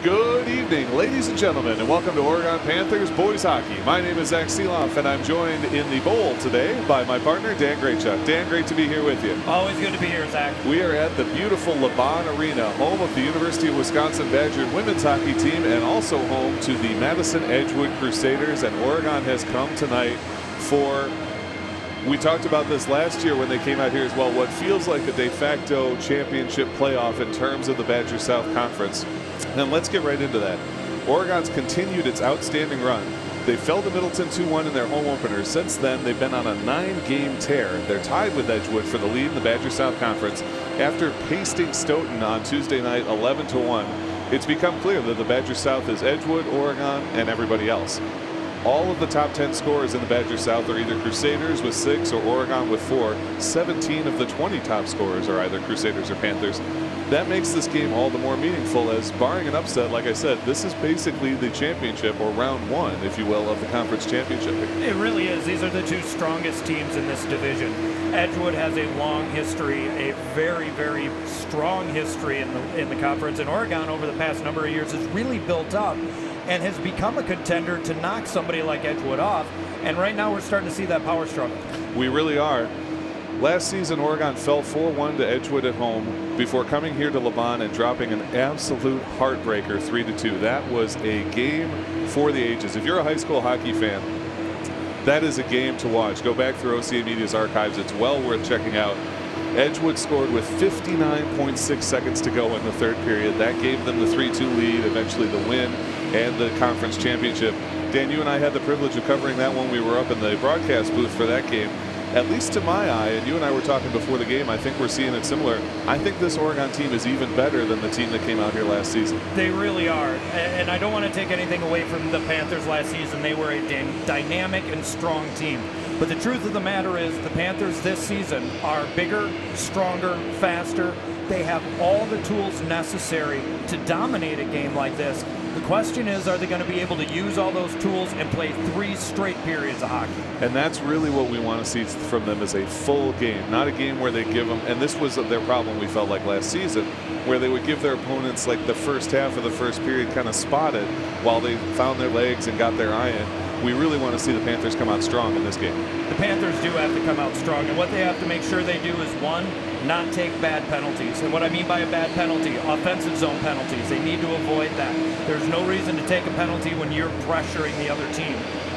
Good evening, ladies and gentlemen, and welcome to Oregon Panthers Boys Hockey. My name is Zach Seeloff, and I'm joined in the bowl today by my partner, Dan Graychuk. Dan, great to be here with you. Always good to be here, Zach. We are at the beautiful LeBon Arena, home of the University of Wisconsin Badger women's hockey team, and also home to the Madison Edgewood Crusaders, and Oregon has come tonight for... We talked about this last year when they came out here as well, what feels like a de facto championship playoff in terms of the Badger South Conference. And let's get right into that. Oregon's continued its outstanding run. They fell to Middleton 2-1 in their home opener. Since then, they've been on a 9-game tear. They're tied with Edgewood for the lead in the Badger South Conference. After pasting Stoughton on Tuesday night 11-1, it's become clear that the Badger South is Edgewood, Oregon, and everybody else. All of the top 10 scorers in the Badger South are either Crusaders with 6 or Oregon with 4. 17 of the 20 top scorers are either Crusaders or Panthers. That makes this game all the more meaningful as, barring an upset, like I said, this is basically the championship, or round one, if you will, of the conference championship. It really is. These are the two strongest teams in this division. Edgewood has a long history, a very, very strong history in the conference, and Oregon over the past number of years has really built up and has become a contender to knock somebody like Edgewood off. And right now we're starting to see that power struggle. We really are. Last season, Oregon fell 4-1 to Edgewood at home before coming here to LeBon and dropping an absolute heartbreaker 3-2. That was a game for the ages. If you're a high school hockey fan, that is a game to watch. Go back through OCAmedia's archives. It's well worth checking out. Edgewood scored with 59.6 seconds to go in the third period. That gave them the 3-2 lead, eventually the win and the conference championship. Dan, you and I had the privilege of covering that when we were up in the broadcast booth for that game. At least to my eye, and you and I were talking before the game, I think we're seeing it similar. I think this Oregon team is even better than the team that came out here last season. They really are. And I don't want to take anything away from the Panthers last season. They were a dynamic and strong team. But the truth of the matter is the Panthers this season are bigger, stronger, faster. They have all the tools necessary to dominate a game like this. The question is, are they going to be able to use all those tools and play 3 straight periods of hockey? And that's really what we want to see from them, is a full game, not a game where they give them, and this was their problem, we felt like last season, where they would give their opponents like the first half of the first period kind of spotted while they found their legs and got their eye in. We really want to see the Panthers come out strong in this game. The Panthers do have to come out strong, and what they have to make sure they do is, one, not take bad penalties. And what I mean by a bad penalty, offensive zone penalties. They need to avoid that. There's no reason to take a penalty when you're pressuring the other team.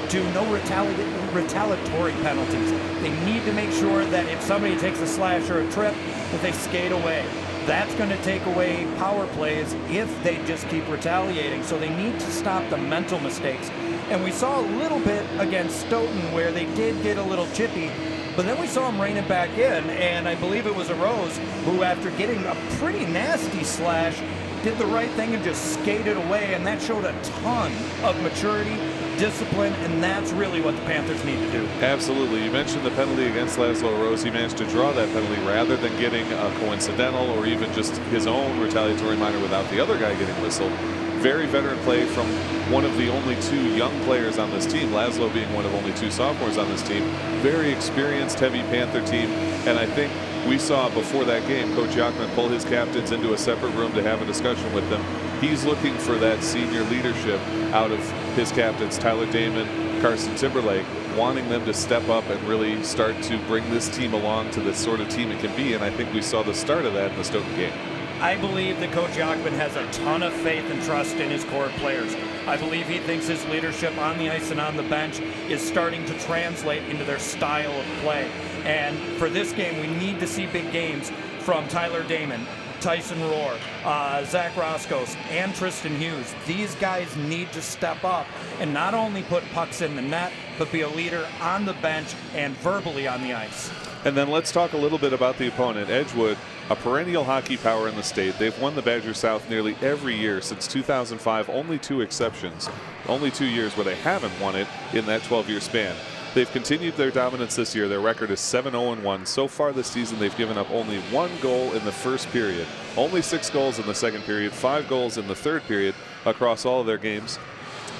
2, no retaliatory penalties. They need to make sure that if somebody takes a slash or a trip, that they skate away. That's going to take away power plays if they just keep retaliating. So they need to stop the mental mistakes. And we saw a little bit against Stoughton where they did get a little chippy, but then we saw him rein it back in, and I believe it was Rose who, after getting a pretty nasty slash, did the right thing and just skated away, and that showed a ton of maturity, discipline, and that's really what the Panthers need to do. Absolutely. You mentioned the penalty against Laszlo Rose. He managed to draw that penalty rather than getting a coincidental or even just his own retaliatory minor without the other guy getting whistled. Very veteran play from one of the only 2 young players on this team, Laszlo being one of only 2 sophomores on this team. Very experienced, heavy Panther team, and I think we saw before that game Coach Yachman pull his captains into a separate room to have a discussion with them. He's looking for that senior leadership out of his captains, Tyler Damon, Carson Timberlake, wanting them to step up and really start to bring this team along to the sort of team it can be, and I think we saw the start of that in the Stoughton game. I believe that Coach Yachman has a ton of faith and trust in his core players. I believe he thinks his leadership on the ice and on the bench is starting to translate into their style of play. And for this game, we need to see big games from Tyler Damon, Tyson Rohr, Zach Roscos, and Tristan Hughes. These guys need to step up and not only put pucks in the net, but be a leader on the bench and verbally on the ice. And then let's talk a little bit about the opponent. Edgewood, a perennial hockey power in the state. They've won the Badger South nearly every year since 2005, only 2 exceptions. Only 2 years where they haven't won it in that 12-year span. They've continued their dominance this year. Their record is 7-0-1. So far this season, they've given up only 1 goal in the first period, only 6 goals in the second period, 5 goals in the third period across all of their games.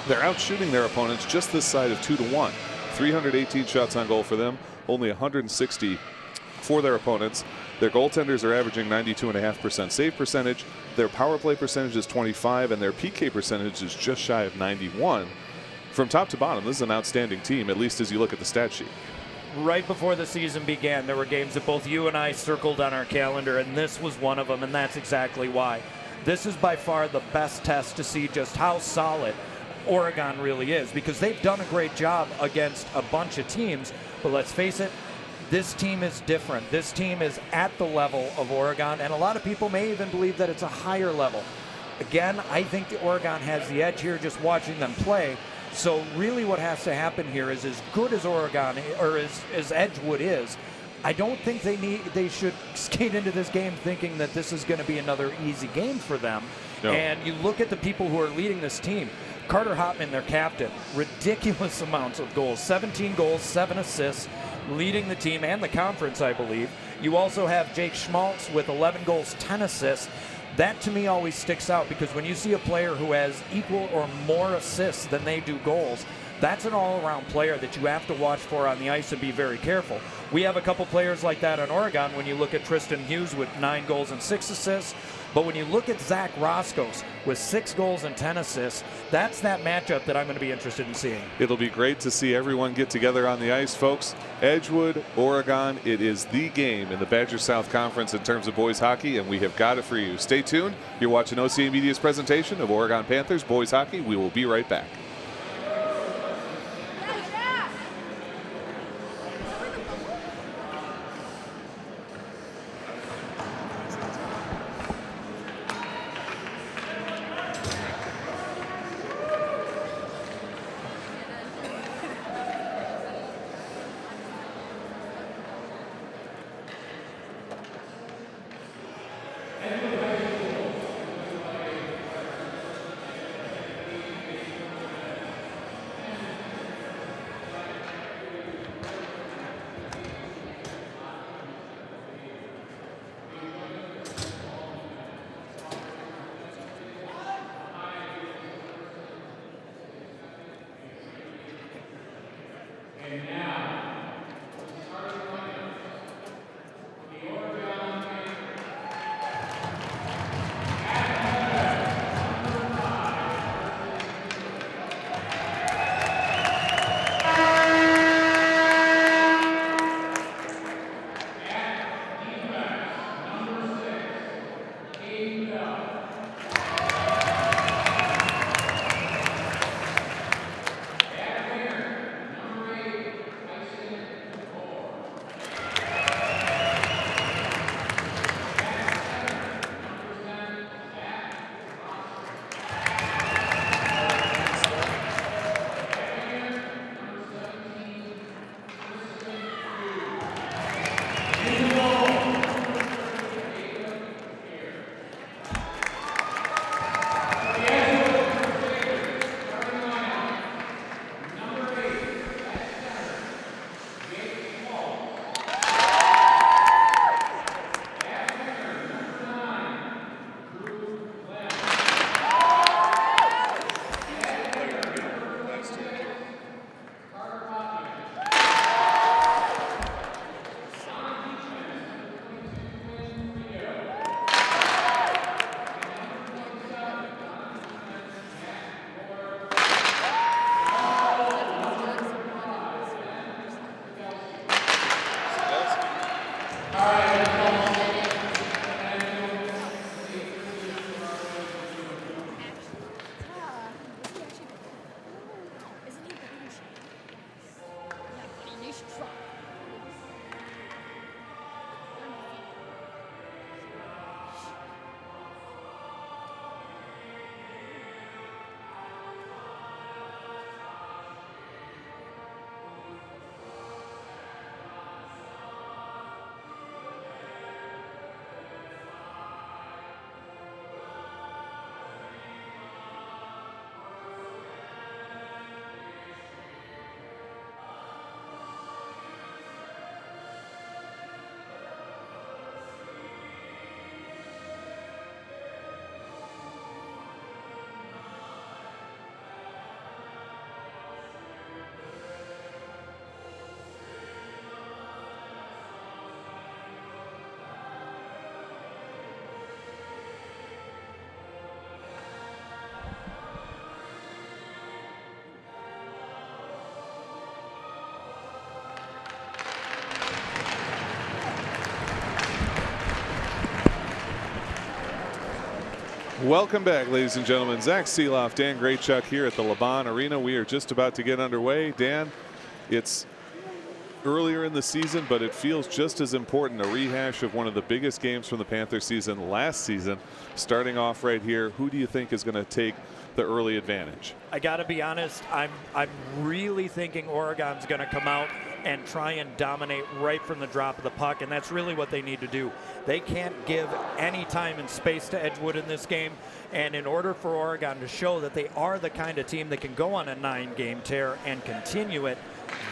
They're outshooting their opponents just this side of 2-1. 318 shots on goal for them, only 160 for their opponents. Their goaltenders are averaging 92.5% save percentage, Their power play percentage is 25, and their PK percentage is just shy of 91. From top to bottom, this is an outstanding team, at least as you look at the stat sheet. Right before the season began, there were games that both you and I circled on our calendar, and this was one of them, and that's exactly why. This is by far the best test to see just how solid Oregon really is, because they've done a great job against a bunch of teams, but let's face it, this team is different. This team is at the level of Oregon, and a lot of people may even believe that it's a higher level. Again, I think the Oregon has the edge here just watching them play. So really what has to happen here is, as good as Oregon, or as Edgewood is, I don't think they should skate into this game thinking that this is going to be another easy game for them. No. And you look at the people who are leading this team. Carter Hopman, their captain, ridiculous amounts of goals, 17 goals, 7 assists, leading the team and the conference, I believe. You also have Jake Schmaltz with 11 goals, 10 assists. That to me always sticks out, because when you see a player who has equal or more assists than they do goals, that's an all-around player that you have to watch for on the ice and be very careful. We have a couple players like that on Oregon when you look at Tristan Hughes with 9 goals and 6 assists. But when you look at Zach Roscos with 6 goals and 10 assists, that's that matchup that I'm going to be interested in seeing. It'll be great to see everyone get together on the ice, folks. Edgewood, Oregon, it is the game in the Badger South Conference in terms of boys hockey, and we have got it for you. Stay tuned. You're watching OCAmedia's presentation of Oregon Panthers boys hockey. We will be right back. Welcome back, ladies and gentlemen. Zach Seeloff, Dan Graychuk here at the LeBon Arena. We are just about to get underway. Dan, it's earlier in the season, but it feels just as important, a rehash of one of the biggest games from the Panther season last season. Starting off right here, who do you think is going to take the early advantage? I got to be honest, I'm really thinking Oregon's going to come out and try and dominate right from the drop of the puck, and that's really what they need to do. They can't give any time and space to Edgewood in this game, and in order for Oregon to show that they are the kind of team that can go on a 9-game tear and continue it,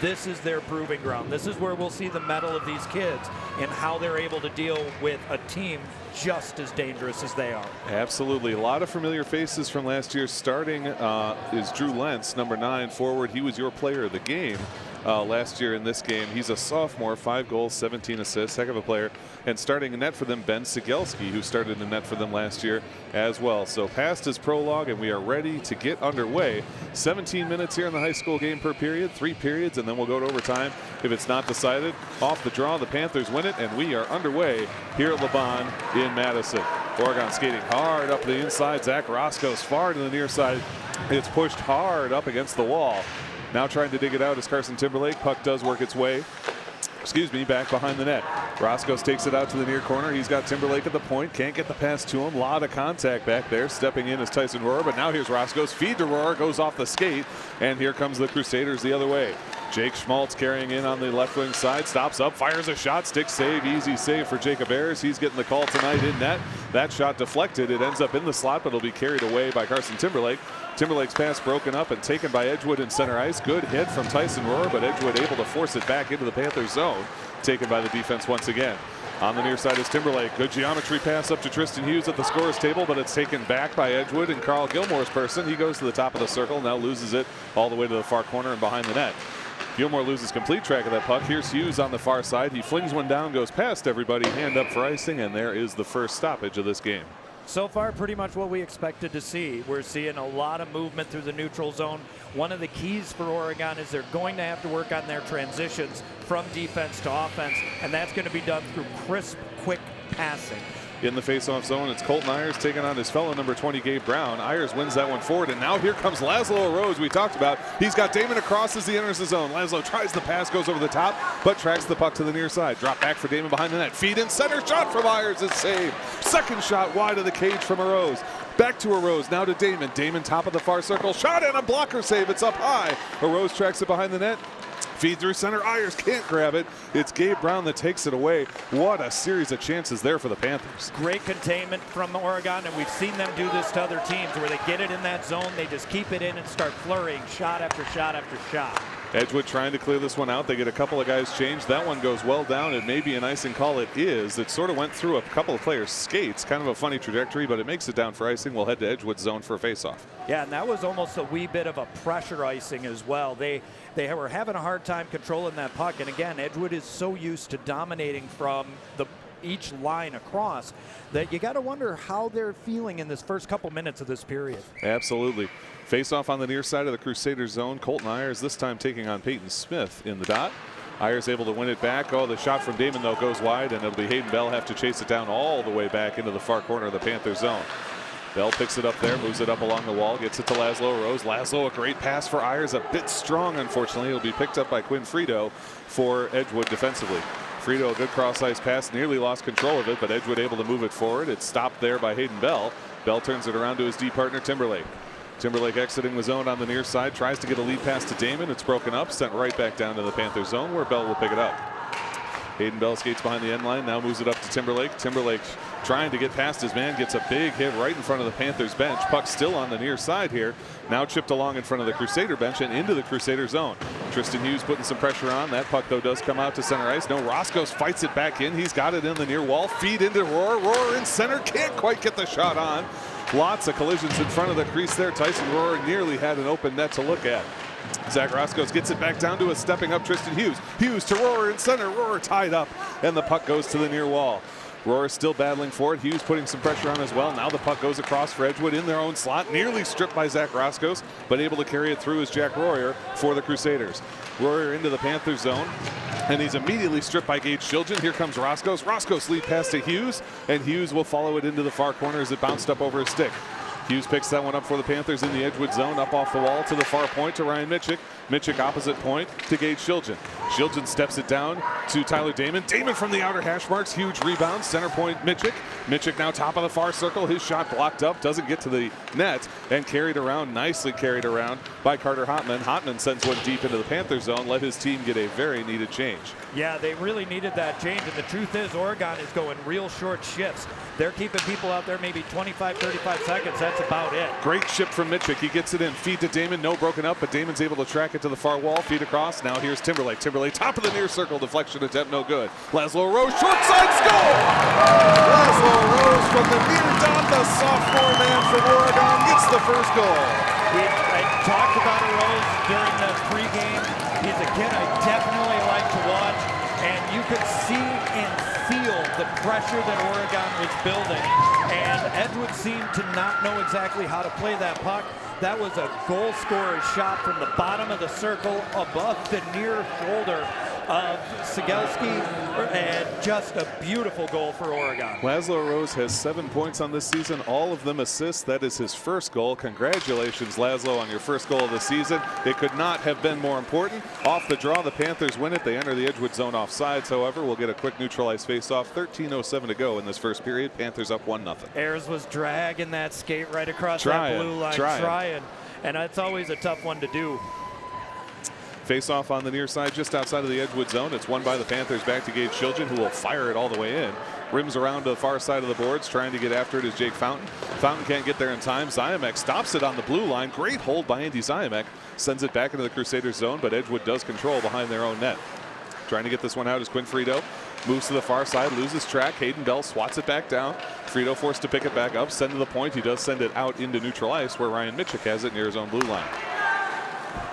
this is their proving ground. This is where we'll see the mettle of these kids and how they're able to deal with a team just as dangerous as they are. Absolutely. A lot of familiar faces from last year. Starting is Drew Lentz, number 9 forward. He was your player of the game last year in this game. He's a sophomore, 5 goals, 17 assists, heck of a player. And starting in net for them, Ben Sigelski, who started in net for them last year as well. So past his prologue, and we are ready to get underway. 17 minutes here in the high school game per period, 3 periods, and then we'll go to overtime if it's not decided. Off the draw, the Panthers win it, and we are underway here at LeBon in Madison. Oregon skating hard up the inside. Zach Roscoe's far to the near side. It's pushed hard up against the wall. Now trying to dig it out is Carson Timberlake. Puck does work its way, back behind the net. Roscoe takes it out to the near corner. He's got Timberlake at the point. Can't get the pass to him. A lot of contact back there. Stepping in is Tyson Rohrer, but now here's Roscoe's feed to Rohrer. Goes off the skate, and here comes the Crusaders the other way. Jake Schmaltz carrying in on the left wing side. Stops up, fires a shot. Stick save. Easy save for Jacob Ayers. He's getting the call tonight in net. That shot deflected. It ends up in the slot, but it'll be carried away by Carson Timberlake. Timberlake's pass broken up and taken by Edgewood in center ice. Good hit from Tyson Rohrer, but Edgewood able to force it back into the Panthers zone. Taken by the defense once again. On the near side is Timberlake. Good geometry pass up to Tristan Hughes at the scorer's table, but it's taken back by Edgewood and Carl Gilmore's person. He goes to the top of the circle, now loses it all the way to the far corner and behind the net. Gilmore loses complete track of that puck. Here's Hughes on the far side. He flings one down, goes past everybody, hand up for icing, and there is the first stoppage of this game. So far, pretty much what we expected to see. We're seeing a lot of movement through the neutral zone. One of the keys for Oregon is they're going to have to work on their transitions from defense to offense, and that's going to be done through crisp, quick passing. In the faceoff zone, it's Colton Ayers taking on his fellow number 20, Gabe Brown. Ayers wins that one forward, and now here comes Laszlo Rose, we talked about. He's got Damon across as he enters the zone. Laszlo tries the pass, goes over the top, but tracks the puck to the near side. Drop back for Damon behind the net. Feed in center, shot from Ayers is saved. Second shot wide of the cage from Rose. Back to Rose, now to Damon. Damon top of the far circle, shot and a blocker save. It's up high. Rose tracks it behind the net. Feed through center. Ayers can't grab it. It's Gabe Brown that takes it away. What a series of chances there for the Panthers. Great containment from Oregon, and we've seen them do this to other teams where they get it in that zone, they just keep it in and start flurrying shot after shot after shot. Edgewood trying to clear this one out. They get a couple of guys changed. That one goes well down. It may be an icing call. It is. It sort of went through a couple of players' skates. Kind of a funny trajectory, but it makes it down for icing. We'll head to Edgewood's zone for a faceoff. Yeah, and that was almost a wee bit of a pressure icing as well. They were having a hard time controlling that puck. And again, Edgewood is so used to dominating from each line across that you got to wonder how they're feeling in this first couple minutes of this period. Absolutely. Face off on the near side of the Crusaders zone. Colton Ayers this time taking on Peyton Smith in the dot. Ayers able to win it back. Oh, the shot from Damon though goes wide, and it'll be Hayden Bell have to chase it down all the way back into the far corner of the Panther zone. Bell picks it up there, moves it up along the wall, gets it to Laszlo Rose. Laszlo, a great pass for Ayers, a bit strong unfortunately. It'll be picked up by Quinn Frito for Edgewood defensively. Frito, a good cross-ice pass, nearly lost control of it, but Edgewood able to move it forward. It's stopped there by Hayden Bell. Bell turns it around to his D partner, Timberlake. Timberlake exiting the zone on the near side, tries to get a lead pass to Damon. It's broken up, sent right back down to the Panther zone where Bell will pick it up. Hayden Bell skates behind the end line, now moves it up to Timberlake. Timberlake trying to get past his man, gets a big hit right in front of the Panthers bench. Puck still on the near side here. Now chipped along in front of the Crusader bench and into the Crusader zone. Tristan Hughes putting some pressure on. That puck though does come out to center ice. No, Roscoe fights it back in. He's got it in the near wall. Feed into Rohrer. Rohrer in center, can't quite get the shot on. Lots of collisions in front of the crease there. Tyson Rohrer nearly had an open net to look at. Zach Roscoe gets it back down to a stepping up Tristan Hughes. Hughes to Rohrer in center. Rohrer tied up, and the puck goes to the near wall. Rohrer still battling for it. Hughes putting some pressure on as well. Now the puck goes across for Edgewood in their own slot. Nearly stripped by Zach Roscoe, but able to carry it through is Jack Royer for the Crusaders. Royer into the Panthers zone. And he's immediately stripped by Gage Shilgen. Here comes Roscoe's. Roscoe's lead pass to Hughes, and Hughes will follow it into the far corner as it bounced up over his stick. Hughes picks that one up for the Panthers in the Edgewood zone, up off the wall to the far point to Ryan Mitchick. Mitchick opposite point to Gage Shilgen. Shilgen steps it down to Tyler Damon. Damon from the outer hash marks, huge rebound, center point Mitchick. Mitchick now top of the far circle, his shot blocked up, doesn't get to the net, and carried around, nicely carried around by Carter Hotman. Hotman sends one deep into the Panther zone, let his team get a very needed change. Yeah, they really needed that change, and the truth is Oregon is going real short shifts. They're keeping people out there maybe 25, 35 seconds. That's about it. Great ship from Mitchick. He gets it in. Feed to Damon. No broken up, but Damon's able to track it to the far wall. Feed across. Now here's Timberlake. Timberlake, top of the near circle. Deflection attempt, no good. Laszlo Rose, short side score! Laszlo Rose from the near dot. The sophomore man from Oregon gets the first goal. I talked about Rose during the pregame. He's a kid I definitely like to watch, and you could see and feel the pressure that Oregon was building, and Edgewood seemed to not know exactly how to play that puck. That was a goal scorer's shot from the bottom of the circle above the near shoulder of Sigelski, and just a beautiful goal for Oregon. Laszlo Rose has 7 points on this season, all of them assists. That is his first goal. Congratulations, Laszlo, on your first goal of the season. It could not have been more important. Off the draw, the Panthers win it. They enter the Edgewood zone offsides, however. We'll get a quick neutralized face-off. 13:07 to go in this first period. Panthers up 1-0. Ayers was dragging that skate right across that blue line, trying. And it's always a tough one to do. Face-off on the near side, just outside of the Edgewood zone. It's won by the Panthers, back to Gage Shilgen, who will fire it all the way in. Rims around to the far side of the boards, trying to get after it is Jake Fountain. Fountain can't get there in time. Zymek stops it on the blue line. Great hold by Andy Zymek. Sends it back into the Crusaders zone, but Edgewood does control behind their own net. Trying to get this one out is Quinn Frito. Moves to the far side, loses track. Hayden Bell swats it back down. Frito forced to pick it back up, send to the point. He does send it out into neutral ice, where Ryan Mitchick has it near his own blue line.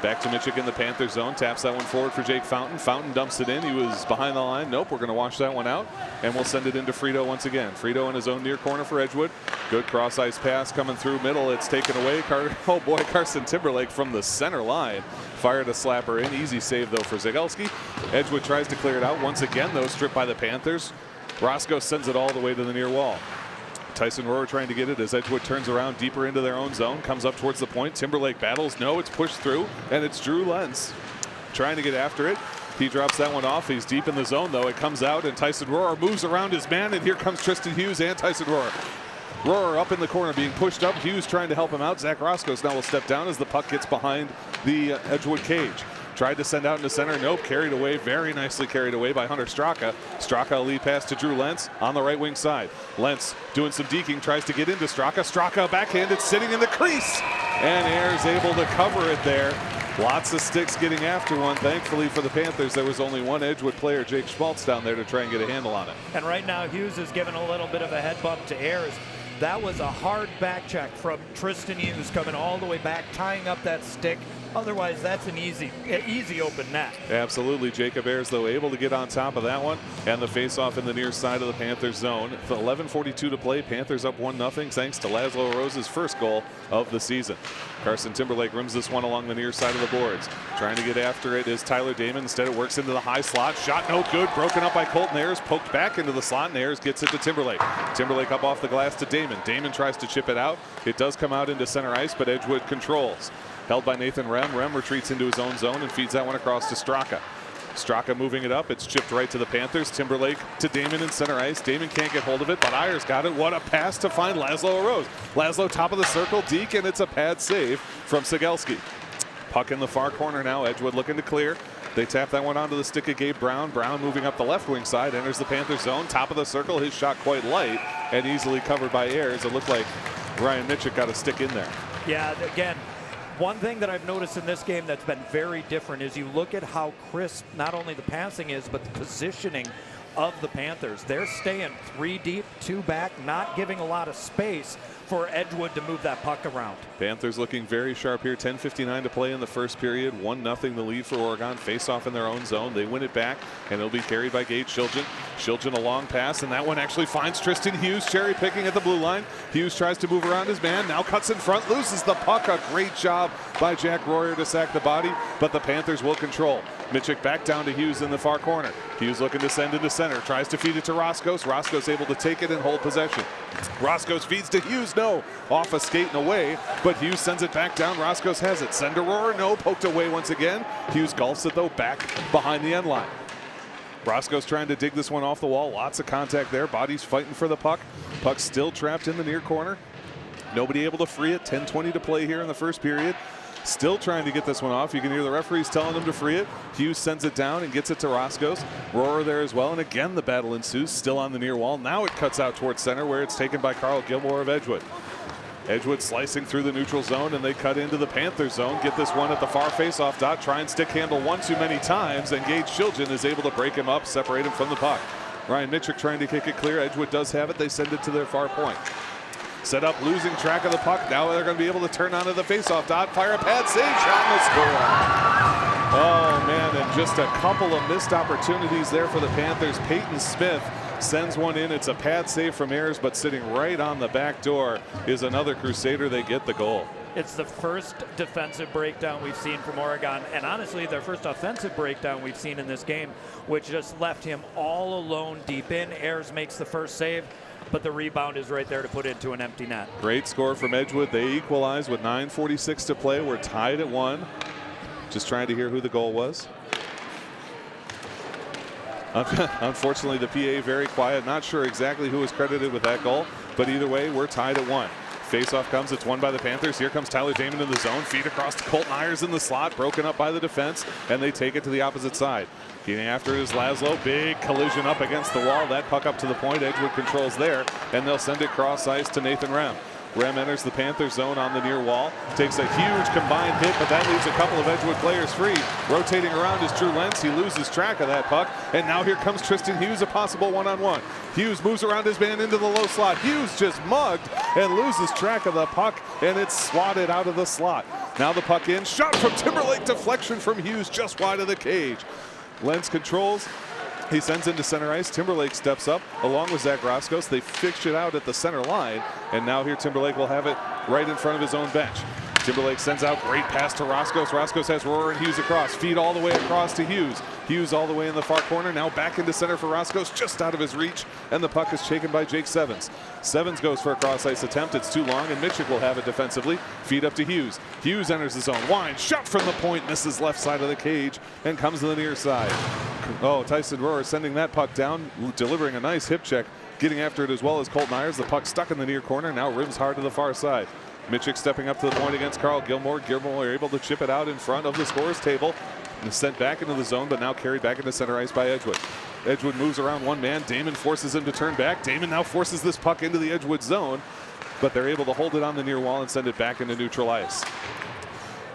Back to Mitchick in the Panther zone. Taps that one forward for Jake Fountain. Fountain dumps it in. He was behind the line. Nope, we're going to wash that one out. And we'll send it into Frito once again. Frito in his own near corner for Edgewood. Good cross-ice pass coming through middle. It's taken away. Oh boy, Carson Timberlake from the center line. Fired a slapper in. Easy save though for Zygelski. Edgewood tries to clear it out. Once again though, stripped by the Panthers. Roscoe sends it all the way to the near wall. Tyson Rohrer trying to get it as Edgewood turns around deeper into their own zone, comes up towards the point. Timberlake battles. No, it's pushed through, and it's Drew Lenz trying to get after it. He drops that one off. He's deep in the zone, though. It comes out, and Tyson Rohrer moves around his man, and here comes Tristan Hughes and Tyson Rohrer. Rohrer up in the corner being pushed up. Hughes trying to help him out. Zach Roscoe's now will step down as the puck gets behind the Edgewood cage. Tried to send out into center. Nope, carried away. Very nicely carried away by Hunter Straka. Straka a lead pass to Drew Lentz on the right wing side. Lentz doing some deking, tries to get into Straka. Straka backhanded, sitting in the crease. And Ayers able to cover it there. Lots of sticks getting after one. Thankfully for the Panthers, there was only one Edgewood player, Jake Schmaltz, down there to try and get a handle on it. And right now, Hughes is giving a little bit of a head bump to Ayers. That was a hard back check from Tristan Hughes coming all the way back, tying up that stick. Otherwise, that's an easy open net. Absolutely. Jacob Ayers, though, able to get on top of that one. And the face-off in the near side of the Panthers zone. 11:42 to play. Panthers up 1-0 thanks to Laszlo Rose's first goal of the season. Carson Timberlake rims this one along the near side of the boards. Trying to get after it is Tyler Damon. Instead, it works into the high slot. Shot no good. Broken up by Colton Ayers. Poked back into the slot, and Ayers gets it to Timberlake. Timberlake up off the glass to Damon. Damon tries to chip it out. It does come out into center ice, but Edgewood controls. Held by Nathan Rem. Rem retreats into his own zone and feeds that one across to Straka. Straka moving it up. It's chipped right to the Panthers. Timberlake to Damon in center ice. Damon can't get hold of it, but Ayers got it. What a pass to find Laszlo Rose. Laszlo top of the circle. Deke, and it's a pad save from Zygelski. Puck in the far corner now. Edgewood looking to clear. They tap that one onto the stick of Gabe Brown. Brown moving up the left wing side. Enters the Panthers zone. Top of the circle. His shot quite light and easily covered by Ayers. It looked like Ryan Mitchick got a stick in there. Yeah, again, one thing that I've noticed in this game that's been very different is you look at how crisp not only the passing is, but the positioning of the Panthers. They're staying 3 deep, 2 back, not giving a lot of space for Edgewood to move that puck around. Panthers looking very sharp here. 10:59 to play in the first period. 1-0 the lead for Oregon. Face off in their own zone. They win it back, and it'll be carried by Gage Shilgen. Shilgen a long pass, and that one actually finds Tristan Hughes cherry picking at the blue line. Hughes tries to move around his man. Now cuts in front, loses the puck. A great job by Jack Royer to sack the body, but the Panthers will control. Mitchell back down to Hughes in the far corner. Hughes looking to send into center, tries to feed it to Roscoe. Roscoe's able to take it and hold possession. Roscoe feeds to Hughes, no. Off a skate and away, but Hughes sends it back down. Roscoe has it. Send to Rohrer, no. Poked away once again. Hughes golfs it though back behind the end line. Roscoe's trying to dig this one off the wall. Lots of contact there. Body's fighting for the puck. Puck still trapped in the near corner. Nobody able to free it. 10:20 to play here in the first period. Still trying to get this one off. You can hear the referees telling him to free it. Hughes sends it down and gets it to Roscoe. Rohrer there as well. And again, the battle ensues. Still on the near wall. Now it cuts out towards center where it's taken by Carl Gilmore of Edgewood. Edgewood slicing through the neutral zone, and they cut into the Panthers zone. Get this one at the far face-off dot. Try and stick handle one too many times, and Gage Shiljan is able to break him up, separate him from the puck. Ryan Mitchell trying to kick it clear. Edgewood does have it. They send it to their far point. Set up, losing track of the puck. Now they're going to be able to turn onto the face-off dot. Fire a pad save, shot and a score. Oh, man, and just a couple of missed opportunities there for the Panthers. Peyton Smith sends one in. It's a pad save from Ayers, but sitting right on the back door is another Crusader. They get the goal. It's the first defensive breakdown we've seen from Oregon, and honestly, their first offensive breakdown we've seen in this game, which just left him all alone deep in. Ayers makes the first save, but the rebound is right there to put into an empty net. Great score from Edgewood. They equalize with 9:46 to play. We're tied at 1. Just trying to hear who the goal was. Unfortunately, the PA very quiet. Not sure exactly who was credited with that goal, but either way, we're tied at 1. Faceoff comes. It's won by the Panthers. Here comes Tyler Damon in the zone. Feed across to Colton Ayers in the slot. Broken up by the defense, and they take it to the opposite side. Getting after it is Laszlo. Big collision up against the wall. That puck up to the point. Edgewood controls there, and they'll send it cross ice to Nathan Rem. Rem enters the Panthers zone on the near wall. Takes a huge combined hit, but that leaves a couple of Edgewood players free. Rotating around is Drew Lentz. He loses track of that puck, and now here comes Tristan Hughes, a possible one-on-one. Hughes moves around his man into the low slot. Hughes just mugged and loses track of the puck, and it's swatted out of the slot. Now the puck in. Shot from Timberlake. Deflection from Hughes just wide of the cage. Lentz controls. He sends into center ice. Timberlake steps up along with Zach Roscoe. They fish it out at the center line, and now here Timberlake will have it right in front of his own bench. Timberlake sends out, great pass to Roscoe. Roscoe has Rohrer and Hughes across. Feed all the way across to Hughes. Hughes all the way in the far corner. Now back into center for Roscoe, just out of his reach, and the puck is taken by Jake Sevens. Sevens goes for a cross ice attempt. It's too long, and Mitchell will have it defensively. Feed up to Hughes. Hughes enters the zone. Wine shot from the point, misses left side of the cage, and comes to the near side. Oh, Tyson Rohrer sending that puck down, delivering a nice hip check, getting after it as well as Colton Ayers. The puck stuck in the near corner, now rims hard to the far side. Mitchell stepping up to the point against Carl Gilmore. Gilmore able to chip it out in front of the scorer's table and sent back into the zone, but now carried back into center ice by Edgewood. Edgewood moves around one man. Damon forces him to turn back. Damon now forces this puck into the Edgewood zone, but they're able to hold it on the near wall and send it back into neutral ice.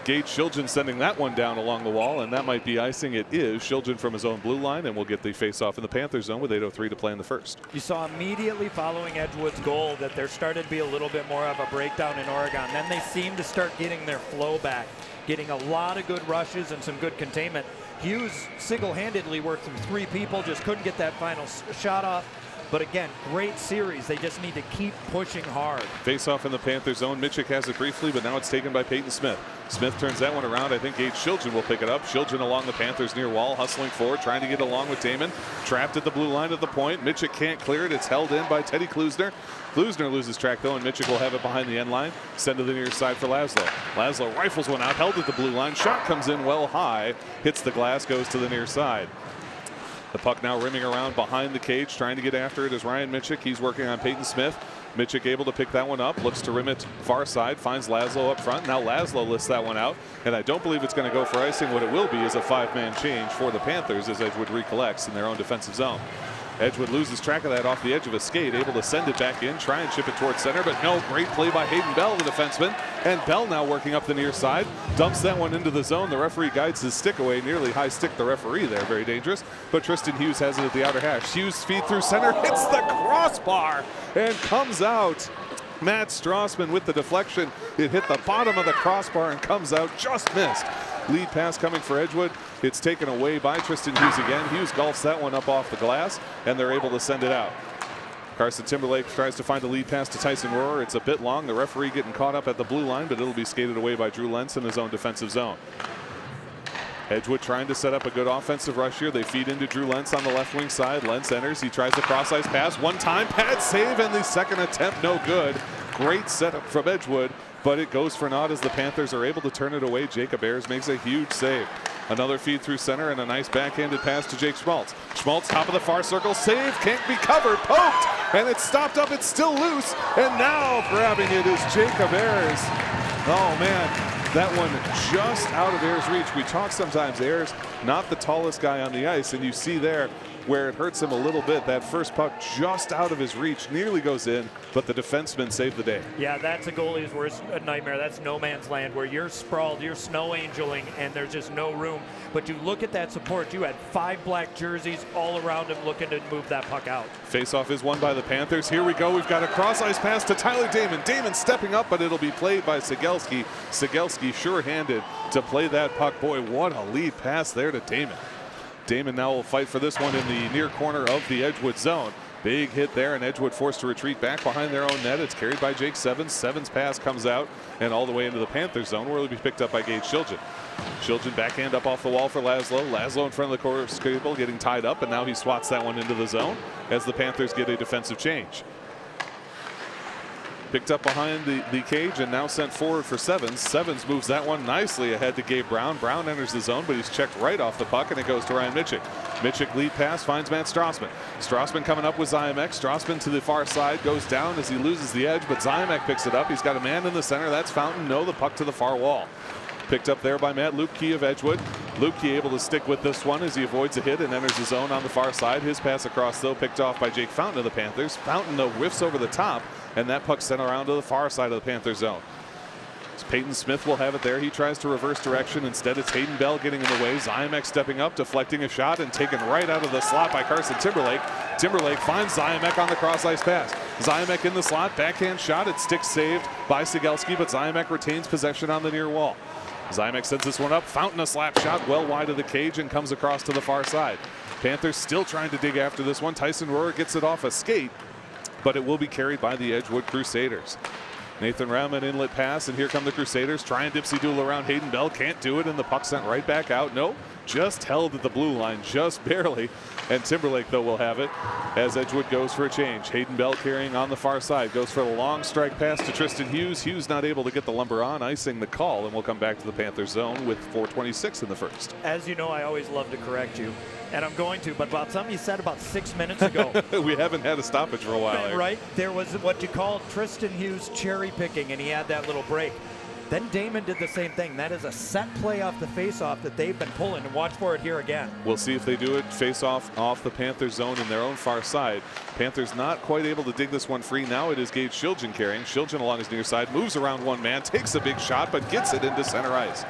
Gage Shiljan sending that one down along the wall, and that might be icing. It is. Shiljan from his own blue line, and we'll get the face-off in the Panthers zone with 8:03 to play in the first. You saw immediately following Edgewood's goal that there started to be a little bit more of a breakdown in Oregon. Then they seemed to start getting their flow back, getting a lot of good rushes and some good containment. Hughes single-handedly worked through 3 people, just couldn't get that final shot off. But again, great series. They just need to keep pushing hard. Face-off in the Panthers zone. Mitchell has it briefly, but now it's taken by Peyton Smith. Smith turns that one around. I think Gage Shiljan will pick it up. Shiljan along the Panthers near wall, hustling forward, trying to get along with Damon. Trapped at the blue line at the point. Mitchell can't clear it. It's held in by Teddy Klusner. Klusner loses track though, and Mitchell will have it behind the end line. Send to the near side for Laszlo. Laszlo rifles one out, held at the blue line. Shot comes in well high, hits the glass, goes to the near side. The puck now rimming around behind the cage, trying to get after it is Ryan Mitchell. He's working on Peyton Smith. Mitchell able to pick that one up, looks to rim it far side, finds Laszlo up front. Now Laszlo lifts that one out, and I don't believe it's going to go for icing. What it will be is a 5-man change for the Panthers as Edgewood recollects in their own defensive zone. Edgewood loses track of that off the edge of a skate, able to send it back in, try and chip it towards center, but no, great play by Hayden Bell, the defenseman. And Bell now working up the near side, dumps that one into the zone. The referee guides his stick away, nearly high stick the referee there, very dangerous. But Tristan Hughes has it at the outer hash. Hughes feed through center, hits the crossbar, and comes out. Matt Strassman with the deflection. It hit the bottom of the crossbar and comes out, just missed. Lead pass coming for Edgewood. It's taken away by Tristan Hughes again. Hughes golfs that one up off the glass, and they're able to send it out. Carson Timberlake tries to find a lead pass to Tyson Rohrer. It's a bit long. The referee getting caught up at the blue line, but it'll be skated away by Drew Lentz in his own defensive zone. Edgewood trying to set up a good offensive rush here. They feed into Drew Lentz on the left wing side. Lentz enters. He tries the cross-ice pass. One time, pad save, and the second attempt no good. Great setup from Edgewood, but it goes for naught as the Panthers are able to turn it away. Jacob Ayers makes a huge save. Another feed through center and a nice backhanded pass to Jake Schmaltz. Schmaltz, top of the far circle, save, can't be covered, poked, and it's stopped up, it's still loose, and now grabbing it is Jacob Ayers. Oh man. That one just out of Ayers' reach. We talk sometimes, Ayers, not the tallest guy on the ice, and you see there where it hurts him a little bit. That first puck just out of his reach, nearly goes in, but the defenseman saved the day. Yeah, that's a goalie's worst nightmare. That's no man's land where you're sprawled, you're snow angeling, and there's just no room. But you look at that support. You had 5 black jerseys all around him looking to move that puck out. Faceoff is won by the Panthers. Here we go. We've got a cross-ice pass to Tyler Damon. Damon stepping up, but it'll be played by Sigelski. Sigelski sure-handed to play that puck. Boy, what a lead pass there to Damon. Damon now will fight for this one in the near corner of the Edgewood zone. Big hit there, and Edgewood forced to retreat back behind their own net. It's carried by Jake Sevens. Sevens' pass comes out and all the way into the Panthers zone, where it'll be picked up by Gage Shiljan. Shiljan backhand up off the wall for Laszlo. Laszlo in front of the course cable getting tied up, and now he swats that one into the zone as the Panthers get a defensive change. Picked up behind the cage and now sent forward for Sevens. Sevens moves that one nicely ahead to Gabe Brown. Brown enters the zone, but he's checked right off the puck, and it goes to Ryan Mitchell. Mitchell lead pass, finds Matt Strassman. Strassman coming up with Zymek. Strassman to the far side, goes down as he loses the edge, but Zymek picks it up. He's got a man in the center. That's Fountain. No, the puck to the far wall. Picked up there by Matt Lupke of Edgewood. Lupke able to stick with this one as he avoids a hit and enters the zone on the far side. His pass across, though, picked off by Jake Fountain of the Panthers. Fountain, though, whiffs over the top, and that puck sent around to the far side of the Panther zone. So Peyton Smith will have it there. He tries to reverse direction. Instead, it's Hayden Bell getting in the way. Zymek stepping up, deflecting a shot, and taken right out of the slot by Carson Timberlake. Timberlake finds Zymek on the cross-ice pass. Zymek in the slot, backhand shot. It sticks saved by Sigelski, but Zymek retains possession on the near wall. Zymek sends this one up. Fountain a slap shot well wide of the cage and comes across to the far side. Panthers still trying to dig after this one. Tyson Rohrer gets it off a skate, but it will be carried by the Edgewood Crusaders. Nathan Rahman inlet pass, and here come the Crusaders. Try and dipsy duel around Hayden Bell. Can't do it, and the puck sent right back out. No, just held at the blue line, just barely. And Timberlake, though, will have it as Edgewood goes for a change. Hayden Bell carrying on the far side. Goes for the long strike pass to Tristan Hughes. Hughes not able to get the lumber on, icing the call, and we'll come back to the Panthers zone with 4:26 in the first. As you know, I always love to correct you, and I'm going to, but about something you said about 6 minutes ago. We haven't had a stoppage for a while. Right? There was what you call Tristan Hughes cherry picking, and he had that little break. Then Damon did the same thing. That is a set play off the faceoff that they've been pulling, and watch for it here again. We'll see if they do it face-off off the Panthers zone in their own far side. Panthers not quite able to dig this one free. Now it is Gage Shiljan carrying. Shiljan along his near side, moves around one man, takes a big shot, but gets it into center ice.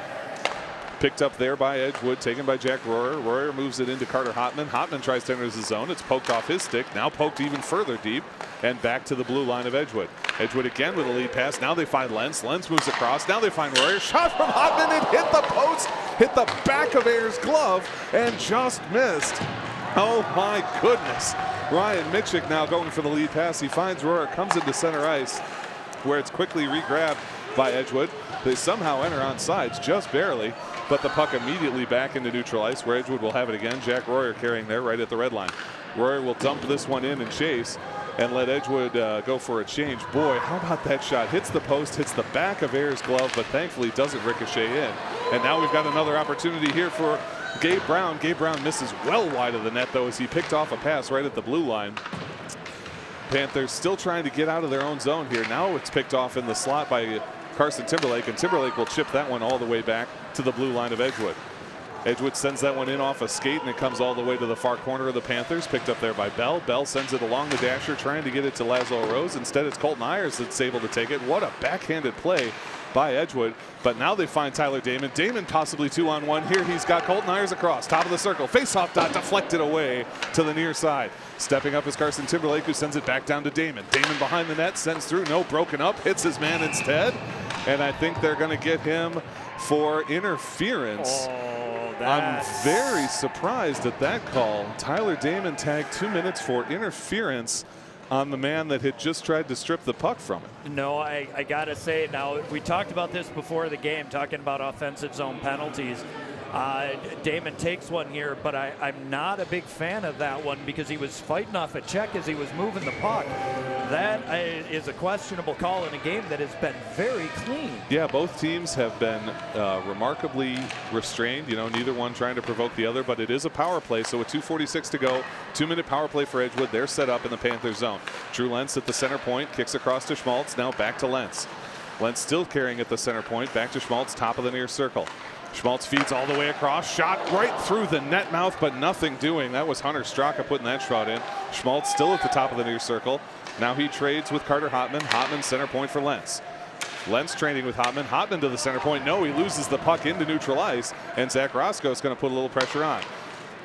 Picked up there by Edgewood, taken by Jack Rohrer. Rohrer moves it into Carter Hotman. Hotman tries to enter the zone. It's poked off his stick, now poked even further deep, and back to the blue line of Edgewood. Edgewood again with a lead pass. Now they find Lentz. Lentz moves across. Now they find Rohrer. Shot from Hotman. It hit the post, hit the back of Ayers' glove, and just missed. Oh my goodness. Ryan Mitchell now going for the lead pass. He finds Rohrer, comes into center ice, where it's quickly re-grabbed by Edgewood. They somehow enter on sides, just barely, but the puck immediately back into neutral ice, where Edgewood will have it again. Jack Rohrer carrying there right at the red line. Rohrer will dump this one in and chase and let Edgewood go for a change. Boy, how about that shot? Hits the post, hits the back of Ayers' glove, but thankfully doesn't ricochet in. And now we've got another opportunity here for Gabe Brown. Gabe Brown misses well wide of the net, though, as he picked off a pass right at the blue line. Panthers still trying to get out of their own zone here. Now it's picked off in the slot by Carson Timberlake, and Timberlake will chip that one all the way back to the blue line of Edgewood. Edgewood sends that one in off a skate, and it comes all the way to the far corner of the Panthers, picked up there by Bell. Bell sends it along the dasher, trying to get it to Laszlo Rose. Instead, it's Colton Ayers that's able to take it. What a backhanded play by Edgewood. But now they find Tyler Damon. Damon possibly 2-on-1. Here he's got Colton Ayers across, top of the circle. Face-off dot deflected away to the near side. Stepping up is Carson Timberlake, who sends it back down to Damon. Damon behind the net, sends through, no, broken up, hits his man instead. And I think they're going to get him for interference. I'm very surprised at that call. Tyler Damon tagged 2 minutes for interference on the man that had just tried to strip the puck from it. No, I got to say, now, we talked about this before the game, talking about offensive zone penalties. Damon takes one here, but I'm not a big fan of that one because he was fighting off a check as he was moving the puck. That is a questionable call in a game that has been very clean. Yeah, both teams have been remarkably restrained. You know, neither one trying to provoke the other, but it is a power play. So with 2:46 to go, 2-minute power play for Edgewood. They're set up in the Panthers zone. Drew Lentz at the center point, kicks across to Schmaltz. Now back to Lentz. Lentz still carrying at the center point, back to Schmaltz, top of the near circle. Schmaltz feeds all the way across, shot right through the net mouth, but nothing doing. That was Hunter Straka putting that shot in. Schmaltz still at the top of the near circle. Now he trades with Carter Hotman. Hotman center point for Lentz. Lentz trading with Hotman. Hotman to the center point. No, he loses the puck into neutral ice, and Zach Roscoe is going to put a little pressure on.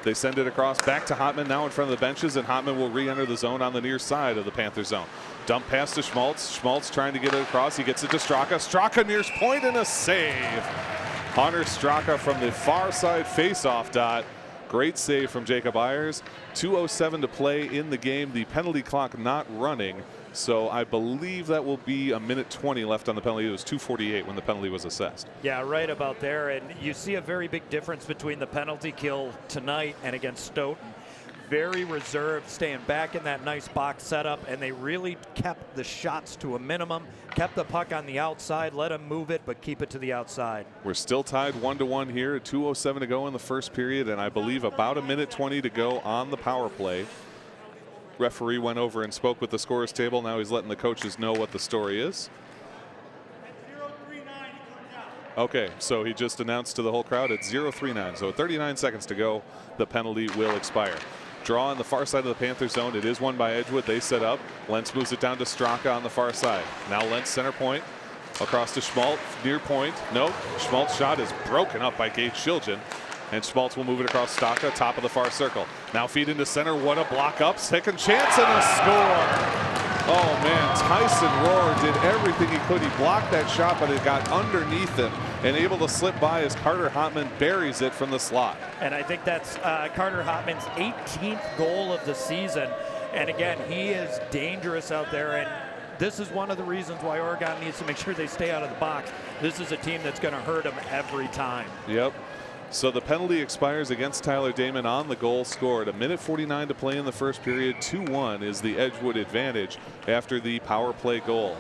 They send it across back to Hotman, now in front of the benches, and Hotman will re-enter the zone on the near side of the Panther zone. Dump pass to Schmaltz. Schmaltz trying to get it across. He gets it to Straka. Straka nears point and a save. Hunter Straka from the far side face-off dot. Great save from Jacob Ayers. 2:07 to play in the game. The penalty clock not running. So I believe that will be a minute 20 left on the penalty. It was 2:48 when the penalty was assessed. Yeah, right about there. And you see a very big difference between the penalty kill tonight and against Stoughton. Very reserved, staying back in that nice box setup, and they really kept the shots to a minimum, kept the puck on the outside, let them move it, but keep it to the outside. We're still tied 1-1 here, 2:07 to go in the first period, and I believe about a minute 20 to go on the power play. Referee went over and spoke with the scorers table. Now he's letting the coaches know what the story is. Okay, so he just announced to the whole crowd it's 0-3-9. So 39 seconds to go, the penalty will expire. Draw on the far side of the Panther zone. It is won by Edgewood. They set up. Lentz moves it down to Straka on the far side. Now Lentz center point. Across to Schmaltz, near point. Nope. Schmaltz shot is broken up by Gage Shiljan. And Schmaltz will move it across Straka, top of the far circle. Now feed into center. What a block up. Second chance and a score. Oh man, Tyson Rohr did everything he could. He blocked that shot, but it got underneath him and able to slip by as Carter Hotman buries it from the slot. And I think that's Carter Hotman's 18th goal of the season. And again, he is dangerous out there. And this is one of the reasons why Oregon needs to make sure they stay out of the box. This is a team that's going to hurt them every time. Yep. So the penalty expires against Tyler Damon on the goal scored. A minute 49 to play in the first period. 2-1 is the Edgewood advantage after the power play goal.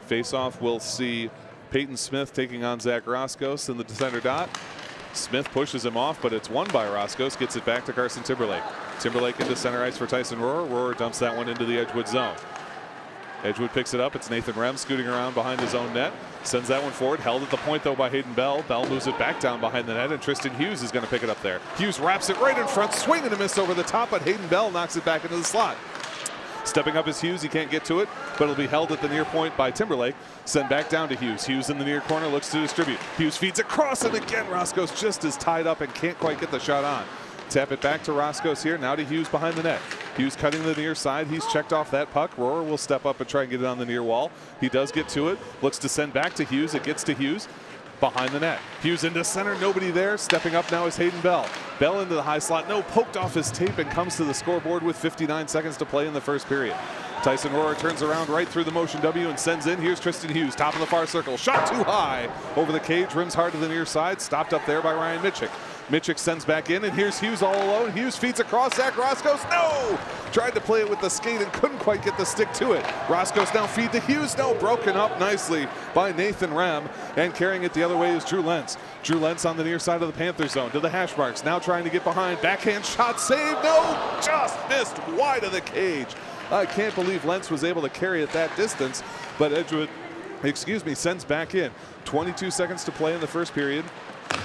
Face-off, we'll see Peyton Smith taking on Zach Roscos in the center dot. Smith pushes him off, but it's won by Roscos. Gets it back to Carson Timberlake. Timberlake into center ice for Tyson Rohr. Rohr dumps that one into the Edgewood zone. Edgewood picks it up. It's Nathan Rem scooting around behind his own net. Sends that one forward. Held at the point, though, by Hayden Bell. Bell moves it back down behind the net, and Tristan Hughes is going to pick it up there. Hughes wraps it right in front, swing and a miss over the top, but Hayden Bell knocks it back into the slot. Stepping up is Hughes. He can't get to it, but it'll be held at the near point by Timberlake. Send back down to Hughes. Hughes in the near corner looks to distribute. Hughes feeds across, and again, Roscoe's just as tied up and can't quite get the shot on. Tap it back to Roscoe's here. Now to Hughes behind the net. Hughes cutting the near side. He's checked off that puck. Rohr will step up and try and get it on the near wall. He does get to it. Looks to send back to Hughes. It gets to Hughes behind the net. Hughes into center. Nobody there. Stepping up now is Hayden Bell. Bell into the high slot. No, poked off his tape and comes to the scoreboard with 59 seconds to play in the first period. Tyson Rohr turns around right through the motion W and sends in. Here's Tristan Hughes, top of the far circle. Shot too high over the cage. Rims hard to the near side. Stopped up there by Ryan Mitchick. Mitchick sends back in, and here's Hughes all alone. Hughes feeds across. Zach Roscos. No! Tried to play it with the skate and couldn't quite get the stick to it. Roscos now feed to Hughes. No, broken up nicely by Nathan Rem. And carrying it the other way is Drew Lentz. Drew Lentz on the near side of the Panther zone to the hash marks. Now trying to get behind. Backhand shot saved. No! Just missed wide of the cage. I can't believe Lentz was able to carry it that distance, but Edgewood, sends back in. 22 seconds to play in the first period.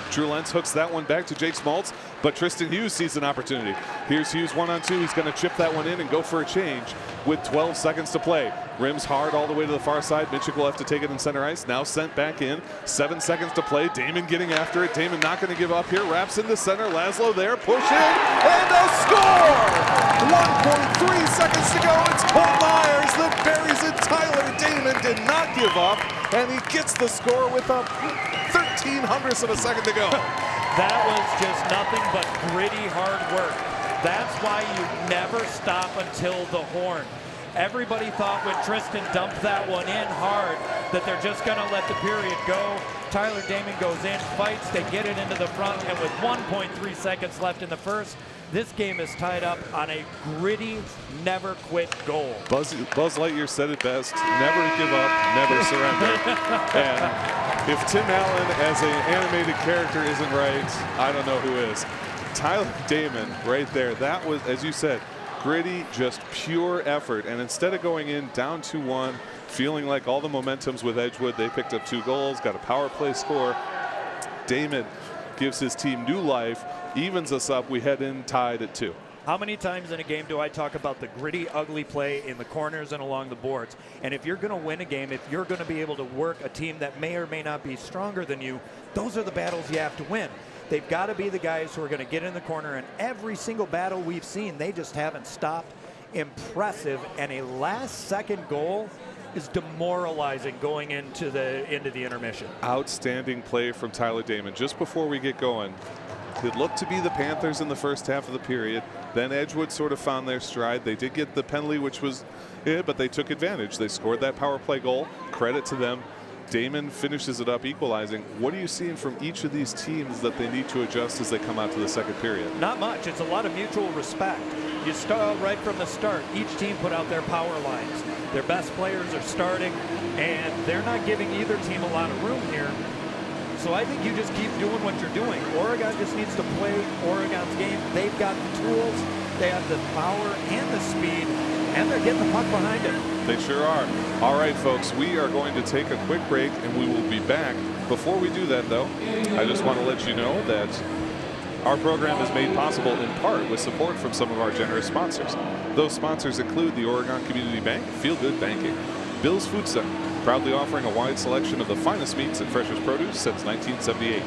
Drew Lentz hooks that one back to Jake Schmaltz, but Tristan Hughes sees an opportunity. Here's Hughes 1-on-2. He's going to chip that one in and go for a change with 12 seconds to play. Rims hard all the way to the far side. Mitchick will have to take it in center ice. Now sent back in. 7 seconds to play. Damon getting after it. Damon not going to give up here. Wraps into center. Laszlo there. Push in. And a score! 1.3 seconds to go. It's Cole Myers that buries it. Tyler Damon did not give up. And he gets the score with a 0.13 of a second to go. That was just nothing but gritty hard work. That's why you never stop until the horn. Everybody thought when Tristan dumped that one in hard that they're just going to let the period go. Tyler Damon goes in, fights, they get it into the front, and with 1.3 seconds left in the first, this game is tied up on a gritty, never quit goal. Buzz Lightyear said it best, never give up, never surrender. And if Tim Allen as an animated character isn't right, I don't know who is. Tyler Damon right there, that was, as you said, gritty, just pure effort. And instead of going in down 2-1, feeling like all the momentum's with Edgewood, they picked up 2 goals, got a power play score. Damon gives his team new life, evens us up. We head in tied at 2. How many times in a game do I talk about the gritty, ugly play in the corners and along the boards? And if you're going to win a game, if you're going to be able to work a team that may or may not be stronger than you, those are the battles you have to win. They've got to be the guys who are going to get in the corner, and every single battle we've seen, they just haven't stopped. Impressive, and a last-second goal is demoralizing going into the intermission. Outstanding play from Tyler Damon. Just before we get going, it looked to be the Panthers in the first half of the period. Then Edgewood sort of found their stride. They did get the penalty, which was it, but they took advantage. They scored that power play goal. Credit to them. Damon finishes it up, equalizing. What are you seeing from each of these teams that they need to adjust as they come out to the second period? Not much. It's a lot of mutual respect. You start right from the start. Each team put out their power lines. Their best players are starting, and they're not giving either team a lot of room here. So I think you just keep doing what you're doing. Oregon just needs to play Oregon's game. They've got the tools, they have the power and the speed, and they're getting the puck behind it. They sure are. All right, folks, we are going to take a quick break, and we will be back. Before we do that, though, I just want to let you know that our program is made possible in part with support from some of our generous sponsors. Those sponsors include the Oregon Community Bank, Feel Good Banking, Bill's Food Center, proudly offering a wide selection of the finest meats and freshest produce since 1978.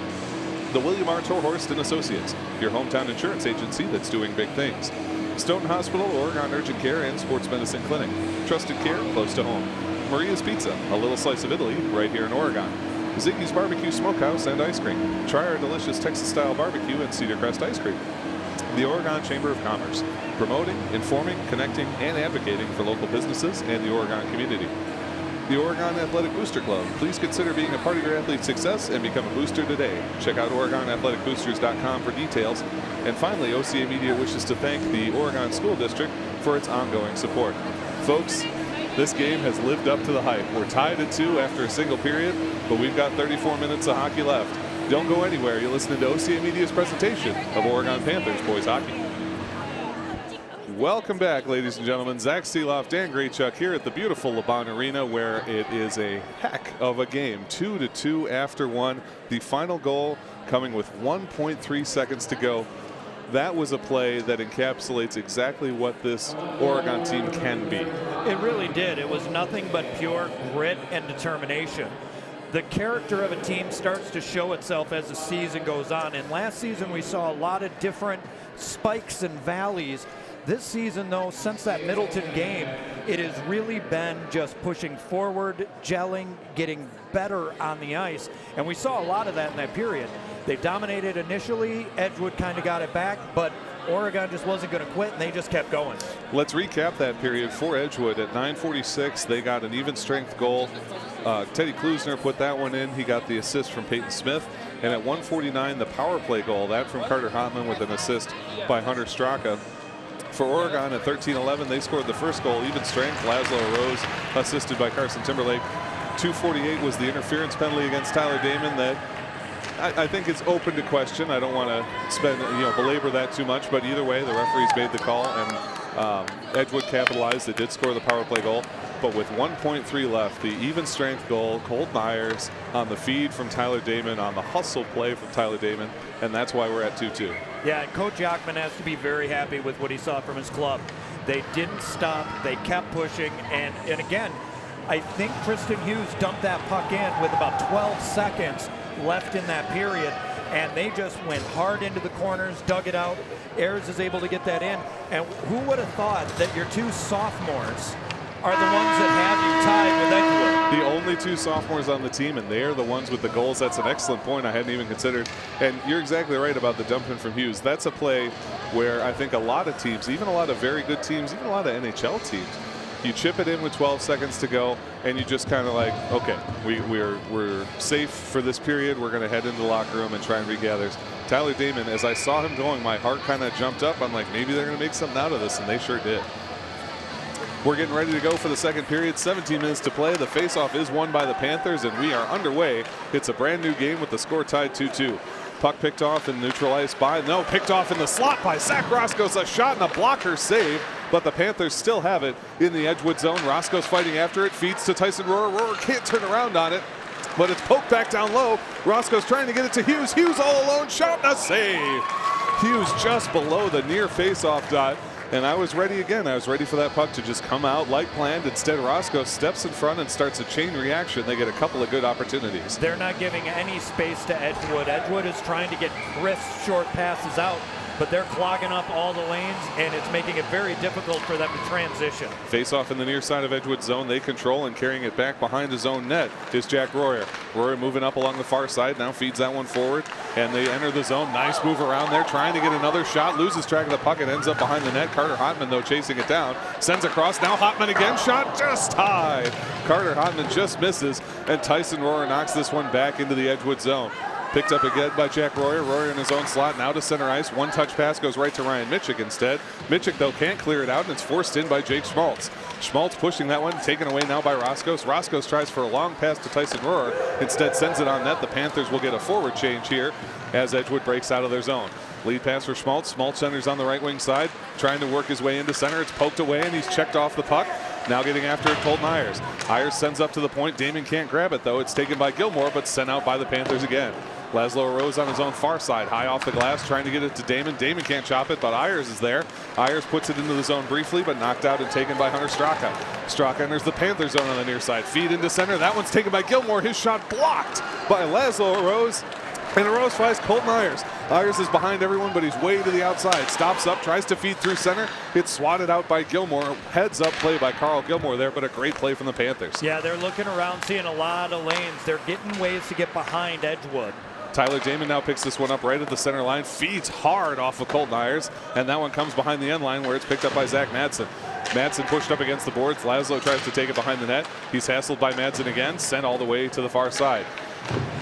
The William R. Torhorst and Associates, your hometown insurance agency that's doing big things. Stoughton Hospital, Oregon Urgent Care and Sports Medicine Clinic. Trusted care close to home. Maria's Pizza, a little slice of Italy right here in Oregon. Ziggy's Barbecue Smokehouse and Ice Cream. Try our delicious Texas-style barbecue and Cedar Crest ice cream. The Oregon Chamber of Commerce, promoting, informing, connecting, and advocating for local businesses and the Oregon community. The Oregon Athletic Booster Club. Please consider being a part of your athlete's success and become a booster today. Check out OregonAthleticBoosters.com for details. And finally, OCAmedia wishes to thank the Oregon School District for its ongoing support. Folks, this game has lived up to the hype. We're tied at 2 after a single period, but we've got 34 minutes of hockey left. Don't go anywhere. You're listening to OCAmedia's presentation of Oregon Panthers boys hockey. Welcome back, ladies and gentlemen. Zach Seeloff, Dan Graychuk here at the beautiful LeBon Arena, where it is a heck of a game. 2-2 after 1. The final goal coming with 1.3 seconds to go. That was a play that encapsulates exactly what this Oregon team can be. It really did. It was nothing but pure grit and determination. The character of a team starts to show itself as the season goes on. And last season we saw a lot of different spikes and valleys. This season, though, since that Middleton game, it has really been just pushing forward, gelling, getting better on the ice. And we saw a lot of that in that period. They dominated initially. Edgewood kind of got it back, but Oregon just wasn't going to quit, and they just kept going. Let's recap that period for Edgewood. At 9:46, they got an even strength goal. Teddy Klusner put that one in. He got the assist from Peyton Smith. And at 1:49, the power play goal, that from Carter Hotman with an assist by Hunter Straka. For Oregon at 13:11, they scored the first goal, even strength. Laszlo Rose, assisted by Carson Timberlake. 2:48 was the interference penalty against Tyler Damon that I think it's open to question. I don't want to belabor that too much, but either way, the referees made the call, and Edgewood capitalized. They did score the power play goal, but with 1.3 left, the even strength goal, Colt Myers on the feed from Tyler Damon, on the hustle play from Tyler Damon, and that's why we're at 2-2. Yeah, and Coach Jockman has to be very happy with what he saw from his club. They didn't stop. They kept pushing, and again, I think Tristan Hughes dumped that puck in with about 12 seconds left in that period, and they just went hard into the corners, dug it out. Ayers is able to get that in, and who would have thought that your two sophomores are the ones that have you tied with Edgewood? The only two sophomores on the team, and they're the ones with the goals. That's an excellent point I hadn't even considered. And you're exactly right about the dump in from Hughes. That's a play where I think a lot of teams, even a lot of very good teams, even a lot of NHL teams, You chip it in with 12 seconds to go, and you just kind of like, okay, we're safe for this period. We're going to head into the locker room and try and regather. Tyler Damon, as I saw him going, my heart kind of jumped up. I'm like, maybe they're going to make something out of this, and they sure did. We're getting ready to go for the second period. 17 minutes to play. The faceoff is won by the Panthers, and we are underway. It's a brand new game with the score tied 2-2. Puck picked off and neutralized picked off in the slot by Zach Roscoe's. A shot and a blocker save, but the Panthers still have it in the Edgewood zone. Roscoe's fighting after it, feeds to Tyson Rohrer. Rohrer can't turn around on it, but it's poked back down low. Roscoe's trying to get it to Hughes. Hughes all alone, shot and a save. Hughes just below the near faceoff dot. And I was ready again. I was ready for that puck to just come out like planned. Instead, Roscoe steps in front and starts a chain reaction. They get a couple of good opportunities. They're not giving any space to Edgewood. Edgewood is trying to get crisp, short passes out, but they're clogging up all the lanes, and it's making it very difficult for them to transition. Face off in the near side of Edgewood zone. They control, and carrying it back behind his own net is Jack Royer. Royer moving up along the far side, now feeds that one forward, and they enter the zone. Nice move around there, trying to get another shot. Loses track of the puck and ends up behind the net. Carter Hotman, though, chasing it down. Sends across, now Hotman again, shot just high. Carter Hotman just misses, and Tyson Royer knocks this one back into the Edgewood zone. Picked up again by Jack Royer. Royer in his own slot, now to center ice. One touch pass goes right to Ryan Mitchell instead. Mitchell, though, can't clear it out, and it's forced in by Jake Schmaltz. Schmaltz pushing that one, taken away now by Roscoe. Roscoe tries for a long pass to Tyson Royer. Instead sends it on net. The Panthers will get a forward change here as Edgewood breaks out of their zone. Lead pass for Schmaltz. Schmaltz centers on the right wing side, trying to work his way into center. It's poked away, and he's checked off the puck. Now getting after it, Colton Ayers. Ayers sends up to the point. Damon can't grab it, though. It's taken by Gilmore, but sent out by the Panthers again. Laszlo Rose on his own far side, high off the glass, trying to get it to Damon. Damon can't chop it, but Ayers is there. Ayers puts it into the zone briefly, but knocked out and taken by Hunter Straka. Straka enters the Panther zone on the near side. Feed into center. That one's taken by Gilmore. His shot blocked by Laszlo Rose. And the Rose finds Colton Ayers. Ayers is behind everyone, but he's way to the outside. Stops up, tries to feed through center. It's swatted out by Gilmore. Heads up play by Carl Gilmore there, but a great play from the Panthers. Yeah, they're looking around, seeing a lot of lanes. They're getting ways to get behind Edgewood. Tyler Damon now picks this one up right at the center line, feeds hard off of Colton Ayers, and that one comes behind the end line where it's picked up by Zach Madsen. Madsen pushed up against the boards. Laszlo tries to take it behind the net. He's hassled by Madsen again, sent all the way to the far side.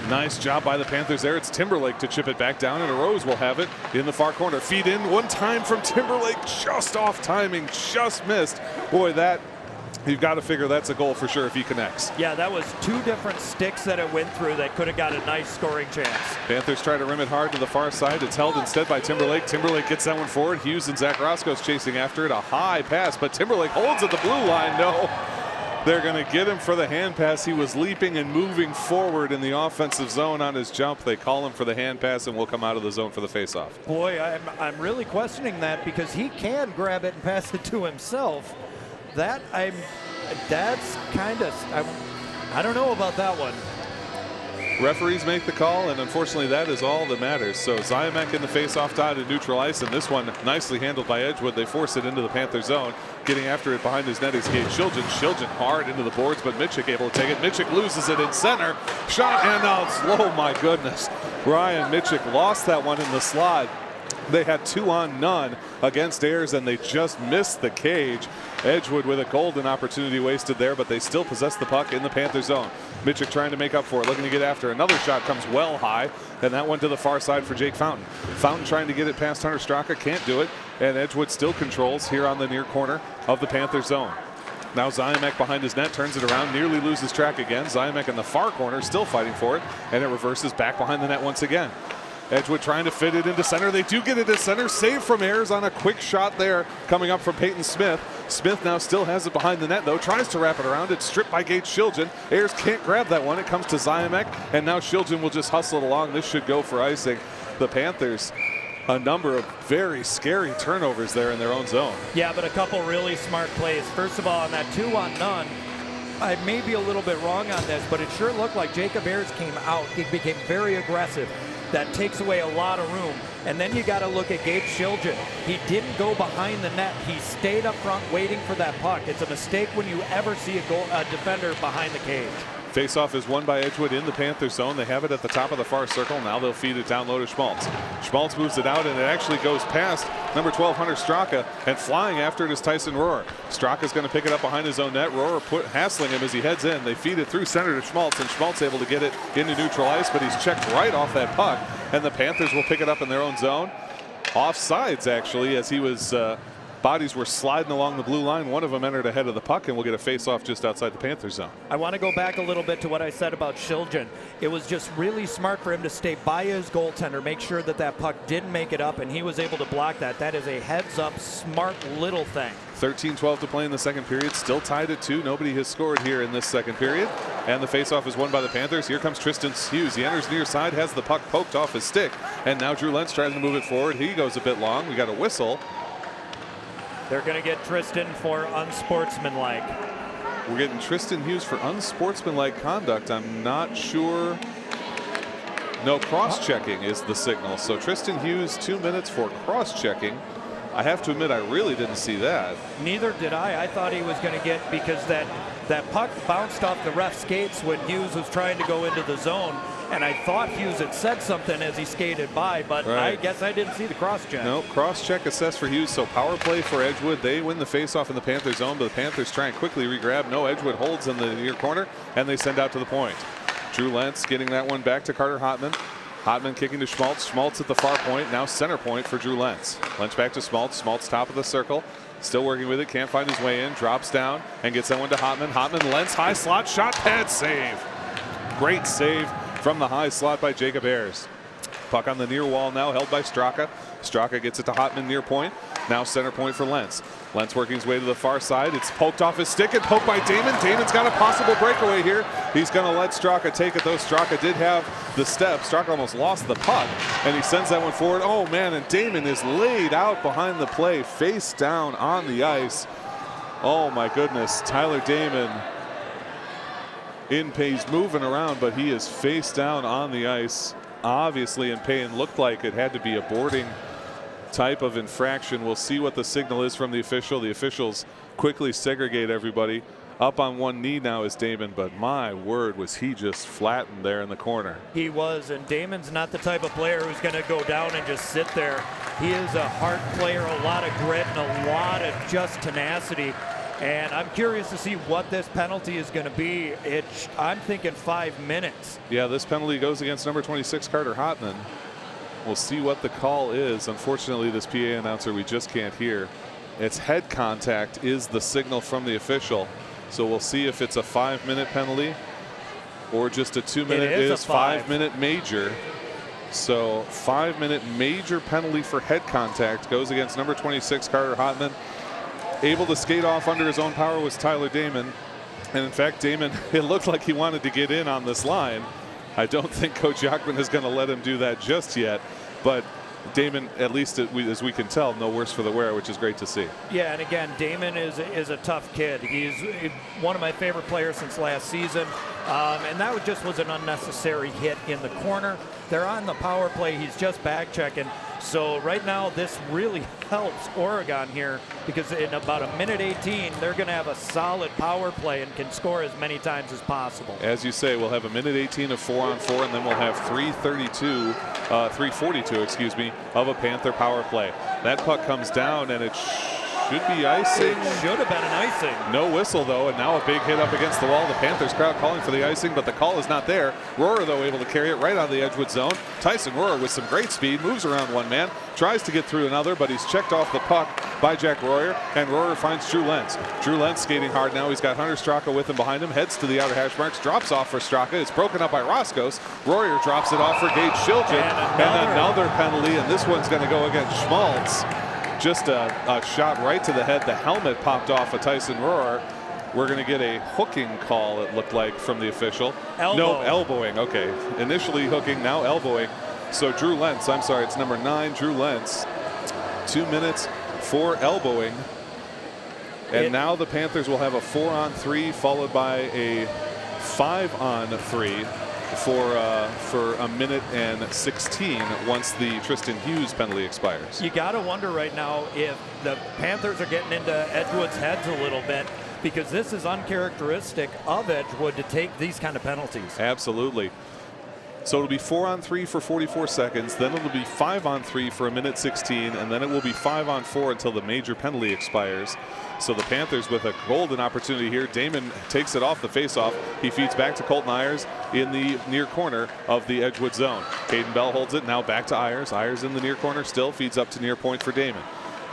Nice job by the Panthers there. It's Timberlake to chip it back down, and Rose will have it in the far corner. Feed in one time from Timberlake, just off timing, just missed. Boy, that you've got to figure that's a goal for sure if he connects. Yeah, that was two different sticks that it went through that could have got a nice scoring chance. Panthers try to rim it hard to the far side. It's held instead by Timberlake. Timberlake gets that one forward. Hughes and Zach Roscoe's chasing after it. A high pass, but Timberlake holds at the blue line. No. They're going to get him for the hand pass. He was leaping and moving forward in the offensive zone on his jump. They call him for the hand pass, and will come out of the zone for the faceoff. Boy, I'm really questioning that because he can grab it and pass it to himself. That's kind of, I don't know about that one. Referees make the call, and unfortunately that is all that matters. So Zymek in the faceoff dot to neutral ice, and this one nicely handled by Edgewood. They force it into the Panther zone. Getting after it behind his net is Gabe Shiljan. Shiljan hard into the boards, but Mitchell able to take it. Mitchell loses it in center. Shot and out. Oh my goodness. Ryan Mitchell lost that one in the slot. They had 2-on-none against Ayers, and they just missed the cage. Edgewood with a golden opportunity wasted there, but they still possess the puck in the Panther zone. Mitchell trying to make up for it, looking to get after. Another shot comes well high, and that one to the far side for Jake Fountain. Fountain trying to get it past Hunter Straka, can't do it, and Edgewood still controls here on the near corner of the Panther zone. Now Zymek behind his net, turns it around, nearly loses track again. Zymek in the far corner, still fighting for it, and it reverses back behind the net once again. Edgewood trying to fit it into center. They do get it to center. Save from Ayers on a quick shot there coming up from Peyton Smith. Smith now still has it behind the net, though. Tries to wrap it around. It's stripped by Gage Shiljan. Ayers can't grab that one. It comes to Zymek, and now Shiljan will just hustle it along. This should go for icing. The Panthers, a number of very scary turnovers there in their own zone. Yeah, but a couple really smart plays. First of all, on that 2-on-none, I may be a little bit wrong on this, but it sure looked like Jacob Ayers came out. He became very aggressive. That takes away a lot of room. And then you got to look at Gabe Shiljan. He didn't go behind the net. He stayed up front waiting for that puck. It's a mistake when you ever see a defender behind the cage. Faceoff is won by Edgewood in the Panther zone. They have it at the top of the far circle. Now they'll feed it down low to Schmaltz. Schmaltz moves it out, and it actually goes past number 12, Hunter Straka, and flying after it is Tyson Rohrer. Straka's going to pick it up behind his own net. Rohrer hassling him as he heads in. They feed it through center to Schmaltz, and Schmaltz able to get it into neutral ice, but he's checked right off that puck, and the Panthers will pick it up in their own zone. Offsides, actually, as he was bodies were sliding along the blue line. One of them entered ahead of the puck, and we'll get a face-off just outside the Panther zone. I want to go back a little bit to what I said about Shiljan. It was just really smart for him to stay by his goaltender, make sure that that puck didn't make it up, and he was able to block that. That is a heads-up, smart little thing. 13-12 to play in the second period. Still tied at 2. Nobody has scored here in this second period. And the face-off is won by the Panthers. Here comes Tristan Hughes. He enters near side, has the puck poked off his stick. And now Drew Lentz trying to move it forward. He goes a bit long. We got a whistle. They're going to get Tristan for unsportsmanlike. We're getting Tristan Hughes for unsportsmanlike conduct. I'm not sure. No, cross-checking is the signal. So Tristan Hughes, 2 minutes for cross-checking. I have to admit, I really didn't see that. Neither did I. I thought he was going to get, because that puck bounced off the ref's skates when Hughes was trying to go into the zone. And I thought Hughes had said something as he skated by, but right. I guess I didn't see the cross-check. No, cross-check assessed for Hughes. So power play for Edgewood. They win the face-off in the Panther zone, but the Panthers try and quickly re-grab. No, Edgewood holds in the near corner, and they send out to the point. Drew Lentz getting that one back to Carter Hotman. Hotman kicking to Schmaltz. Schmaltz at the far point. Now center point for Drew Lentz. Lentz back to Schmaltz. Schmaltz top of the circle. Still working with it. Can't find his way in. Drops down and gets that one to Hotman. Hotman, Lentz, high slot, shot, pad, save. Great save from the high slot by Jacob Ayers. Puck on the near wall now, held by Straka. Straka gets it to Hotman near point. Now center point for Lentz. Lentz working his way to the far side. It's poked off his stick and poked by Damon. Damon's got a possible breakaway here. He's going to let Straka take it, though. Straka did have the step. Straka almost lost the puck, and he sends that one forward. Oh, man, and Damon is laid out behind the play, face down on the ice. Oh, my goodness. Tyler Damon in pain. He's moving around, but he is face down on the ice, obviously in pain. Looked like it had to be a boarding type of infraction. We'll see what the signal is from the official. The officials quickly segregate everybody. Up on one knee now is Damon, but my word, was he just flattened there in the corner. He was, and Damon's not the type of player who's going to go down and just sit there. He is a hard player, a lot of grit, and a lot of just tenacity. And I'm curious to see what this penalty is going to be. I'm thinking 5 minutes. Yeah, this penalty goes against number 26, Carter Hotman. We'll see what the call is. Unfortunately, this PA announcer we just can't hear. It's head contact is the signal from the official. So we'll see if it's a 5-minute penalty or just a 2-minute. It is 5-minute major. So 5-minute major penalty for head contact goes against number 26, Carter Hotman. Able to skate off under his own power was Tyler Damon. And in fact, Damon, it looked like he wanted to get in on this line. I don't think Coach Yachman is going to let him do that just yet, but Damon, at least as we can tell, no worse for the wear, which is great to see. Yeah, and again, Damon is a tough kid. He's one of my favorite players since last season, and that just was an unnecessary hit in the corner. They're on the power play. He's just back checking. So right now, this really helps Oregon here, because in about a minute 18, they're going to have a solid power play and can score as many times as possible. As you say, we'll have a minute 18 of 4-on-4, and then we'll have 3:42, excuse me, of a Panther power play. That puck comes down, and it should be icing. It should have been an icing. No whistle, though, and now a big hit up against the wall. The Panthers crowd calling for the icing, but the call is not there. Rohrer, though, able to carry it right out of the Edgewood zone. Tyson Rohrer with some great speed, moves around one man, tries to get through another, but he's checked off the puck by Jack Rohrer, and Rohrer finds Drew Lentz. Drew Lentz skating hard now. He's got Hunter Straka with him behind him, heads to the outer hash marks, drops off for Straka. It's broken up by Roscoe. Rohrer drops it off for Gage Shiljan, and another penalty, and this one's going to go against Schmaltz. Just a shot right to the head. The helmet popped off of Tyson Rohrer. We're going to get a hooking call, it looked like, from the official. No, elbowing. Okay. Initially hooking, now elbowing. So Drew Lentz, I'm sorry, it's number 9, Drew Lentz. 2 minutes for elbowing. And now the Panthers will have a 4-on-3 followed by a 5-on-3 for a minute and 16 once the Tristan Hughes penalty expires. You got to wonder right now if the Panthers are getting into Edgewood's heads a little bit. because this is uncharacteristic of Edgewood to take these kind of penalties. Absolutely. So it'll be 4-on-3 for 44 seconds, then it'll be 5-on-3 for 1:16, and then it will be 5-on-4 until the major penalty expires. So the Panthers with a golden opportunity here. Damon takes it off the faceoff. He feeds back to Colton Ayers in the near corner of the Edgewood zone. Caden Bell holds it, now back to Ayers. Ayers in the near corner still, feeds up to near point for Damon.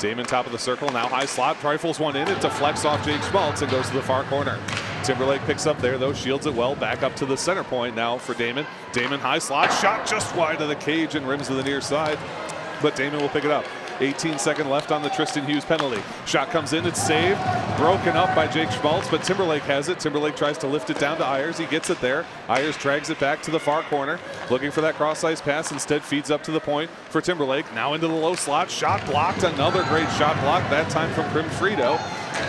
Damon top of the circle, now high slot, rifles one in, it deflects off Jake Schmaltz and goes to the far corner. Timberlake picks up there though, shields it well, back up to the center point now for Damon. Damon high slot, shot just wide of the cage and rims to the near side, but Damon will pick it up. 18-second left on the Tristan Hughes penalty. Shot comes in, it's saved, broken up by Jake Schmaltz, but Timberlake has it. Timberlake tries to lift it down to Ayers, he gets it there. Ayers drags it back to the far corner, looking for that cross-ice pass, instead feeds up to the point for Timberlake. Now into the low slot, shot blocked, another great shot block, that time from Krim Frito.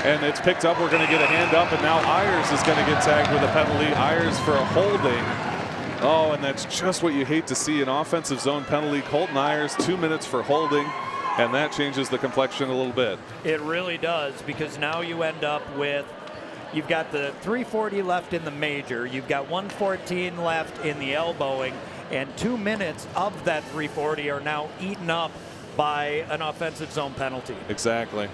And it's picked up, we're gonna get a hand up, and now Ayers is gonna get tagged with a penalty. Ayers for a holding. Oh, and that's just what you hate to see, an offensive zone penalty. Colton Ayers, 2 minutes for holding. And that changes the complexion a little bit. It really does, because now you end up with, you've got the 3:40 left in the major, you've got 1:14 left in the elbowing, and 2 minutes of that 3:40 are now eaten up by an offensive zone penalty. Exactly.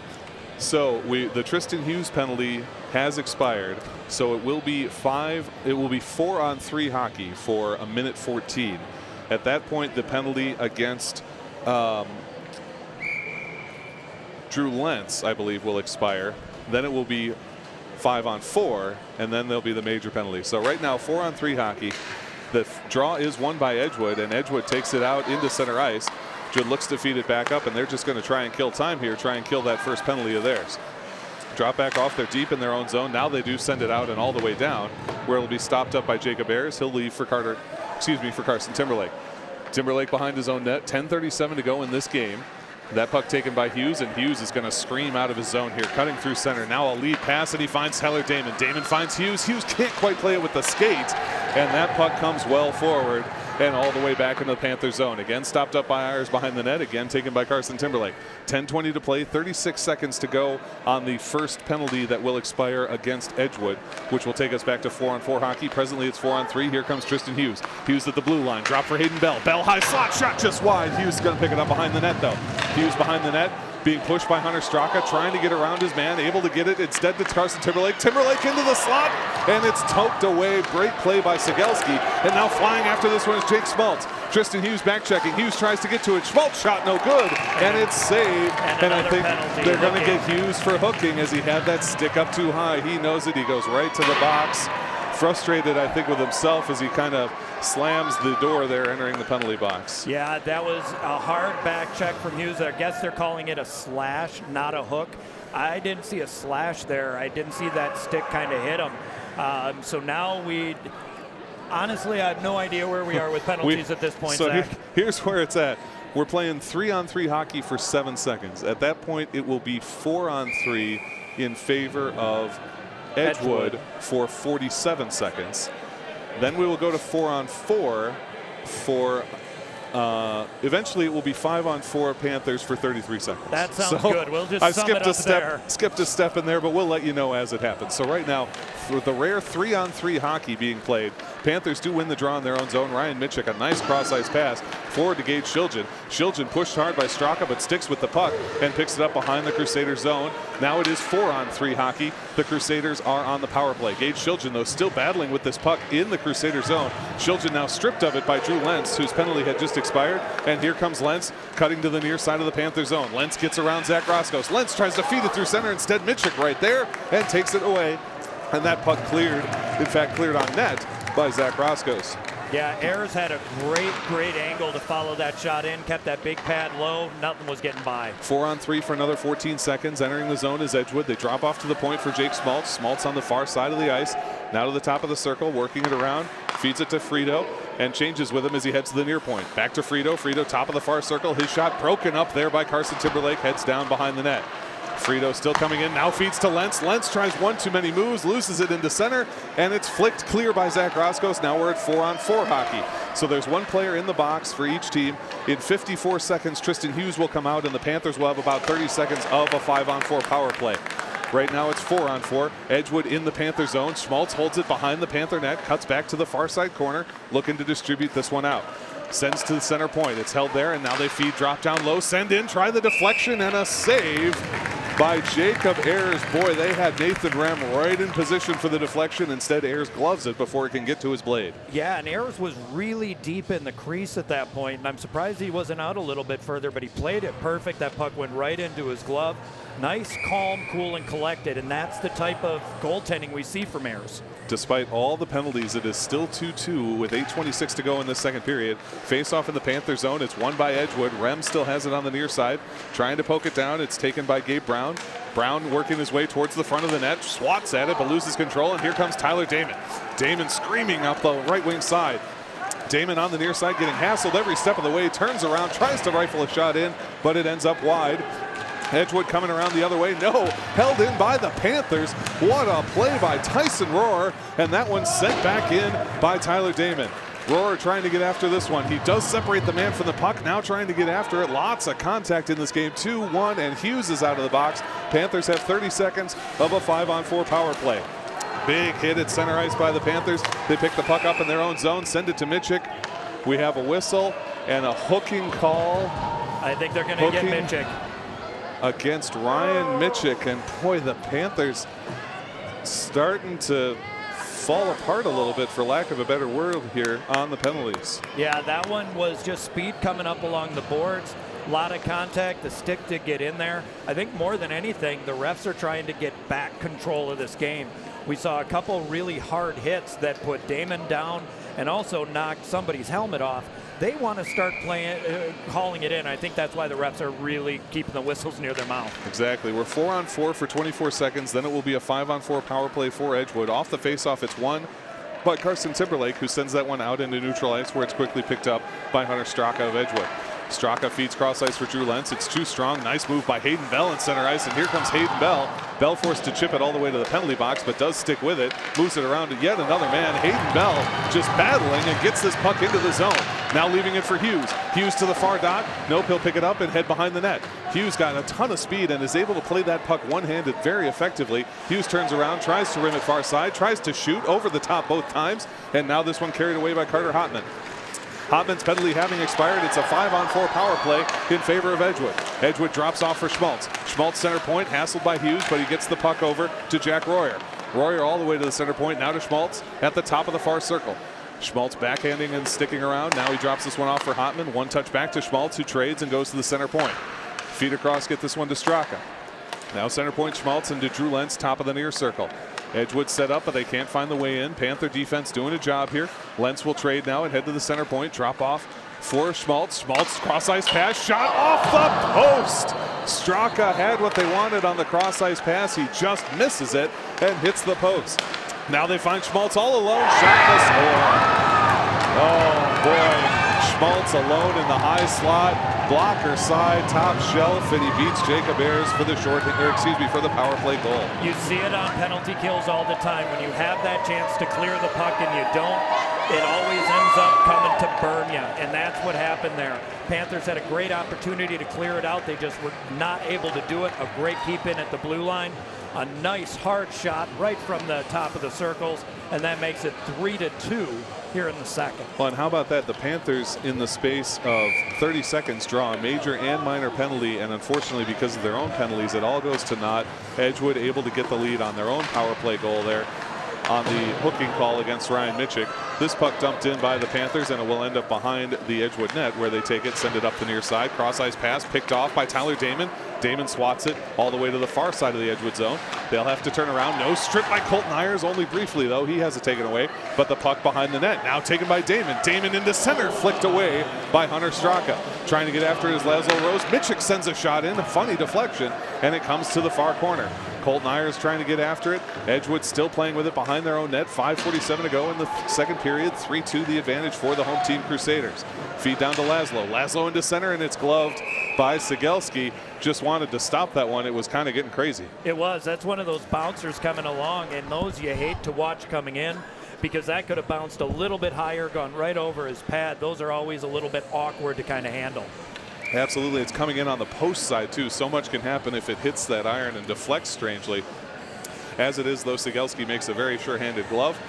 So the Tristan Hughes penalty has expired, so it will be 4-on-3 hockey for 1:14. At that point, the penalty against Drew Lentz, I believe, will expire. Then it will be 5-on-4, and then there'll be the major penalty. So right now, 4-on-3 hockey. The draw is won by Edgewood, and Edgewood takes it out into center ice. Edgewood looks to feed it back up, and they're just going to try and kill time here, try and kill that first penalty of theirs. Drop back off, they're deep in their own zone. Now they do send it out and all the way down, where it'll be stopped up by Jacob Ayers. He'll leave for Carson Timberlake. Timberlake behind his own net, 10:37 to go in this game. That puck taken by Hughes, and Hughes is going to scream out of his zone here, cutting through center. Now a lead pass, and he finds Tyler Damon. Damon finds Hughes. Hughes can't quite play it with the skate, and that puck comes well forward and all the way back into the Panther zone. Again stopped up by Ayers behind the net, again taken by Carson Timberlake. 10:20 to play, 36 seconds to go on the first penalty that will expire against Edgewood, which will take us back to 4-on-4 hockey. Presently it's 4-on-3. Here comes Tristan Hughes. Hughes at the blue line, drop for Hayden Bell. Bell high slot, shot just wide. Hughes is going to pick it up behind the net though. Hughes behind the net, being pushed by Hunter Straka, trying to get around his man, able to get it instead to Carson Timberlake. Timberlake into the slot, and it's toked away. Great play by Sigelski, and now flying after this one is Jake Schmaltz. Tristan Hughes back checking. Hughes tries to get to it. Schmaltz shot no good, and it's saved. And I think they're going to get Hughes for hooking as he had that stick up too high. He knows it. He goes right to the box. Frustrated, I think, with himself as he kind of slams the door there entering the penalty box. Yeah, that was a hard back check from Hughes. I guess they're calling it a slash, not a hook. I didn't see a slash there. I didn't see that stick kind of hit him. So now honestly, I have no idea where we are with penalties at this point, so Zach. Here's where it's at. We're playing 3-on-3 hockey for 7 seconds. At that point, it will be 4-on-3 in favor of Edgewood for 47 seconds. Then we will go to 4-on-4 for eventually it will be 5-on-4 Panthers for 33 seconds. That sounds good. We'll just sum it up there. Skipped a step in there, but we'll let you know as it happens. So right now, for the rare 3-on-3 hockey being played, Panthers do win the draw in their own zone. Ryan Mitchell, a nice cross-ice pass forward to Gage Shiljan. Shiljan pushed hard by Straka, but sticks with the puck and picks it up behind the Crusaders zone. Now it is 4-on-3 hockey. The Crusaders are on the power play. Gage Shiljan, though, still battling with this puck in the Crusader zone. Shiljan now stripped of it by Drew Lentz, whose penalty had just expired. And here comes Lentz cutting to the near side of the Panther zone. Lentz gets around Zach Roscoe. Lentz tries to feed it through center. Instead, Mitchell right there and takes it away. And that puck cleared, in fact, cleared on net by Zach Roscoe. Yeah, Ayers had a great angle to follow that shot in, kept that big pad low, nothing was getting by. 4-on-3 for another 14 seconds. Entering the zone is Edgewood. They drop off to the point for Jake Schmaltz. Schmaltz on the far side of the ice. Now to the top of the circle, working it around. Feeds it to Frito and changes with him as he heads to the near point. Back to Frito. Frito top of the far circle. His shot broken up there by Carson Timberlake. Heads down behind the net. Frito still coming in, now feeds to Lentz. Lentz tries one too many moves, loses it into center, and it's flicked clear by Zach Roscoe. Now we're at 4-on-4 hockey. So there's one player in the box for each team. In 54 seconds, Tristan Hughes will come out, and the Panthers will have about 30 seconds of a 5-on-4 power play. Right now it's 4-on-4. Edgewood in the Panther zone. Schmaltz holds it behind the Panther net, cuts back to the far side corner, looking to distribute this one out. Sends to the center point. It's held there, and now they feed drop down low. Send in, try the deflection, and a save by Jacob Ayers. Boy, they had Nathan Rem right in position for the deflection. Instead, Ayers gloves it before it can get to his blade. Yeah, and Ayers was really deep in the crease at that point, and I'm surprised he wasn't out a little bit further, but he played it perfect. That puck went right into his glove. Nice, calm, cool, and collected, and that's the type of goaltending we see from Ayers. Despite all the penalties, it is still 2-2 with 8:26 to go in this second period. Face off in the Panther zone. It's won by Edgewood. Rem still has it on the near side, trying to poke it down. It's taken by Gabe Brown. Brown working his way towards the front of the net, swats at it, but loses control, and here comes Tyler Damon. Damon screaming up the right wing side. Damon on the near side getting hassled every step of the way, turns around, tries to rifle a shot in, but it ends up wide. Edgewood coming around the other way. No, held in by the Panthers. What a play by Tyson Rohrer, and that one sent back in by Tyler Damon. Rohrer trying to get after this one. He does separate the man from the puck, now trying to get after it. Lots of contact in this game. 2-1, and Hughes is out of the box. Panthers have 30 seconds of a 5-on-4 power play. Big hit at center ice by the Panthers. They pick the puck up in their own zone, send it to Mitchik. We have a whistle and a hooking call. I think they're going to get Mitchik against Ryan Mitchik, and boy, the Panthers starting to fall apart a little bit, for lack of a better word, here on the penalties. Yeah, that one was just speed coming up along the boards. A lot of contact. The stick did get in there. I think more than anything, the refs are trying to get back control of this game. We saw a couple really hard hits that put Damon down and also knocked somebody's helmet off. They want to start playing, calling it in. I think that's why the refs are really keeping the whistles near their mouth. Exactly. We're 4-on-4 for 24 seconds. Then it will be a 5-on-4 power play for Edgewood. Off the faceoff, it's won by Carson Timberlake, who sends that one out into neutral ice, where it's quickly picked up by Hunter Straka of Edgewood. Straka feeds cross ice for Drew Lentz. It's too strong. Nice move by Hayden Bell in center ice, and here comes Hayden Bell. Bell forced to chip it all the way to the penalty box, but does stick with it. Moves it around to yet another man. Hayden Bell just battling and gets this puck into the zone. Now leaving it for Hughes. Hughes to the far dot. Nope, he'll pick it up and head behind the net. Hughes got a ton of speed and is able to play that puck one-handed very effectively. Hughes turns around, tries to rim it far side, tries to shoot over the top both times, and now this one carried away by Carter Hotman. Hotman's penalty having expired. It's a 5-on-4 power play in favor of Edgewood. Edgewood drops off for Schmaltz. Schmaltz center point, hassled by Hughes, but he gets the puck over to Jack Royer. Royer all the way to the center point, now to Schmaltz at the top of the far circle. Schmaltz backhanding and sticking around. Now he drops this one off for Hotman. One touch back to Schmaltz, who trades and goes to the center point. Feed across, get this one to Straka. Now center point Schmaltz into Drew Lentz, top of the near circle. Edgewood set up, but they can't find the way in. Panther defense doing a job here. Lentz will trade now and head to the center point. Drop off for Schmaltz. Schmaltz cross ice pass, shot off the post. Straka had what they wanted on the cross ice pass. He just misses it and hits the post. Now they find Schmaltz all alone. Shot to score. Oh boy. Schmaltz alone in the high slot, blocker side, top shelf, and he beats Jacob Ayers for the for the power play goal. You see it on penalty kills all the time. When you have that chance to clear the puck and you don't, it always ends up coming to burn you, and that's what happened there. Panthers had a great opportunity to clear it out. They just were not able to do it. A great keep in at the blue line. A nice hard shot right from the top of the circles, and that makes it 3-2 here in the second. Well, and how about that? The Panthers, in the space of 30 seconds, draw a major and minor penalty, and unfortunately, because of their own penalties, it all goes to naught. Edgewood able to get the lead on their own power play goal there on the hooking call against Ryan Mitchik. This puck dumped in by the Panthers, and it will end up behind the Edgewood net, where they take it, send it up the near side. Cross ice pass picked off by Tyler Damon. Damon swats it all the way to the far side of the Edgewood zone. They'll have to turn around. No strip by Colton Ayers, only briefly though. He has it taken away, but the puck behind the net. Now taken by Damon. Damon into center, flicked away by Hunter Straka. Trying to get after it is Laszlo Rose. Mitchik sends a shot in, a funny deflection, and it comes to the far corner. Colton Ayers trying to get after it. Edgewood still playing with it behind their own net. 5:47 to go in the second period. 3-2 the advantage for the home team Crusaders. Feed down to Laszlo. Laszlo into center, and it's gloved by Sigelski. Just wanted to stop that one. It was kind of getting crazy. It was. That's one of those bouncers coming along, and those you hate to watch coming in, because that could have bounced a little bit higher, gone right over his pad. Those are always a little bit awkward to kind of handle. Absolutely. It's coming in on the post side, too. So much can happen if it hits that iron and deflects strangely. As it is, though, Sigelski makes a very sure-handed glove.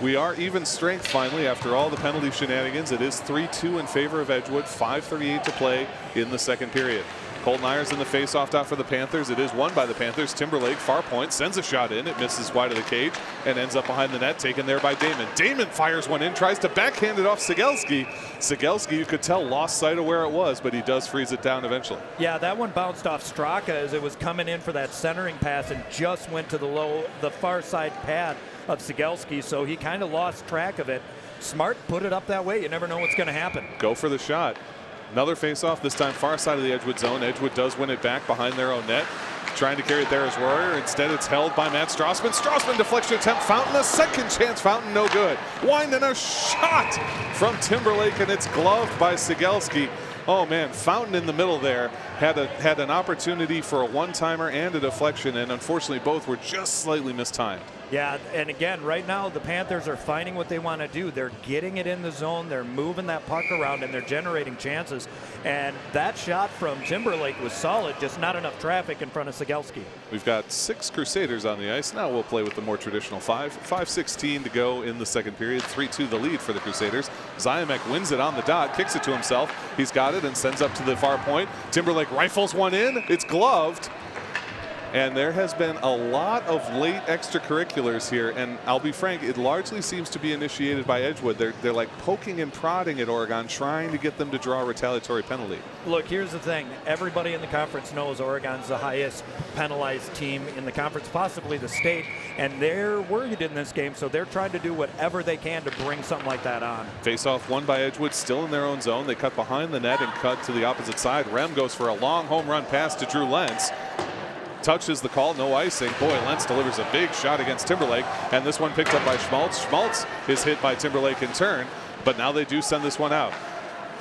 We are even strength finally after all the penalty shenanigans. It is 3-2 in favor of Edgewood. 5:38 to play in the second period. Colton Ayers in the face-off dot for the Panthers. It is won by the Panthers. Timberlake, far point, sends a shot in. It misses wide of the cage and ends up behind the net, taken there by Damon. Damon fires one in, tries to backhand it off Sigelski. Sigelski, you could tell, lost sight of where it was, but he does freeze it down eventually. Yeah, that one bounced off Straka as it was coming in for that centering pass and just went to the far side pad of Sigelski, so he kind of lost track of it. Smart put it up that way. You never know what's going to happen. Go for the shot. Another face-off, this time far side of the Edgewood zone. Edgewood does win it back behind their own net. Trying to carry it there is Royer. Instead, it's held by Matt Strassman. Strassman deflection attempt. Fountain, a second chance. Fountain, no good. Wind and a shot from Timberlake, and it's gloved by Sigelski. Oh, man, Fountain in the middle there had an opportunity for a one-timer and a deflection, and unfortunately both were just slightly mistimed. Yeah, and again, right now the Panthers are finding what they want to do. They're getting it in the zone, they're moving that puck around, and they're generating chances. And that shot from Timberlake was solid, just not enough traffic in front of Sigelski. We've got 6 Crusaders on the ice. Now we'll play with the more traditional 5. 5:16 to go in the second period. 3-2 the lead for the Crusaders. Zymek wins it on the dot, kicks it to himself. He's got it and sends up to the far point. Timberlake rifles one in. It's gloved. And there has been a lot of late extracurriculars here, and I'll be frank, it largely seems to be initiated by Edgewood. They're like poking and prodding at Oregon, trying to get them to draw a retaliatory penalty. Look, here's the thing. Everybody in the conference knows Oregon's the highest penalized team in the conference, possibly the state, and they're worried in this game, so they're trying to do whatever they can to bring something like that on. Face-off won by Edgewood, still in their own zone. They cut behind the net and cut to the opposite side. Rem goes for a long home run pass to Drew Lentz. Touches the call, no icing. Boy, Lentz delivers a big shot against Timberlake, and this one picked up by Schmaltz. Schmaltz is hit by Timberlake in turn, but now they do send this one out.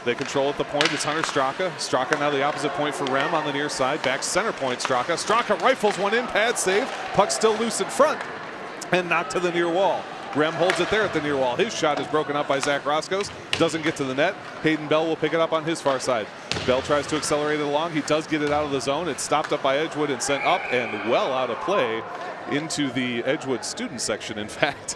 They control at the point. It's Hunter Straka. Straka now the opposite point for Rem on the near side. Back center point, Straka. Straka rifles one in, pad save. Puck still loose in front and knocked to the near wall. Rem holds it there at the near wall. His shot is broken up by Zach Roscoe's. Doesn't get to the net. Hayden Bell will pick it up on his far side. Bell tries to accelerate it along. He does get it out of the zone. It's stopped up by Edgewood and sent up and well out of play into the Edgewood student section, in fact.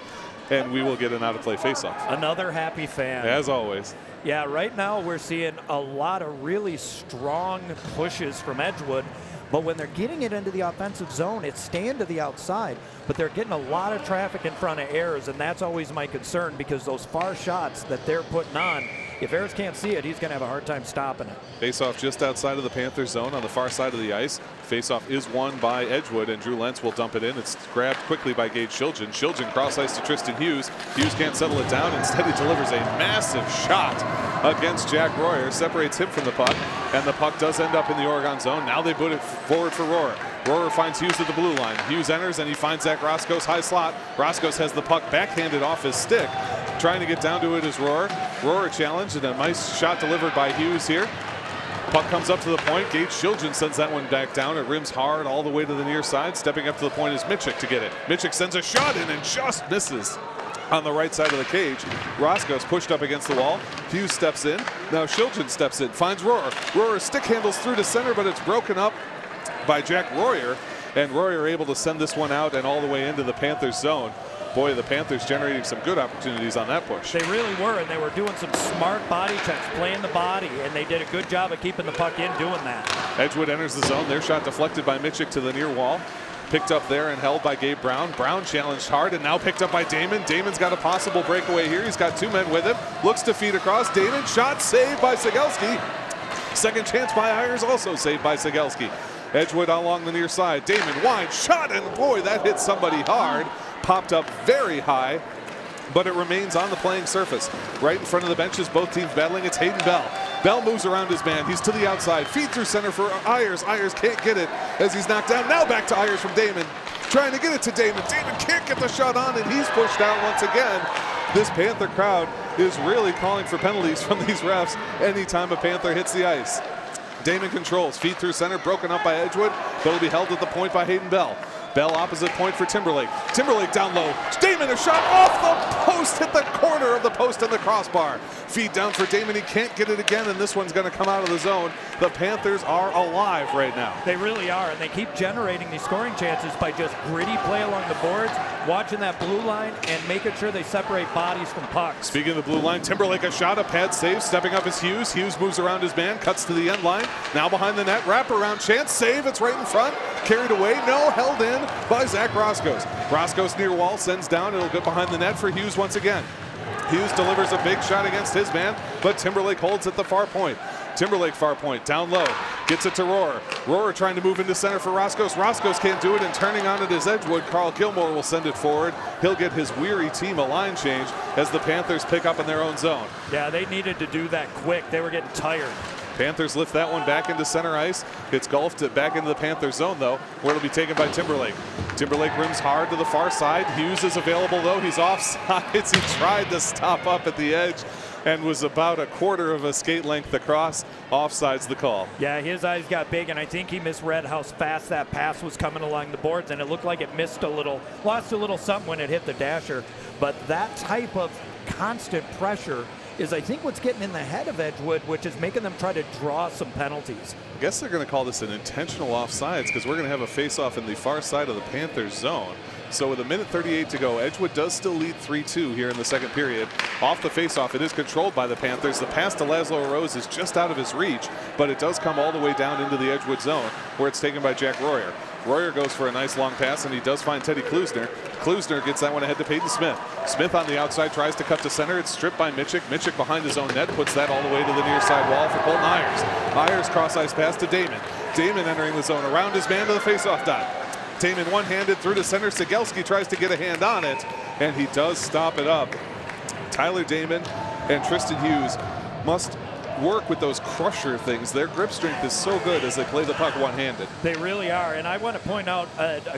And we will get an out-of-play faceoff. Another happy fan. As always. Yeah, right now we're seeing a lot of really strong pushes from Edgewood. But when they're getting it into the offensive zone, it's staying to the outside. But they're getting a lot of traffic in front of Ayers, and that's always my concern because those far shots that they're putting on, if Ayers can't see it, he's going to have a hard time stopping it. Face-off just outside of the Panthers zone on the far side of the ice. Face-off is won by Edgewood, and Drew Lentz will dump it in. It's grabbed quickly by Gage Shilgen. Shilgen cross-ice to Tristan Hughes. Hughes can't settle it down. Instead, he delivers a massive shot against Jack Royer. Separates him from the puck, and the puck does end up in the Oregon zone. Now they put it forward for Royer. Royer finds Hughes at the blue line. Hughes enters, and he finds Zach Roscoe's high slot. Roscoe's has the puck backhanded off his stick. Trying to get down to it is Royer. Royer challenged, and a nice shot delivered by Hughes here. Puck comes up to the point. Gage Shilgen sends that one back down. It rims hard all the way to the near side. Stepping up to the point is Mitchik to get it. Mitchik sends a shot in and just misses on the right side of the cage. Roscoe's pushed up against the wall. Hughes steps in. Now Shilgen steps in, finds Royer. Royer stick handles through to center, but it's broken up by Jack Royer. And Royer able to send this one out and all the way into the Panthers zone. Boy, the Panthers generating some good opportunities on that push. They really were, and they were doing some smart body checks, playing the body, and they did a good job of keeping the puck in doing that. Edgewood enters the zone. Their shot deflected by Mitchik to the near wall. Picked up there and held by Gabe Brown. Brown challenged hard and now picked up by Damon. Damon's got a possible breakaway here. He's got 2 men with him. Looks to feed across. Damon, shot saved by Sigelski. Second chance by Ayers, also saved by Sigelski. Edgewood along the near side. Damon, wide shot, and boy, that hit somebody hard. Popped up very high, but it remains on the playing surface. Right in front of the benches, both teams battling. It's Hayden Bell. Bell moves around his man. He's to the outside. Feed through center for Ayers. Ayers can't get it as he's knocked down. Now back to Ayers from Damon. Trying to get it to Damon. Damon can't get the shot on, and he's pushed out once again. This Panther crowd is really calling for penalties from these refs anytime a Panther hits the ice. Damon controls. Feed through center, broken up by Edgewood, but it'll be held at the point by Hayden Bell. Bell opposite point for Timberlake. Timberlake down low. Damon, a shot off the post, hit the corner of the post and the crossbar. Feed down for Damon, he can't get it again, and this one's going to come out of the zone. The Panthers are alive right now. They really are, and they keep generating these scoring chances by just gritty play along the boards, watching that blue line, and making sure they separate bodies from pucks. Speaking of the blue line, Timberlake a shot, a pad save, stepping up is Hughes. Hughes moves around his man, cuts to the end line. Now behind the net, wraparound chance, save, it's right in front. Carried away, no, held in by Zach Roscoes. Roscoes near wall, sends down, it'll go behind the net for Hughes once again. Hughes delivers a big shot against his man, but Timberlake holds at the far point. Timberlake far point, down low, gets it to Rohrer. Rohrer trying to move into center for Roscoes. Roscoes can't do it, and turning on it is Edgewood. Carl Gilmore will send it forward. He'll get his weary team a line change as the Panthers pick up in their own zone. Yeah, they needed to do that quick. They were getting tired. Panthers lift that one back into center ice. It's golfed it back into the Panthers zone, though, where it'll be taken by Timberlake. Timberlake rims hard to the far side. Hughes is available, though. He's offsides. He tried to stop up at the edge and was about a quarter of a skate length across. Offsides the call. Yeah, his eyes got big, and I think he misread how fast that pass was coming along the boards, and it looked like it lost a little something when it hit the dasher. But that type of constant pressure is, I think, what's getting in the head of Edgewood, which is making them try to draw some penalties. I guess they're going to call this an intentional offsides because we're going to have a face-off in the far side of the Panthers zone. So with 1:38 to go, Edgewood does still lead 3-2 here in the second period. Off the face-off, it is controlled by the Panthers. The pass to Laszlo Rose is just out of his reach, but it does come all the way down into the Edgewood zone where it's taken by Jack Royer. Royer goes for a nice long pass, and he does find Teddy Klusner. Klusner gets that one ahead to Peyton Smith. Smith on the outside tries to cut to center. It's stripped by Mitchik. Mitchik behind his own net puts that all the way to the near side wall for Colton Ayers. Ayers cross-ice pass to Damon. Damon entering the zone around his man to the face-off dot. Damon one-handed through to center. Sigelski tries to get a hand on it, and he does stop it up. Tyler Damon and Tristan Hughes must work with those crusher things. Their grip strength is so good as they play the puck one-handed. They really are, and I want to point out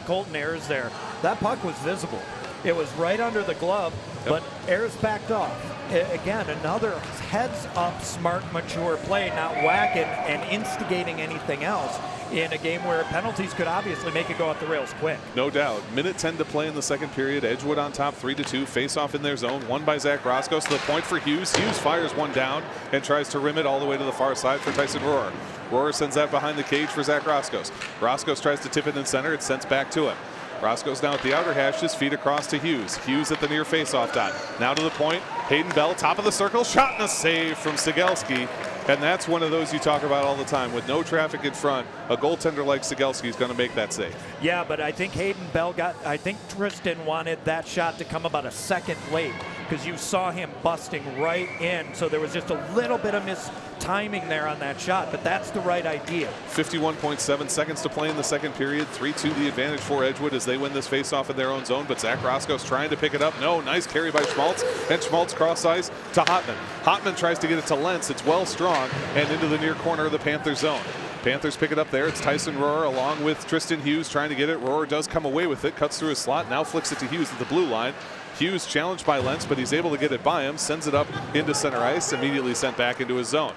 Colton Ayers there. That puck was visible. It was right under the glove, but Ayers backed off. Again, another heads-up, smart, mature play, not whacking and instigating anything else in a game where penalties could obviously make it go off the rails quick. No doubt. Minute 10 to play in the second period. Edgewood on top 3-2. Face-off in their zone. Won by Zach Roscoe. To the point for Hughes. Hughes fires one down and tries to rim it all the way to the far side for Tyson Rohrer. Rohrer sends that behind the cage for Zach Roscoe. Roscoe tries to tip it in center. It's sent back to him. Roscoe's down at the outer hash, just feed across to Hughes. Hughes at the near face-off dot. Now to the point. Hayden Bell, top of the circle. Shot and a save from Sigelski. And that's one of those you talk about all the time. With no traffic in front, a goaltender like Sigelski is going to make that save. Yeah, but I think Hayden Bell I think Tristan wanted that shot to come about a second late because you saw him busting right in. So there was just a little bit of mistiming there on that shot, but that's the right idea. 51.7 seconds to play in the second period. 3-2 the advantage for Edgewood as they win this faceoff in their own zone, but Zach Roscoe's trying to pick it up. No, nice carry by Schmaltz, and Schmaltz cross ice to Hotman. Hotman tries to get it to Lentz. It's well strong and into the near corner of the Panthers zone. Panthers pick it up there. It's Tyson Rohrer along with Tristan Hughes trying to get it. Rohrer does come away with it, cuts through his slot, now flicks it to Hughes at the blue line. Hughes challenged by Lentz, but he's able to get it by him, sends it up into center ice, immediately sent back into his zone.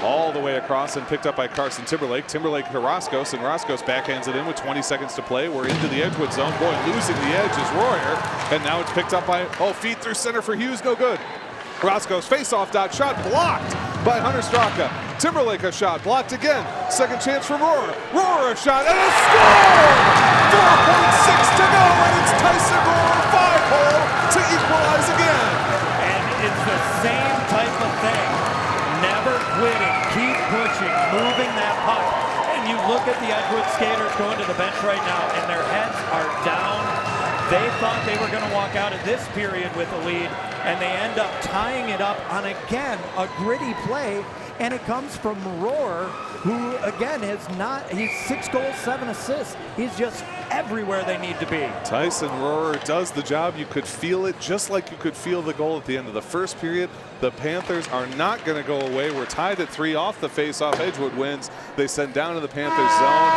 All the way across and picked up by Carson Timberlake. Timberlake to Roscoe, and Roscoe backhands it in with 20 seconds to play. We're into the Edgewood zone. Boy, losing the edge is Royer, and now it's picked up by, feed through center for Hughes, no good. Roscoe's face-off dot shot blocked by Hunter Straka. Timberlake a shot blocked again. Second chance for Rohrer. Rohrer a shot and a score! 4.6 to go, and it's Tyson Rohrer 5-hole to equalize again. And it's the same type of thing. Never quitting, keep pushing, moving that puck. And you look at the Edgewood skaters going to the bench right now, and their heads are down. They thought they were going to walk out of this period with a lead, and they end up tying it up on, again, a gritty play, and it comes from Rohrer, who, again, he's 6 goals, 7 assists. He's just everywhere they need to be. Tyson Rohrer does the job. You could feel it, just like you could feel the goal at the end of the first period. The Panthers are not going to go away. We're tied at 3 off the face-off. Edgewood wins. They send down to the Panthers zone,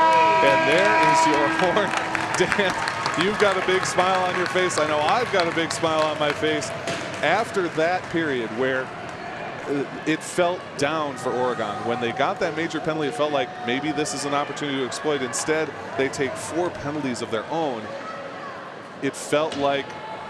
and there is your horn. Dan, you've got a big smile on your face. I know I've got a big smile on my face. After that period where it felt down for Oregon, when they got that major penalty, it felt like maybe this is an opportunity to exploit. Instead, they take 4 penalties of their own. It felt like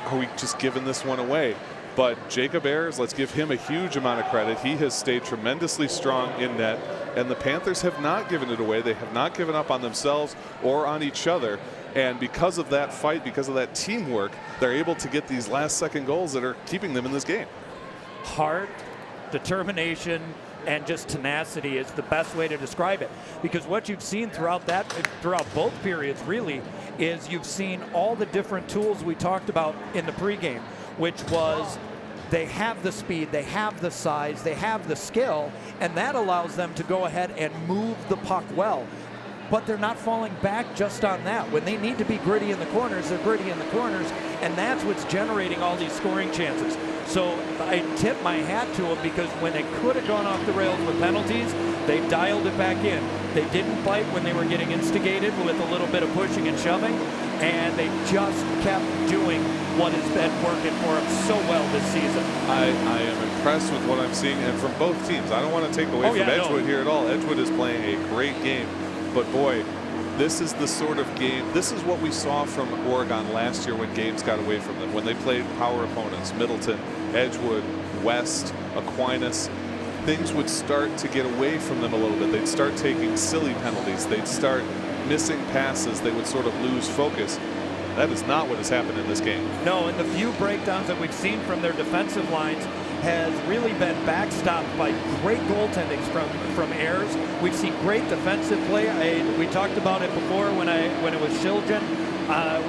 are we just giving this one away? But Jacob Ayers, let's give him a huge amount of credit. He has stayed tremendously strong in net, and the Panthers have not given it away. They have not given up on themselves or on each other. And because of that fight, because of that teamwork, they're able to get these last-second goals that are keeping them in this game. Heart, determination, and just tenacity is the best way to describe it. Because what you've seen throughout both periods, really, is you've seen all the different tools we talked about in the pregame, which was they have the speed, they have the size, they have the skill, and that allows them to go ahead and move the puck well. But they're not falling back just on that. When they need to be gritty in the corners, they're gritty in the corners, and that's what's generating all these scoring chances. So I tip my hat to them, because when it could have gone off the rails with penalties, they dialed it back in. They didn't bite when they were getting instigated with a little bit of pushing and shoving, and they just kept doing what has been working for them so well this season. I am impressed with what I'm seeing, and from both teams. I don't want to take away from Edgewood here at all. Edgewood is playing a great game. But boy, this is the sort of game, this is what we saw from Oregon last year when games got away from them, when they played power opponents, Middleton, Edgewood, West, Aquinas. Things would start to get away from them a little bit. They'd start taking silly penalties. They'd start missing passes. They would sort of lose focus. That is not what has happened in this game. No, and the few breakdowns that we've seen from their defensive lines has really been backstopped by great goaltending from Ayers. We've seen great defensive play. We talked about it before when it was Shiljan,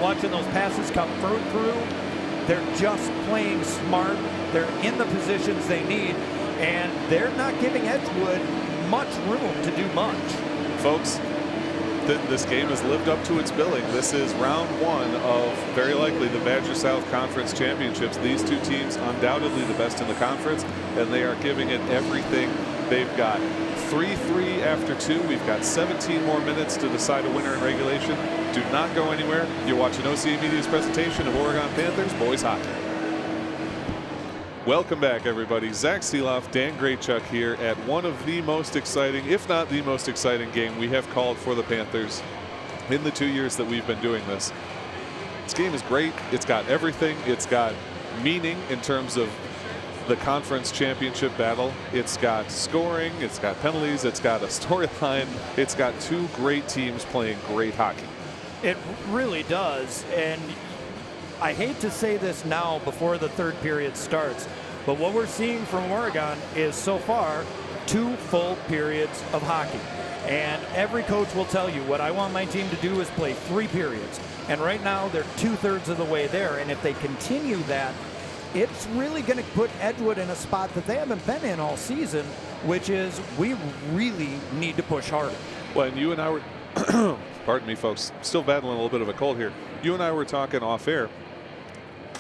watching those passes come through. They're just playing smart. They're in the positions they need, and they're not giving Edgewood much room to do much. Folks, this game has lived up to its billing. This is round one of very likely the Badger South Conference Championships. These two teams undoubtedly the best in the conference, and they are giving it everything they've got. 3-3 after two. We've got 17 more minutes to decide a winner in regulation. Do not go anywhere. You're watching OCAmedia's presentation of Oregon Panthers Boys Hockey. Welcome back, everybody. Zach Seeloff, Dan Graychuk here at one of the most exciting, if not the most exciting game we have called for the Panthers in the 2 years that we've been doing this. This game is great. It's got everything. It's got meaning in terms of the conference championship battle. It's got scoring. It's got penalties. It's got a storyline. It's got two great teams playing great hockey. It really does. And I hate to say this now before the third period starts, but what we're seeing from Oregon is so far 2 full periods of hockey. And every coach will tell you what I want my team to do is play 3 periods. And right now they're 2/3 of the way there. And if they continue that, it's really going to put Edgewood in a spot that they haven't been in all season, which is we really need to push harder. Well, and you and I were, pardon me, folks, still battling a little bit of a cold here. You and I were talking off air.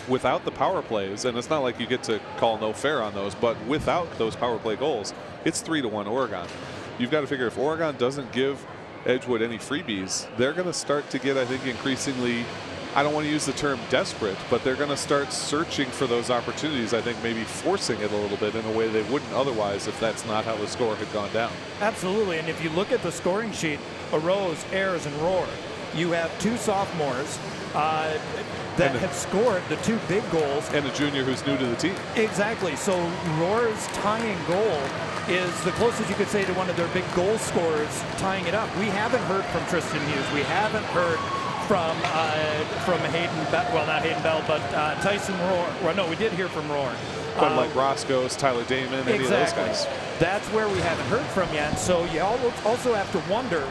Without the power plays, and it's not like you get to call no fair on those, but without those power play goals, it's 3-1 Oregon. You've got to figure if Oregon doesn't give Edgewood any freebies, they're going to start to get, I think, increasingly, I don't want to use the term desperate, but they're going to start searching for those opportunities, I think maybe forcing it a little bit in a way they wouldn't otherwise if that's not how the score had gone down. Absolutely, and if you look at the scoring sheet, Arose, Ayers, and Rohr, you have 2 sophomores that have scored the 2 big goals. And a junior who's new to the team. Exactly. So Rohr's tying goal is the closest you could say to one of their big goal scorers tying it up. We haven't heard from Tristan Hughes. We haven't heard from Hayden Bell. Well, not Hayden Bell, but Tyson Rohr. Well, no, we did hear from Rohr. But like Roscoe's, Tyler Damon, any of those guys. That's where we haven't heard from yet. So you also have to wonder,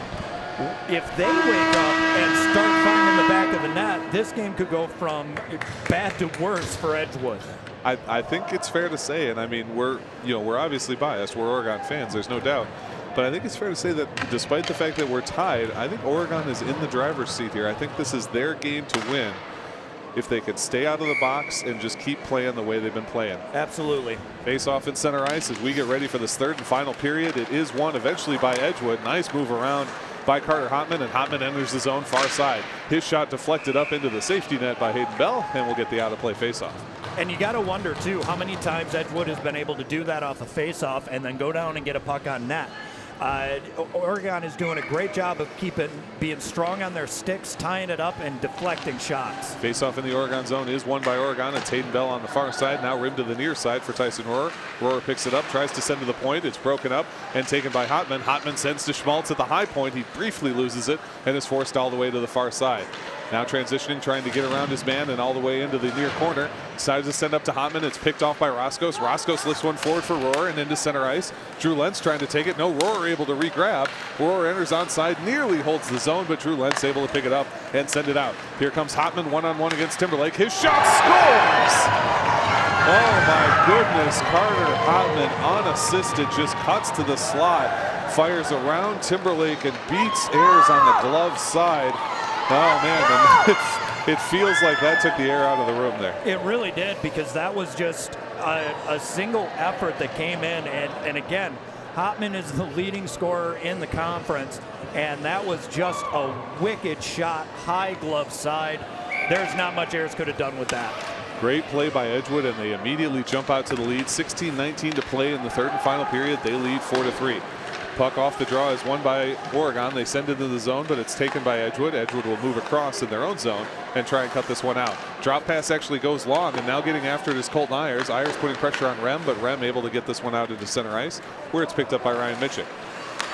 if they wake up and start finding the back of the net, this game could go from bad to worse for Edgewood. I think it's fair to say, and I mean, we're obviously biased. We're Oregon fans, there's no doubt. But I think it's fair to say that despite the fact that we're tied, I think Oregon is in the driver's seat here. I think this is their game to win if they could stay out of the box and just keep playing the way they've been playing. Absolutely. Face off in center ice as we get ready for this third and final period. It is won eventually by Edgewood. Nice move around by Carter Hotman, and Hotman enters the zone far side. His shot deflected up into the safety net by Hayden Bell, and we'll get the out-of-play faceoff. And you got to wonder, too, how many times Edgewood has been able to do that off a faceoff and then go down and get a puck on net. Oregon is doing a great job of being strong on their sticks, tying it up, and deflecting shots. Face-off in the Oregon zone is won by Oregon. It's Hayden Bell on the far side, now rimmed to the near side for Tyson Rohrer. Rohrer picks it up, tries to send to the point. It's broken up and taken by Hotman. Hotman sends to Schmaltz at the high point. He briefly loses it and is forced all the way to the far side. Now transitioning, trying to get around his man and all the way into the near corner. Decides to send up to Hotman. It's picked off by Roscoe. Roscoe lifts one forward for Rohrer and into center ice. Drew Lentz trying to take it. No, Rohrer able to re-grab. Rohrer enters onside, nearly holds the zone, but Drew Lentz able to pick it up and send it out. Here comes Hotman one-on-one against Timberlake. His shot scores! Oh my goodness, Carter Hotman unassisted, just cuts to the slot, fires around Timberlake and beats Ayers on the glove side. Oh man, and it feels like that took the air out of the room there. It really did, because that was just a single effort that came in, and again, Hotman is the leading scorer in the conference, and that was just a wicked shot, high glove side. There's not much Ayers could have done with that. Great play by Edgewood, and they immediately jump out to the lead. 16-19 to play in the third and final period. They lead 4-3. Puck off the draw is won by Oregon. They send it into the zone, but it's taken by Edgewood. Edgewood will move across in their own zone and try and cut this one out. Drop pass actually goes long, and now getting after it is Colton Ayers. Ayers putting pressure on Rem, but Rem able to get this one out into center ice, where it's picked up by Ryan Mitchell.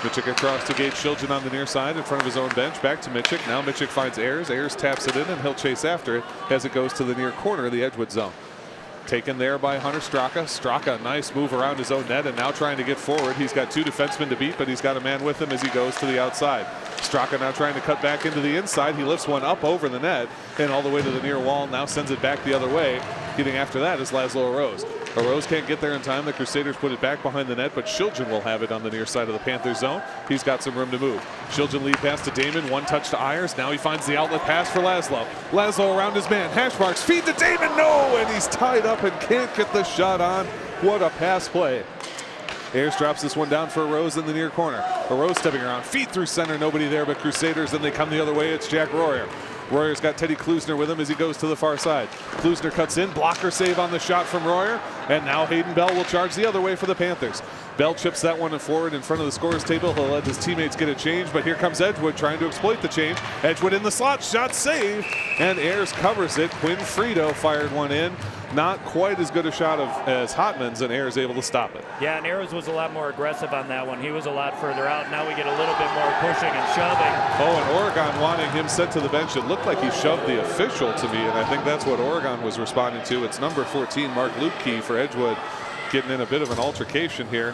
Mitchell across to Gage Shiljan on the near side in front of his own bench. Back to Mitchell. Now Mitchell finds Ayers. Ayers taps it in, and he'll chase after it as it goes to the near corner of the Edgewood zone. Taken there by Hunter Straka. Straka, nice move around his own net, and now trying to get forward. He's got two defensemen to beat, but he's got a man with him as he goes to the outside. Straka now trying to cut back into the inside. He lifts one up over the net and all the way to the near wall. Now sends it back the other way. Getting after that is Laszlo Arose. Arose can't get there in time. The Crusaders put it back behind the net, but Shiljan will have it on the near side of the Panthers zone. He's got some room to move. Shiljan lead pass to Damon. One touch to Ayers. Now he finds the outlet pass for Laszlo. Laszlo around his man. Hash marks. Feed to Damon. No! And he's tied up and can't get the shot on. What a pass play. Ayers drops this one down for Arose in the near corner. Arose stepping around. Feed through center. Nobody there but Crusaders. Then they come the other way. It's Jack Royer. Royer's got Teddy Klusner with him as he goes to the far side. Klusner cuts in, blocker save on the shot from Royer, and now Hayden Bell will charge the other way for the Panthers. Bell chips that one forward in front of the scorer's table. He'll let his teammates get a change, but here comes Edgewood trying to exploit the change. Edgewood in the slot, shot saved, and Ayers covers it. Quinn Frito fired one in. Not quite as good a shot as Hotman's, and Ayers able to stop it. Yeah, and Ayers was a lot more aggressive on that one. He was a lot further out. Now we get a little bit more pushing and shoving. Oh, and Oregon wanting him sent to the bench. It looked like he shoved the official to me, and I think that's what Oregon was responding to. It's number 14, Mark Lupke for Edgewood, getting in a bit of an altercation here.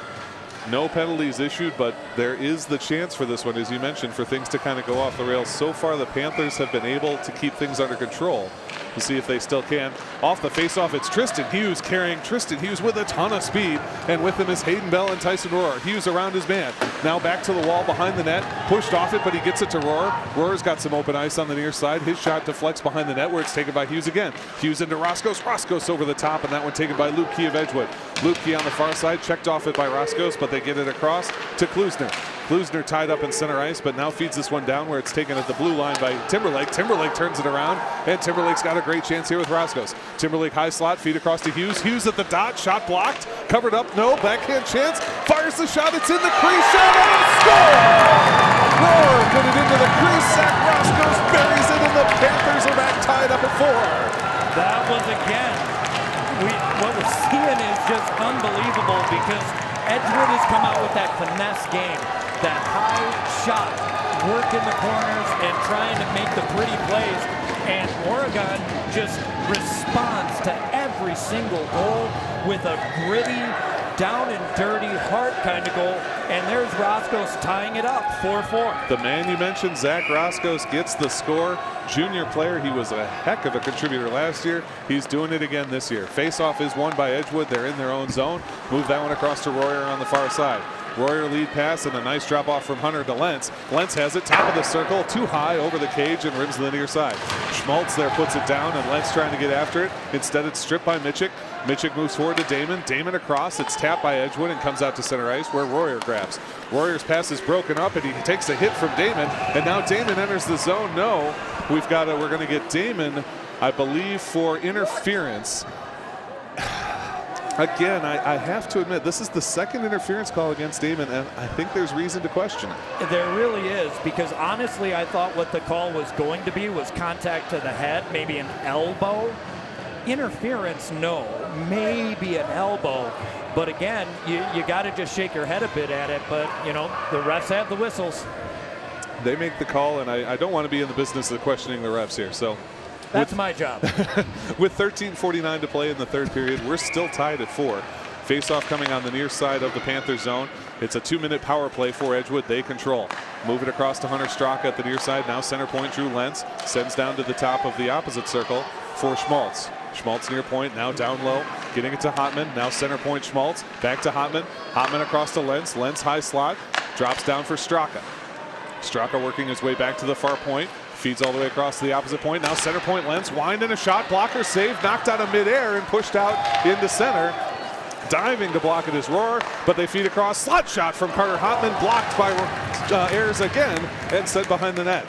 No penalties issued, but there is the chance for this one, as you mentioned, for things to kind of go off the rails. So far, the Panthers have been able to keep things under control. We'll see if they still can. Off the faceoff, it's Tristan Hughes carrying Tristan Hughes with a ton of speed, and with him is Hayden Bell and Tyson Rohrer. Hughes around his man. Now back to the wall behind the net, pushed off it, but he gets it to Rohrer. Rohrer's got some open ice on the near side. His shot deflects behind the net, where it's taken by Hughes again. Hughes into Roscoe. Roscoe over the top, and that one taken by Lupke of Edgewood. Lupke on the far side, checked off it by Roscoe, but they get it across to Klusner. Klusner tied up in center ice, but now feeds this one down where it's taken at the blue line by Timberlake. Timberlake turns it around, and Timberlake's got a great chance here with Roscoe. Timberlake high slot, feed across to Hughes. Hughes at the dot, shot blocked, covered up, no, backhand chance, fires the shot, it's in the crease, shot, and a score! Rohrer put it into the crease, Zach Roscoe buries it, and the Panthers are back tied up at 4. That was again, what we're seeing is just unbelievable, because Edgewood has come out with that finesse game, that high shot, work in the corners and trying to make the pretty plays, and Oregon just responds to every single goal with a gritty, down and dirty, heart kind of goal, and there's Roscoe tying it up, 4-4. The man you mentioned, Zach Roscoe, gets the score. Junior player, he was a heck of a contributor last year. He's doing it again this year. Face-off is won by Edgewood. They're in their own zone. Move that one across to Royer on the far side. Royer lead pass and a nice drop off from Hunter to Lentz. Lentz has it, top of the circle, too high over the cage and rims to the near side. Schmaltz there puts it down, and Lentz trying to get after it. Instead, it's stripped by Mitchell. Mitchell moves forward to Damon. Damon across. It's tapped by Edgewood and comes out to center ice where Royer grabs. Royer's pass is broken up, and he takes a hit from Damon, and now Damon enters the zone. No, we're going to get Damon, I believe, for interference. Again, I have to admit, this is the second interference call against Damon, and I think there's reason to question it. There really is, because honestly, I thought what the call was going to be was contact to the head, maybe an elbow. Interference, no, maybe an elbow. But again, you got to just shake your head a bit at it. But, you know, the refs have the whistles. They make the call, and I don't want to be in the business of questioning the refs here. So that's my job. With 13:49 to play in the third period, we're still tied at 4. Face-off coming on the near side of the Panthers zone. It's a 2-minute power play for Edgewood. They control. Move it across to Hunter Straka at the near side. Now center point Drew Lentz sends down to the top of the opposite circle for Schmaltz. Schmaltz near point, now down low, getting it to Hotman. Now center point Schmaltz, back to Hotman. Hotman across to Lentz. Lentz high slot, drops down for Straka. Straka working his way back to the far point. Feeds all the way across to the opposite point. Now center point Lentz, wind and a shot. Blocker saved, knocked out of midair and pushed out into center. Diving to block it is Rohr, but they feed across. Slot shot from Carter Hotman, blocked by Ayers again and set behind the net.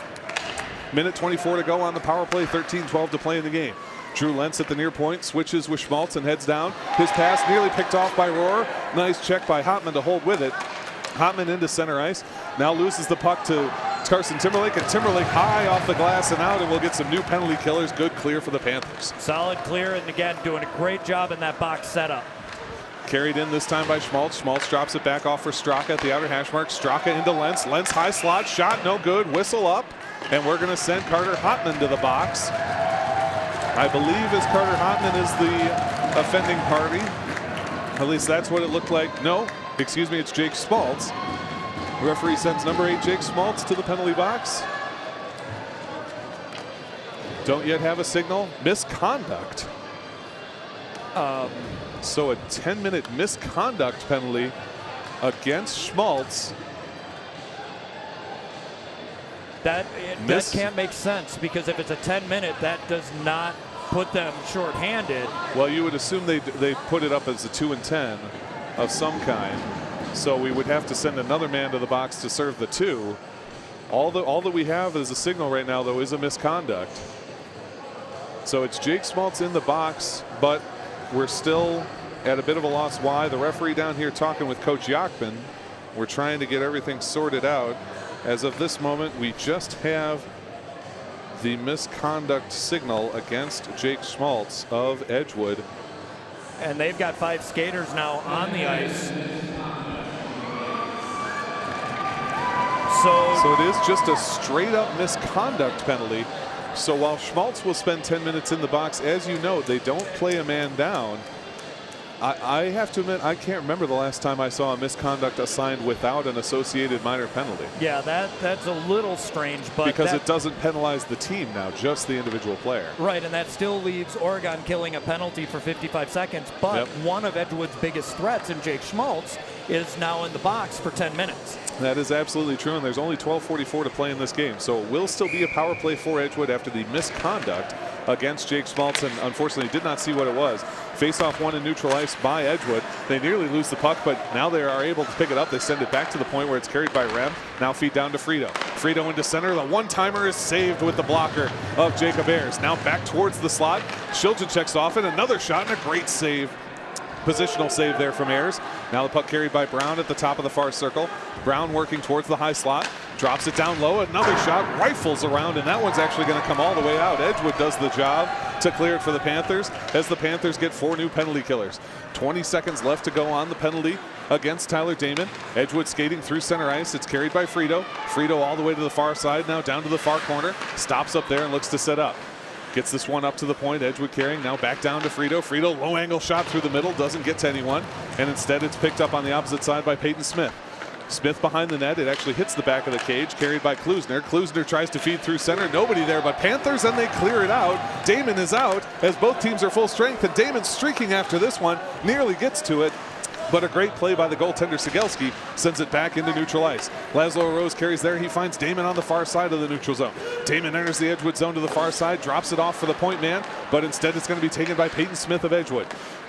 Minute 24 to go on the power play, 13-12 to play in the game. Drew Lentz at the near point, switches with Schmaltz and heads down. His pass nearly picked off by Rohr. Nice check by Hotman to hold with it. Hotman into center ice. Now loses the puck to Carson Timberlake, and Timberlake high off the glass and out, and we'll get some new penalty killers. Good clear for the Panthers. Solid clear, and again, doing a great job in that box setup. Carried in this time by Schmaltz. Schmaltz drops it back off for Straka at the outer hash mark. Straka into Lentz. Lentz high slot, shot no good, whistle up, and we're going to send Carter Hotman to the box. I believe as Carter Hotman is the offending party. At least that's what it looked like. No, excuse me, it's Jake Schmaltz. The referee sends number 8 Jake Schmaltz to the penalty box. Don't yet have a signal. Misconduct. So a 10-minute misconduct penalty against Schmaltz. That can't make sense, because if it's a 10-minute, that does not put them shorthanded. Well, you would assume they put it up as a 2 and 10 of some kind. So we would have to send another man to the box to serve the 2. All that we have as a signal right now, though, is a misconduct. So it's Jake Schmaltz in the box, but we're still at a bit of a loss. Why? The referee down here talking with Coach Yachman. We're trying to get everything sorted out. As of this moment, we just have the misconduct signal against Jake Schmaltz of Edgewood. And they've got 5 skaters now on the ice. So it is just a straight up misconduct penalty. So while Schmaltz will spend 10 minutes in the box, as you know, they don't play a man down. I have to admit, I can't remember the last time I saw a misconduct assigned without an associated minor penalty. Yeah, that's a little strange, but because it doesn't penalize the team now, just the individual player. Right, and that still leaves Oregon killing a penalty for 55 seconds. But one of Edgewood's biggest threats in Jake Schmaltz is now in the box for 10 minutes. That is absolutely true, and there's only 12:44 to play in this game. So it will still be a power play for Edgewood after the misconduct against Jake Schmaltz, and unfortunately did not see what it was. Face-off won in neutral ice by Edgewood. They nearly lose the puck, but now they are able to pick it up. They send it back to the point where it's carried by Rem. Now feed down to Frito. Frito into center. The one-timer is saved with the blocker of Jacob Ayers. Now back towards the slot. Shilton checks off it. Another shot and a great save. Positional save there from Ayers. Now the puck carried by Brown at the top of the far circle. Brown working towards the high slot. Drops it down low. Another shot. Rifles around, and that one's actually going to come all the way out. Edgewood does the job to clear it for the Panthers, as the Panthers get 4 new penalty killers. 20 seconds left to go on the penalty against Tyler Damon. Edgewood skating through center ice. It's carried by Frito. Frito all the way to the far side, now down to the far corner. Stops up there and looks to set up. Gets this one up to the point. Edgewood carrying, now back down to Frito. Frito, low angle shot through the middle, doesn't get to anyone, and instead it's picked up on the opposite side by Peyton Smith. Smith behind the net. It actually hits the back of the cage, carried by Klusner. Klusner tries to feed through center. Nobody there but Panthers, and they clear it out. Damon is out as both teams are full strength, and Damon streaking after this one. Nearly gets to it, but a great play by the goaltender Sigelski sends it back into neutral ice. Laszlo Rose carries there. He finds Damon on the far side of the neutral zone. Damon enters the Edgewood zone to the far side, drops it off for the point man, but instead it's going to be taken by Peyton Smith of Edgewood.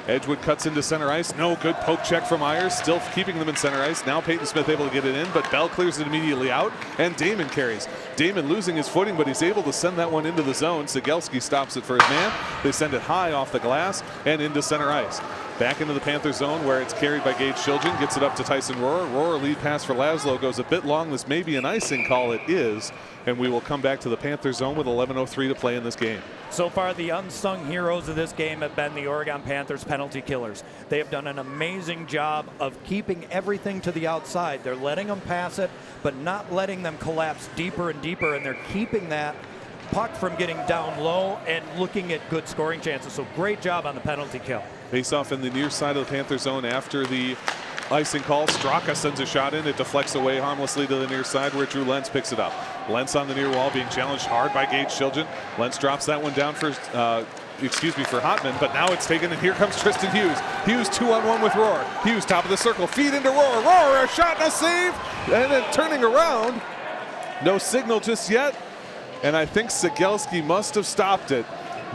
Edgewood cuts into center ice. No good poke check from Ayers, still keeping them in center ice. Now Peyton Smith able to get it in, but Bell clears it immediately out, and Damon carries. Damon losing his footing, but he's able to send that one into the zone. Sigelski stops it for his man. They send it high off the glass and into center ice. Back into the Panther zone where it's carried by Gage Shilgen. Gets it up to Tyson Rohrer. Rohrer lead pass for Laszlo goes a bit long. This may be an icing call. It is. And we will come back to the Panther zone with 11:03 to play in this game. So far, the unsung heroes of this game have been the Oregon Panthers penalty killers. They have done an amazing job of keeping everything to the outside. They're letting them pass it, but not letting them collapse deeper and deeper, and they're keeping that puck from getting down low and looking at good scoring chances. So great job on the penalty kill. Face off in the near side of the Panther zone after the icing call. Straka sends a shot in. It deflects away harmlessly to the near side where Drew Lentz picks it up. Lentz on the near wall being challenged hard by Gage Shilgen. Lentz drops that one down for Hotman, but now it's taken, and here comes Tristan Hughes. Hughes 2-on-1 with Rohrer. Hughes top of the circle, feed into Rohrer. Rohrer, a shot and a save, and then turning around. No signal just yet, and I think Cegelski must have stopped it.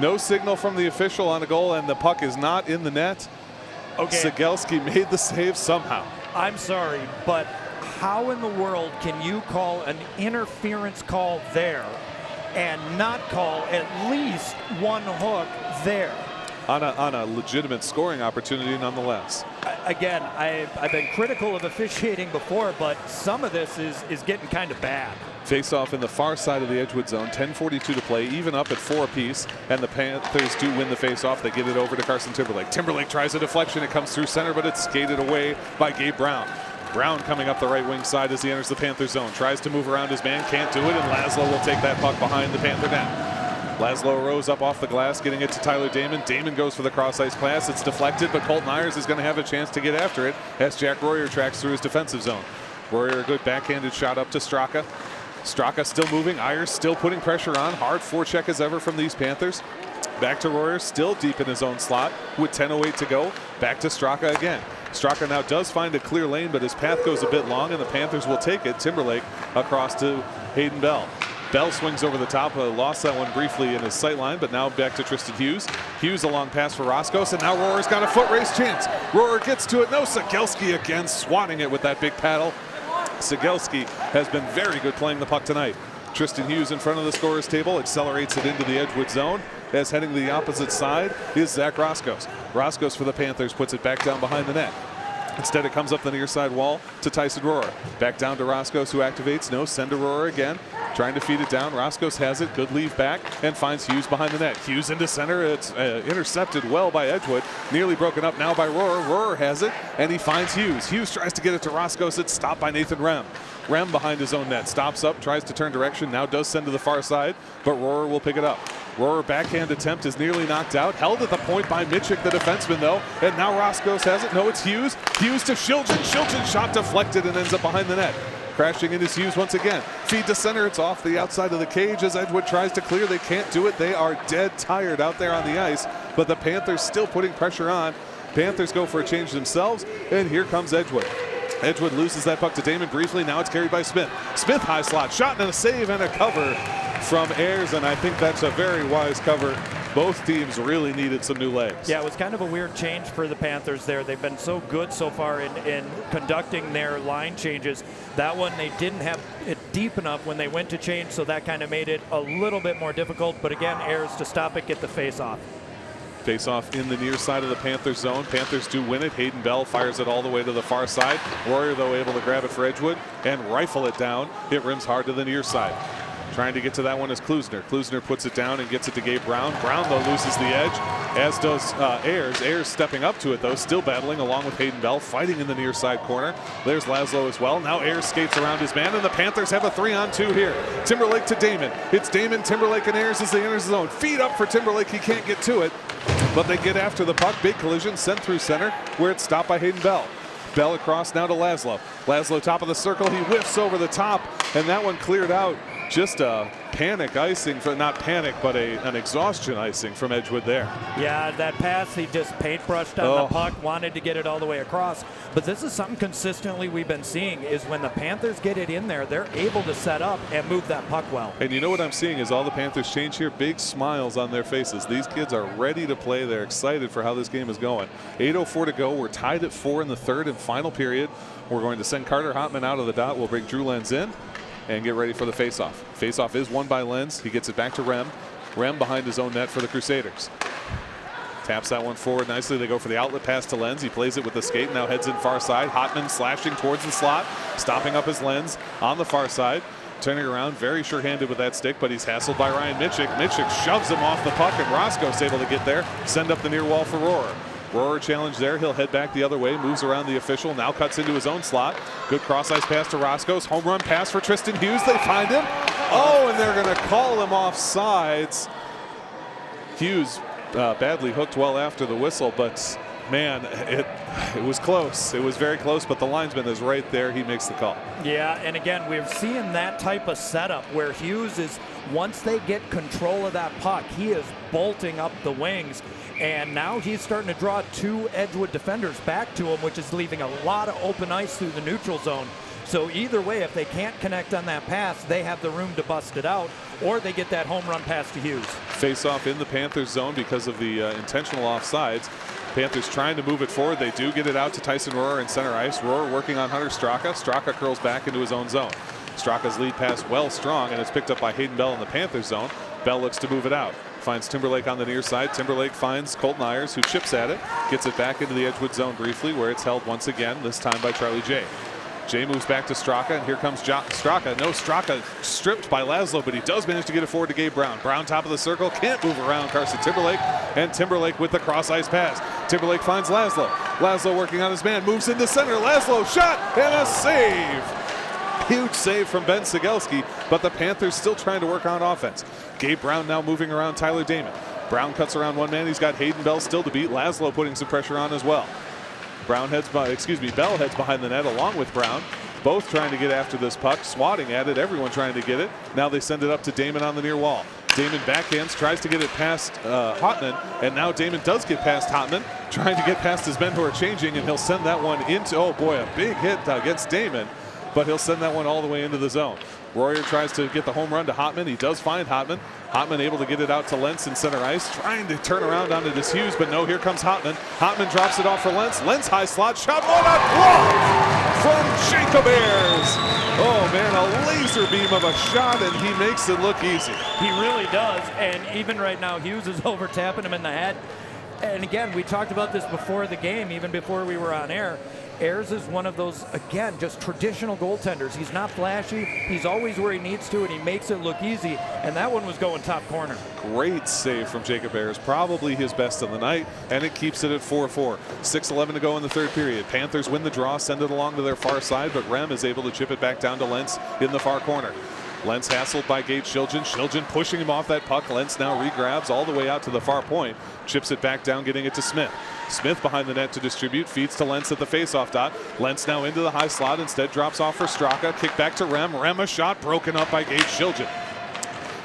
No signal from the official on a goal, and the puck is not in the net. Okay. Cegelski made the save somehow. I'm sorry, but how in the world can you call an interference call there and not call at least one hook there? On a legitimate scoring opportunity nonetheless. Again, I've been critical of officiating before, but some of this is getting kind of bad. Face off in the far side of the Edgewood zone, 10:42 to play, even up at 4 apiece, and the Panthers do win the face off. They get it over to Carson Timberlake. Timberlake tries a deflection, it comes through center, but it's skated away by Gabe Brown. Brown coming up the right wing side as he enters the Panther zone, tries to move around his man, can't do it, and Laszlo will take that puck behind the Panther net. Laszlo rose up off the glass, getting it to Tyler Damon. Damon goes for the cross-ice pass. It's deflected, but Colton Ayers is going to have a chance to get after it as Jack Royer tracks through his defensive zone. Royer, a good backhanded shot up to Straka. Straka still moving. Ayers still putting pressure on. Hard forecheck as ever from these Panthers. Back to Royer, still deep in his own slot with 10:08 to go. Back to Straka again. Straka now does find a clear lane, but his path goes a bit long, and the Panthers will take it. Timberlake across to Hayden Bell. Bell swings over the top, lost that one briefly in his sight line, but now back to Tristan Hughes. Hughes a long pass for Roscos, and now Rohrer's got a foot race chance. Rohrer gets to it. No, Cegelski again, swatting it with that big paddle. Cegelski has been very good playing the puck tonight. Tristan Hughes in front of the scorer's table, accelerates it into the Edgewood zone. As heading to the opposite side is Zach Roscos. Roscos for the Panthers puts it back down behind the net. Instead, it comes up the near side wall to Tyson Rohrer. Back down to Roscos, who activates. No, send to Rohrer again. Trying to feed it down. Roscos has it. Good leave back and finds Hughes behind the net. Hughes into center. It's intercepted well by Edgewood. Nearly broken up now by Rohrer. Rohrer has it, and he finds Hughes. Hughes tries to get it to Roscos. It's stopped by Nathan Rem. Rem behind his own net. Stops up, tries to turn direction. Now does send to the far side, but Rohrer will pick it up. Rohrer backhand attempt is nearly knocked out. Held at the point by Mitchik, the defenseman, though. And now Roscos has it. No, it's Hughes. Hughes to Shilgen. Shilgen shot deflected and ends up behind the net. Crashing in is Hughes once again. Feed to center. It's off the outside of the cage as Edgewood tries to clear. They can't do it. They are dead tired out there on the ice. But the Panthers still putting pressure on. Panthers go for a change themselves. And here comes Edgewood. Edgewood loses that puck to Damon briefly. Now it's carried by Smith. Smith high slot. Shot and a save and a cover from Ayers. And I think that's a very wise cover. Both teams really needed some new legs. Yeah, it was kind of a weird change for the Panthers there. They've been so good so far in conducting their line changes. That one, they didn't have it deep enough when they went to change, so that kind of made it a little bit more difficult. But again, Ayers to stop it, get the face off. Face off in the near side of the Panthers zone. Panthers do win it. Hayden Bell fires it all the way to the far side. Royer, though, able to grab it for Edgewood and rifle it down. It rims hard to the near side. Trying to get to that one is Klusner. Klusner puts it down and gets it to Gabe Brown. Brown, though, loses the edge, as does Ayers. Ayers stepping up to it, though, still battling along with Hayden Bell, fighting in the near side corner. There's Laszlo as well. Now Ayers skates around his man, and the Panthers have a 3-on-2 here. Timberlake to Damon. It's Damon, Timberlake, and Ayers as they enter the zone. Feed up for Timberlake. He can't get to it, but they get after the puck. Big collision sent through center, where it's stopped by Hayden Bell. Bell across now to Laszlo. Laszlo top of the circle. He whiffs over the top, and that one cleared out. Just a panic icing, for not panic, but an exhaustion icing from Edgewood there. Yeah, that pass, he just paintbrushed on the puck, wanted to get it all the way across. But this is something consistently we've been seeing, is when the Panthers get it in there, they're able to set up and move that puck well. And you know what I'm seeing is all the Panthers change here, big smiles on their faces. These kids are ready to play. They're excited for how this game is going. 8:04 to go. We're tied at 4 in the third and final period. We're going to send Carter Hotman out of the dot. We'll bring Drew Lenz in and get ready for the face-off. Face-off is won by Lenz. He gets it back to Rem. Rem behind his own net for the Crusaders. Taps that one forward nicely. They go for the outlet pass to Lenz. He plays it with the skate, now heads in far side. Hotman slashing towards the slot, stopping up his Lenz on the far side. Turning around, very sure-handed with that stick, but he's hassled by Ryan Mitchick. Mitchick shoves him off the puck, and Roscoe's able to get there, send up the near wall for Rohrer. Rohrer challenge there. He'll head back the other way, moves around the official, now cuts into his own slot. Good cross-ice pass to Roscoe's. Home run pass for Tristan Hughes. They find him. Oh, and they're going to call him off sides. Hughes badly hooked well after the whistle, but man, it was close. It was very close, but the linesman is right there. He makes the call. Yeah, and again, we're seeing that type of setup where Hughes is, once they get control of that puck, he is bolting up the wings. And now he's starting to draw two Edgewood defenders back to him, which is leaving a lot of open ice through the neutral zone. So either way, if they can't connect on that pass, they have the room to bust it out, or they get that home run pass to Hughes. Face off in the Panthers zone because of the intentional offsides. Panthers trying to move it forward. They do get it out to Tyson Rohrer in center ice. Rohrer working on Hunter Straka. Straka curls back into his own zone. Straka's lead pass well strong, and it's picked up by Hayden Bell in the Panthers zone. Bell looks to move it out. Finds Timberlake on the near side. Timberlake finds Colton Ayers, who chips at it. Gets it back into the Edgewood zone briefly, where it's held once again, this time by Charlie J. Jay moves back to Straka, and here comes Straka. No, Straka stripped by Laszlo, but he does manage to get it forward to Gabe Brown. Brown top of the circle, can't move around Carson Timberlake, and Timberlake with the cross-ice pass. Timberlake finds Laszlo. Laszlo working on his man, moves into center. Laszlo shot, and a save. Huge save from Ben Sigelski, but the Panthers still trying to work on offense. Gabe Brown now moving around Tyler Damon. Brown cuts around one man. He's got Hayden Bell still to beat. Laszlo putting some pressure on as well. Bell heads behind the net along with Brown. Both trying to get after this puck, swatting at it, everyone trying to get it. Now they send it up to Damon on the near wall. Damon backhands, tries to get it past Hotman, and now Damon does get past Hotman, trying to get past his men who are changing, and he'll send that one into, oh boy, a big hit against Damon, but he'll send that one all the way into the zone. Royer tries to get the home run to Hotman. He does find Hotman. Hotman able to get it out to Lentz in center ice, trying to turn around onto this Hughes, but no, here comes Hotman. Hotman drops it off for Lentz. Lentz high slot shot, oh, not blocked from Jacob Ayers. Oh man, a laser beam of a shot, and he makes it look easy. He really does, and even right now, Hughes is over tapping him in the head. And again, we talked about this before the game, even before we were on air. Ayers is one of those, again, just traditional goaltenders. He's not flashy. He's always where he needs to, and he makes it look easy. And that one was going top corner. Great save from Jacob Ayers, probably his best of the night, and it keeps it at 4-4. 6:11 to go in the third period. Panthers win the draw, send it along to their far side, but Rem is able to chip it back down to Lentz in the far corner. Lentz hassled by Gage Shiljan. Shiljan pushing him off that puck. Lentz now regrabs all the way out to the far point. Chips it back down, getting it to Smith. Smith behind the net to distribute. Feeds to Lentz at the faceoff dot. Lentz now into the high slot. Instead drops off for Straka. Kick back to Rem. Rem a shot broken up by Gage Shiljan.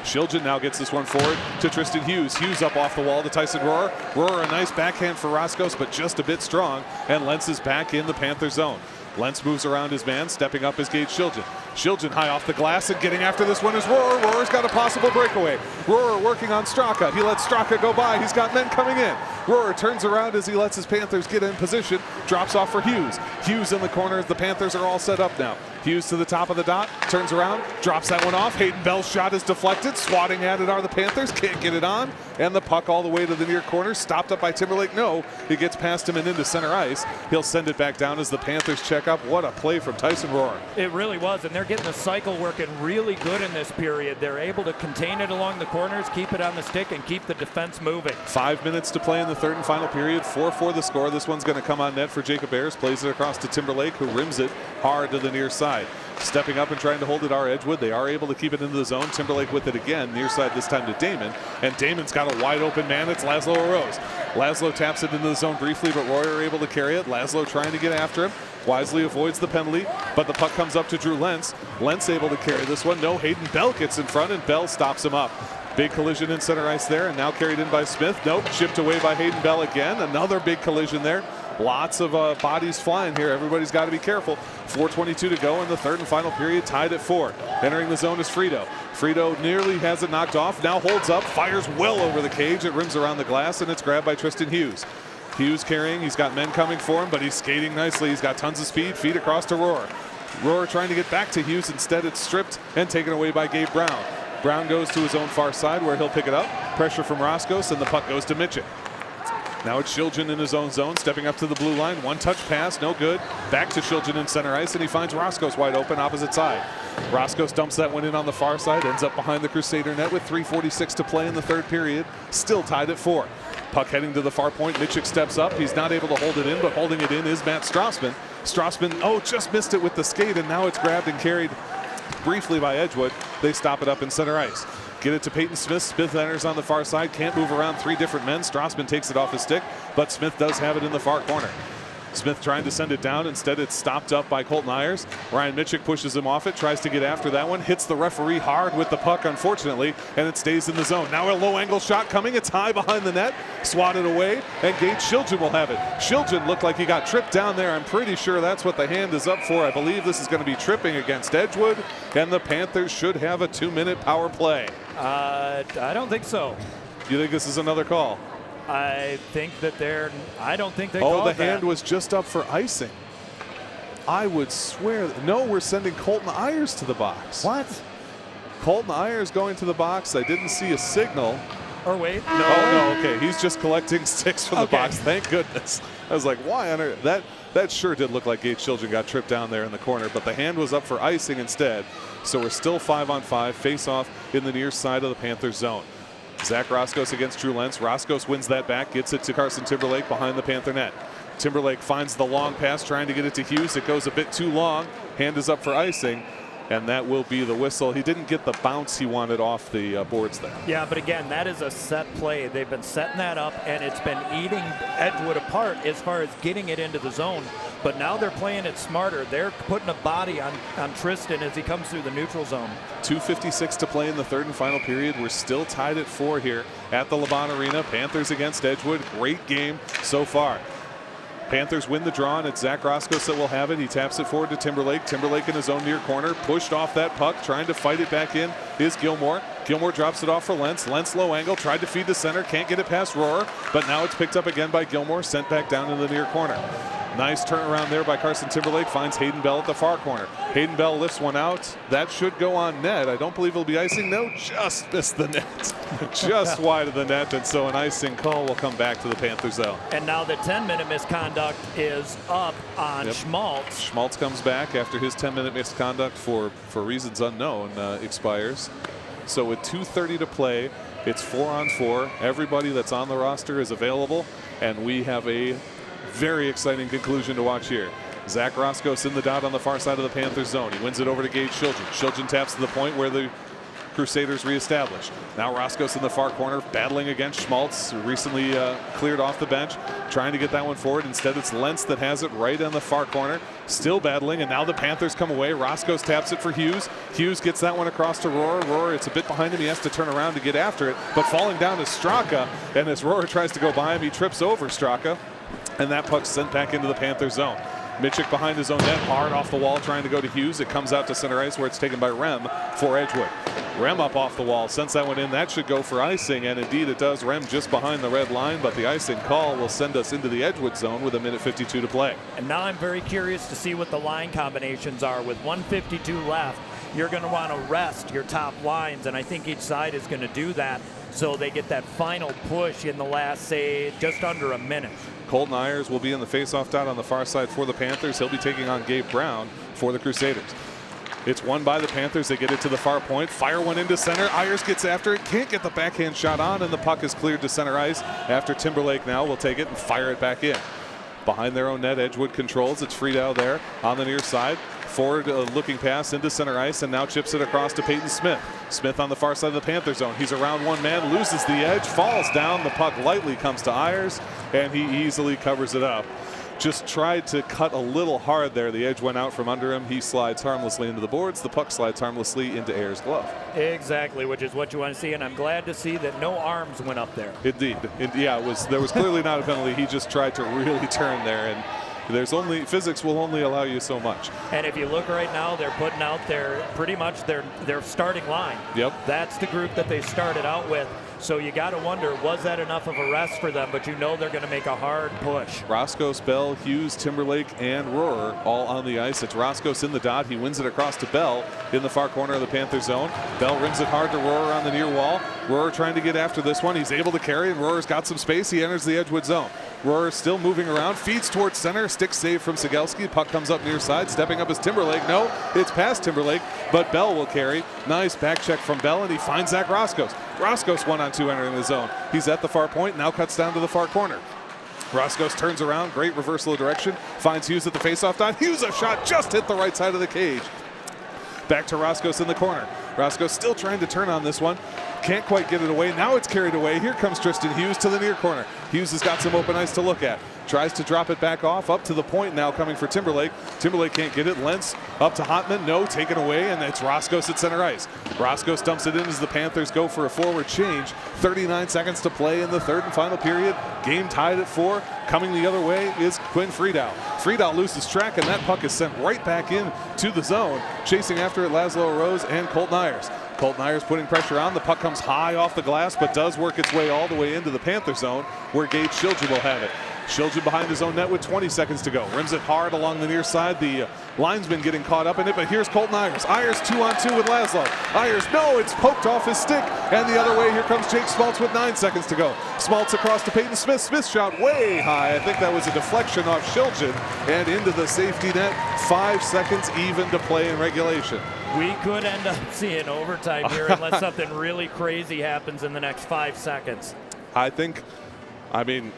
Shiljan now gets this one forward to Tristan Hughes. Hughes up off the wall to Tyson Rohrer. Rohrer a nice backhand for Roscoe's, but just a bit strong. And Lentz is back in the Panther zone. Lentz moves around his man, stepping up is Gage Shiljan. Shiljan high off the glass, and getting after this one is Rohrer. Rohrer's got a possible breakaway. Rohrer working on Straka. He lets Straka go by. He's got men coming in. Rohrer turns around as he lets his Panthers get in position. Drops off for Hughes. Hughes in the corner. The Panthers are all set up now. Hughes to the top of the dot. Turns around. Drops that one off. Hayden Bell's shot is deflected. Swatting at it are the Panthers. Can't get it on. And the puck all the way to the near corner. Stopped up by Timberlake. No. It gets past him and into center ice. He'll send it back down as the Panthers check up. What a play from Tyson Rohrer. It really was, and they're getting the cycle working really good in this period. They're able to contain it along the corners, keep it on the stick, and keep the defense moving. 5 minutes to play in the third and final period. 4-4 the score. This one's going to come on net for Jacob Ayers. Plays it across to Timberlake, who rims it hard to the near side. Stepping up and trying to hold it are Edgewood. They are able to keep it into the zone. Timberlake with it again, near side this time to Damon. And Damon's got a wide open man. It's Laszlo Arose. Laszlo taps it into the zone briefly, but Royer able to carry it. Laszlo trying to get after him. Wisely avoids the penalty, but the puck comes up to Drew Lentz. Lentz able to carry this one. No, Hayden Bell gets in front, and Bell stops him up. Big collision in center ice there, and now carried in by Smith. Nope, chipped away by Hayden Bell again. Another big collision there. Lots of bodies flying here. Everybody's got to be careful. 4:22 to go in the third and final period, tied at 4. Entering the zone is Frito. Frito nearly has it knocked off, now holds up, fires well over the cage. It rims around the glass, and it's grabbed by Tristan Hughes. Hughes carrying, he's got men coming for him, but he's skating nicely. He's got tons of speed, feed across to Rohrer. Rohrer trying to get back to Hughes. Instead, it's stripped and taken away by Gabe Brown. Brown goes to his own far side where he'll pick it up. Pressure from Roscoe's, and the puck goes to Mitchell. Now it's Shiljan in his own zone, stepping up to the blue line. One touch pass, no good. Back to Shiljan in center ice, and he finds Roscoe's wide open opposite side. Roscoe dumps that one in on the far side, ends up behind the Crusader net with 3:46 to play in the third period. Still tied at 4. Puck heading to the far point. Mitchik steps up. He's not able to hold it in, but holding it in is Matt Strassman. Strassman, just missed it with the skate, and now it's grabbed and carried briefly by Edgewood. They stop it up in center ice. Get it to Peyton Smith. Smith enters on the far side. Can't move around 3 different men. Strassman takes it off his stick, but Smith does have it in the far corner. Smith trying to send it down. Instead, it's stopped up by Colton Ayers. Ryan Mitchik pushes him off it, tries to get after that one. Hits the referee hard with the puck, unfortunately, and it stays in the zone. Now a low-angle shot coming. It's high behind the net. Swatted away, and Gage Shiljan will have it. Shiljan looked like he got tripped down there. I'm pretty sure that's what the hand is up for. I believe this is going to be tripping against Edgewood, and the Panthers should have a 2-minute power play. I don't think so. You think this is another call? I think that I don't think they called the hand was just up for icing. I would swear. No, we're sending Colton Ayers to the box. What? Colton Ayers going to the box. I didn't see a signal. Or wait. No, okay. He's just collecting sticks from the box. Thank goodness. I was like, why on earth? That sure did look like Gage Shiljan got tripped down there in the corner, but the hand was up for icing instead. So we're still 5-on-5, face-off in the near side of the Panthers zone. Zach Roscos against Drew Lentz. Roscos wins that back, gets it to Carson Timberlake behind the Panther net. Timberlake finds the long pass, trying to get it to Hughes. It goes a bit too long. Hand is up for icing, and that will be the whistle. He didn't get the bounce he wanted off the boards there. Yeah, but again, that is a set play. They've been setting that up, and it's been eating Edgewood apart as far as getting it into the zone. But now they're playing it smarter. They're putting a body on Tristan as he comes through the neutral zone. 2:56 to play in the third and final period. We're still tied at 4 here at the LeBron Arena. Panthers against Edgewood. Great game so far. Panthers win the draw, and it's Zach Roscos that will have it. He taps it forward to Timberlake. Timberlake in his own near corner, pushed off that puck, trying to fight it back in is Gilmore. Gilmore drops it off for Lentz. Lentz low angle, tried to feed the center, can't get it past Rohrer, but now it's picked up again by Gilmore, sent back down in the near corner. Nice turnaround there by Carson Timberlake, finds Hayden Bell at the far corner. Hayden Bell lifts one out. That should go on net. I don't believe it'll be icing. No, just missed the net. Just wide of the net, and so an icing call will come back to the Panthers zone. And now the 10-minute misconduct is up on Schmaltz. Schmaltz comes back after his 10-minute misconduct for reasons unknown expires. So with 2:30 to play, it's 4-on-4. Everybody that's on the roster is available, and we have a very exciting conclusion to watch here. Zach Roscos in the dot on the far side of the Panthers zone. He wins it over to Gage Shiljan. Shiljan taps to the point where the Crusaders reestablish. Now Roscos in the far corner, battling against Schmaltz, who recently cleared off the bench, trying to get that one forward. Instead, it's Lentz that has it right on the far corner, still battling, and now the Panthers come away. Roscos taps it for Hughes. Hughes gets that one across to Rohrer. Rohrer, it's a bit behind him. He has to turn around to get after it, but falling down is Straka, and as Rohrer tries to go by him, he trips over Straka, and that puck's sent back into the Panthers zone. Mitchik behind his own net, hard off the wall, trying to go to Hughes. It comes out to center ice where it's taken by Rem for Edgewood. Rem up off the wall, sends that one in. That should go for icing, and indeed it does. Rem just behind the red line, but the icing call will send us into the Edgewood zone with 1:52 to play. And now I'm very curious to see what the line combinations are. With 1:52 left, you're going to want to rest your top lines, and I think each side is going to do that so they get that final push in the last, say, just under a minute. Colton Ayers will be in the face-off dot on the far side for the Panthers. He'll be taking on Gabe Brown for the Crusaders. It's won by the Panthers. They get it to the far point. Fire one into center. Ayers gets after it. Can't get the backhand shot on, and the puck is cleared to center ice after Timberlake now will take it and fire it back in. Behind their own net, Edgewood controls. It's Friedel there on the near side. Forward looking pass into center ice, and now chips it across to Peyton Smith. Smith on the far side of the Panther zone. He's around one man, loses the edge, falls down. The puck lightly comes to Ayers, and he easily covers it up. Just tried to cut a little hard there. The edge went out from under him. He slides harmlessly into the boards. The puck slides harmlessly into Ayers' glove. Exactly, which is what you want to see, and I'm glad to see that no arms went up there. Indeed. Yeah, there was clearly not a penalty. He just tried to really turn there, and physics will only allow you so much. And if you look right now, they're putting out pretty much their starting line. Yep. That's the group that they started out with. So you got to wonder, was that enough of a rest for them? But you know they're going to make a hard push. Roscoe, Bell, Hughes, Timberlake, and Rohrer all on the ice. It's Roscoe in the dot. He wins it across to Bell in the far corner of the Panther zone. Bell rims it hard to Rohrer on the near wall. Rohrer trying to get after this one. He's able to carry, and Rohrer's got some space. He enters the Edgewood zone. Rohrer still moving around, feeds towards center. Stick save from Sigelski. Puck comes up near side. Stepping up is Timberlake. No, it's past Timberlake, but Bell will carry. Nice back check from Bell, and he finds Zach Roscoe. Roscoe's 1-on-2 entering the zone. He's at the far point, now cuts down to the far corner. Roscoe turns around, great reversal of direction, finds Hughes at the faceoff dot. Hughes, a shot just hit the right side of the cage. Back to Roscoe in the corner. Roscoe still trying to turn on this one. Can't quite get it away. Now it's carried away. Here comes Tristan Hughes to the near corner. Hughes has got some open ice to look at. Tries to drop it back off, up to the point now coming for Timberlake. Timberlake can't get it. Lentz up to Hotman. No, taken away, and it's Roscoe at center ice. Roscoe dumps it in as the Panthers go for a forward change. 39 seconds to play in the third and final period. Game tied at 4. Coming the other way is Quinn Friedau. Friedau loses track, and that puck is sent right back in to the zone. Chasing after it, Laszlo Rose and Colton Ayers. Colton Ayers putting pressure on. The puck comes high off the glass, but does work its way all the way into the Panther zone, where Gage Shiljan will have it. Shiljan behind his own net with 20 seconds to go. Rims it hard along the near side. The linesman getting caught up in it, but here's Colton Ayers. Ayers 2-on-2 with Laszlo. Ayers, no, it's poked off his stick. And the other way, here comes Jake Smaltz with 9 seconds to go. Smaltz across to Peyton Smith. Smith shot way high. I think that was a deflection off Shiljan and into the safety net. 5 seconds even to play in regulation. We could end up seeing overtime here unless something really crazy happens in the next 5 seconds. I mean,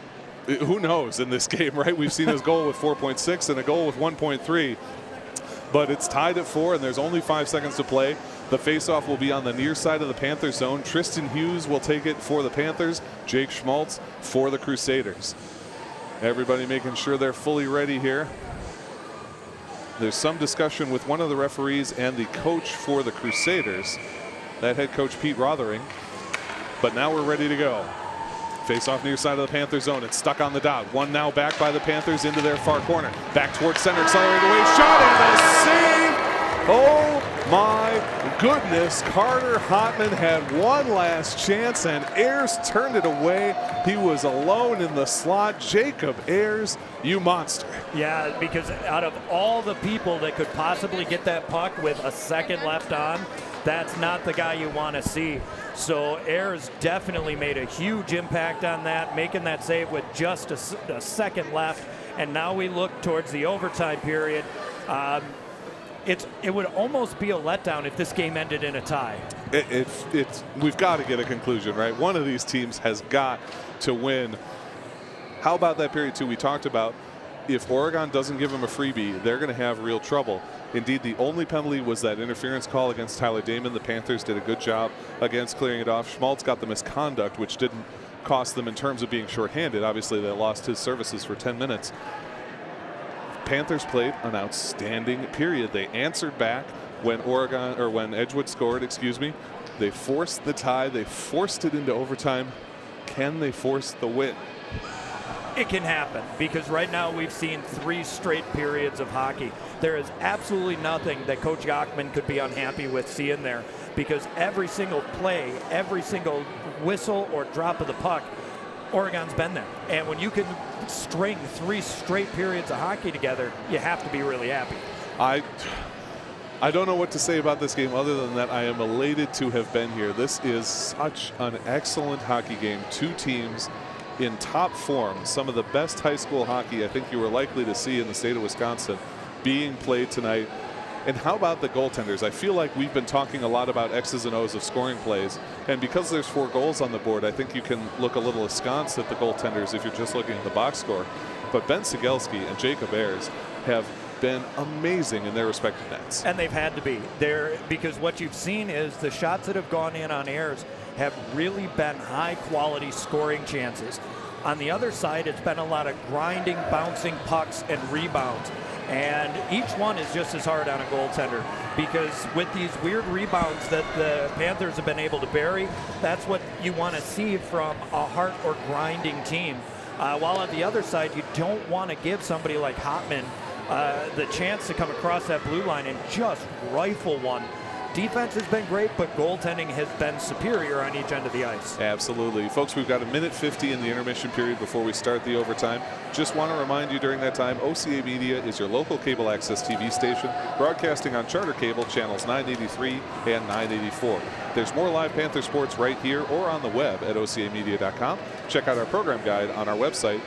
who knows in this game, right? We've seen his goal with 4.6 and a goal with 1.3. But it's tied at 4, and there's only 5 seconds to play. The faceoff will be on the near side of the Panther zone. Tristan Hughes will take it for the Panthers. Jake Schmaltz for the Crusaders. Everybody making sure they're fully ready here. There's some discussion with one of the referees and the coach for the Crusaders, that head coach Pete Rothering. But now we're ready to go. Face off near side of the Panther zone. It's stuck on the dot. One now back by the Panthers into their far corner. Back towards center, accelerated away. Shot and a save. Oh my goodness. Carter Hotman had one last chance and Ayers turned it away. He was alone in the slot. Jacob Ayers, you monster. Yeah, because out of all the people that could possibly get that puck with a second left on, that's not the guy you want to see. So Ayers definitely made a huge impact on that, making that save with just a second left. And now we look towards the overtime period. It would almost be a letdown if this game ended in a tie. We've got to get a conclusion, right? One of these teams has got to win. How about that period 2 we talked about? If Oregon doesn't give them a freebie, they're going to have real trouble. Indeed, the only penalty was that interference call against Tyler Damon. The Panthers did a good job against clearing it off. Schmaltz got the misconduct, which didn't cost them in terms of being shorthanded. Obviously, they lost his services for 10 minutes. Panthers played an outstanding period. They answered back when when Edgewood scored, excuse me. They forced the tie. They forced it into overtime. Can they force the win? It can happen because right now we've seen 3 straight periods of hockey. There is absolutely nothing that Coach Yachman could be unhappy with seeing there because every single play, every single whistle or drop of the puck, Oregon's been there. And when you can string 3 straight periods of hockey together, you have to be really happy. I don't know what to say about this game other than that I am elated to have been here. This is such an excellent hockey game. 2 teams in top form, some of the best high school hockey I think you were likely to see in the state of Wisconsin being played tonight. And how about the goaltenders? I feel like we've been talking a lot about X's and O's of scoring plays. And because there's 4 goals on the board, I think you can look a little askance at the goaltenders if you're just looking at the box score. But Ben Sigelski and Jacob Ayers have been amazing in their respective nets. And they've had to be there because what you've seen is the shots that have gone in on Ayers have really been high quality scoring chances. On the other side, it's been a lot of grinding, bouncing pucks and rebounds. And each one is just as hard on a goaltender because with these weird rebounds that the Panthers have been able to bury, that's what you want to see from a hard or grinding team. While on the other side, you don't want to give somebody like Hotman the chance to come across that blue line and just rifle one Defense has been great, but goaltending has been superior on each end of the ice. Absolutely. Folks, we've got 1:50 in the intermission period before we start the overtime. Just want to remind you during that time, OCAmedia is your local cable access TV station, broadcasting on Charter Cable channels 983 and 984. There's more live Panther sports right here or on the web at OCAmedia.com. Check out our program guide on our website.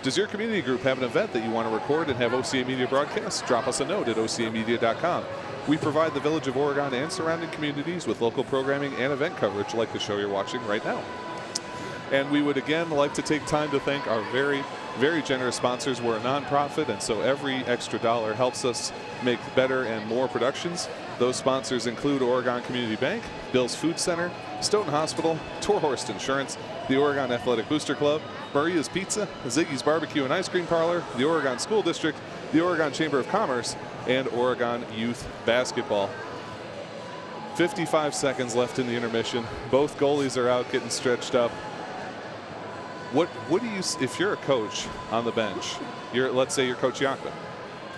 Does your community group have an event that you want to record and have OCAmedia broadcast? Drop us a note at OCAmedia.com. We provide the Village of Oregon and surrounding communities with local programming and event coverage like the show you're watching right now. And we would again like to take time to thank our very, very generous sponsors. We're a nonprofit, and so every extra dollar helps us make better and more productions. Those sponsors include Oregon Community Bank, Bill's Food Center, Stoughton Hospital, Torhorst Insurance, the Oregon Athletic Booster Club, Maria's Pizza, Ziggy's Barbecue and Ice Cream Parlor, the Oregon School District, the Oregon Chamber of Commerce, and Oregon Youth Basketball. 55 seconds left in the intermission. Both goalies are out getting stretched up. What do you, if you're a coach on the bench, let's say you're Coach Yakba,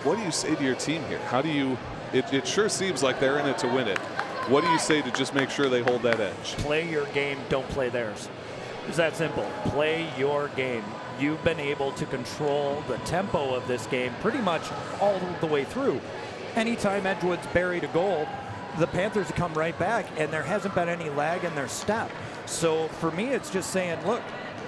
what do you say to your team here? How do you, it sure seems like they're in it to win it. What do you say to just make sure they hold that edge? Play your game, don't play theirs. It's that simple. Play your game. You've been able to control the tempo of this game pretty much all the way through. Anytime Edgewood's buried a goal, the Panthers come right back, and there hasn't been any lag in their step. So for me, it's just saying, look,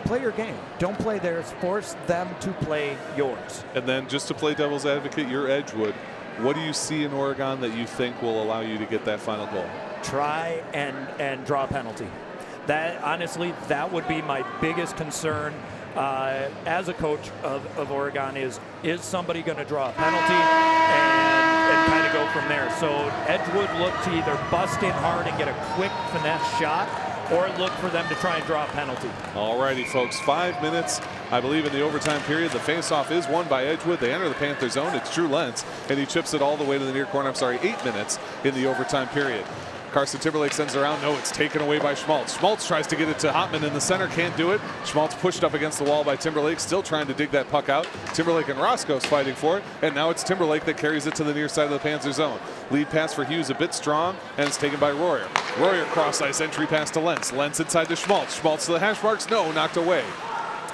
play your game. Don't play theirs. Force them to play yours. And then just to play devil's advocate, you're Edgewood. What do you see in Oregon that you think will allow you to get that final goal? Try and draw a penalty. That honestly, that would be my biggest concern as a coach of Oregon is somebody going to draw a penalty and kind of go from there. So Edgewood look to either bust in hard and get a quick finesse shot, or look for them to try and draw a penalty. All righty, folks, 5 minutes, I believe, in the overtime period. The faceoff is won by Edgewood. They enter the Panther zone. It's Drew Lentz, and he chips it all the way to the near corner. 8 minutes in the overtime period. Carson Timberlake sends it around. No, it's taken away by Schmaltz. Schmaltz tries to get it to Hotman in the center. Can't do it. Schmaltz pushed up against the wall by Timberlake, still trying to dig that puck out. Timberlake and Roscoe's fighting for it, and now it's Timberlake that carries it to the near side of the Panther zone. Lead pass for Hughes, a bit strong, and it's taken by Royer. Royer cross-ice entry pass to Lentz. Lentz inside to Schmaltz. Schmaltz to the hash marks. No, knocked away.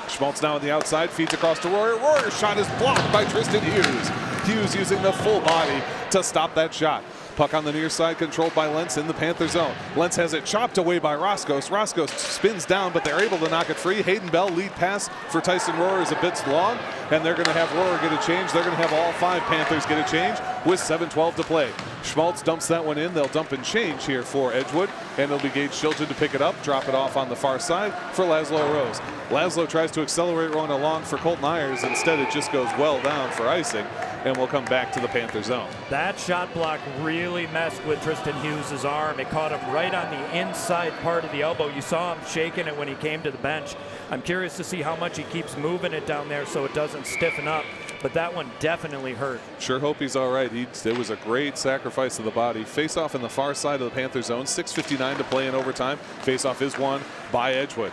Schmaltz now on the outside, feeds across to Royer. Royer's shot is blocked by Tristan Hughes. Hughes using the full body to stop that shot. Puck on the near side, controlled by Lentz in the Panther zone. Lentz has it chopped away by Roscoe. Roscoe spins down, but they're able to knock it free. Hayden Bell, lead pass for Tyson Royer is a bit long, and they're going to have Royer get a change. They're going to have all 5 Panthers get a change with 7:12 to play. Schmaltz dumps that one in. They'll dump and change here for Edgewood, and it'll be Gage Shilton to pick it up, drop it off on the far side for Laszlo Rose. Laszlo tries to accelerate one along for Colton Ayers. Instead, it just goes well down for icing, and we'll come back to the Panther zone. That shot block really messed with Tristan Hughes' arm. It caught him right on the inside part of the elbow. You saw him shaking it when he came to the bench. I'm curious to see how much he keeps moving it down there so it doesn't stiffen up. But that one definitely hurt. Sure hope he's all right. It was a great sacrifice of the body. Face-off in the far side of the Panther zone. 6:59 to play in overtime. Face-off is won by Edgewood.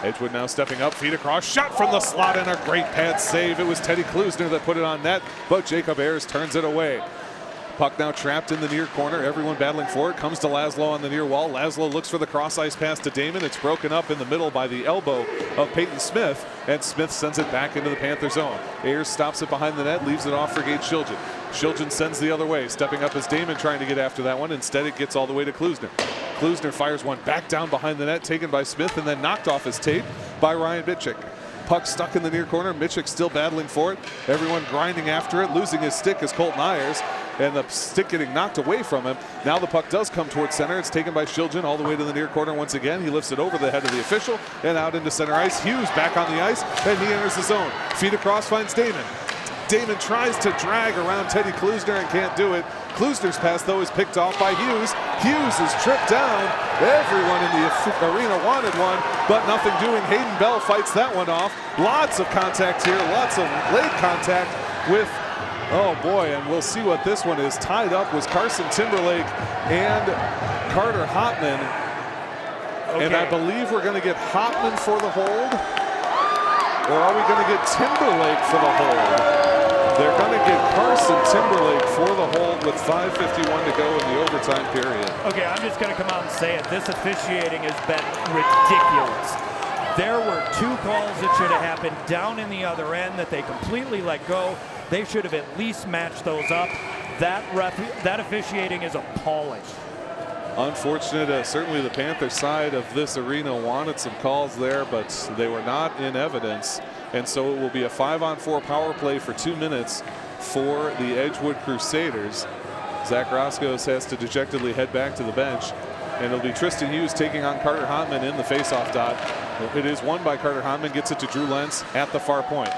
Edgewood now stepping up, feed across, shot from the slot, and a great pad save. It was Teddy Klusner that put it on net, but Jacob Ayers turns it away. Puck now trapped in the near corner. Everyone battling for it. Comes to Laszlo on the near wall. Laszlo looks for the cross ice pass to Damon. It's broken up in the middle by the elbow of Peyton Smith, and Smith sends it back into the Panther zone. Ayers stops it behind the net, leaves it off for Gage Shilton. Shilton sends the other way, stepping up as Damon trying to get after that one. Instead, it gets all the way to Klusner. Klusner fires one back down behind the net, taken by Smith, and then knocked off his tape by Ryan Mitchik. Puck stuck in the near corner. Mitchik still battling for it. Everyone grinding after it. Losing his stick is Colton Ayers, and the stick getting knocked away from him. Now the puck does come towards center. It's taken by Shilton all the way to the near corner once again. He lifts it over the head of the official and out into center ice. Hughes back on the ice, and he enters the zone. Feed across, finds Damon. Damon tries to drag around Teddy Klusner and can't do it. Klusner's pass, though, is picked off by Hughes. Hughes is tripped down. Everyone in the arena wanted one, but nothing doing. Hayden Bell fights that one off. Lots of contact here, lots of late contact with, oh boy, and we'll see what this one is. Tied up was Carson Timberlake and Carter Hotman. Okay. And I believe we're going to get Hotman for the hold, or are we going to get Timberlake for the hold? They're going to get Carson Timberlake for the hold with 5:51 to go in the overtime period. Okay, I'm just going to come out and say it. This officiating has been ridiculous. There were 2 calls that should have happened down in the other end that they completely let go. They should have at least matched those up. That officiating is appalling. Unfortunate. Certainly the Panther side of this arena wanted some calls there, but they were not in evidence. And so it will be a 5-on-4 power play for 2 minutes for the Edgewood Crusaders. Zach Roscoe has to dejectedly head back to the bench. And it'll be Tristan Hughes taking on Carter Hontman in the faceoff dot. It is won by Carter Hontman, gets it to Drew Lentz at the far point.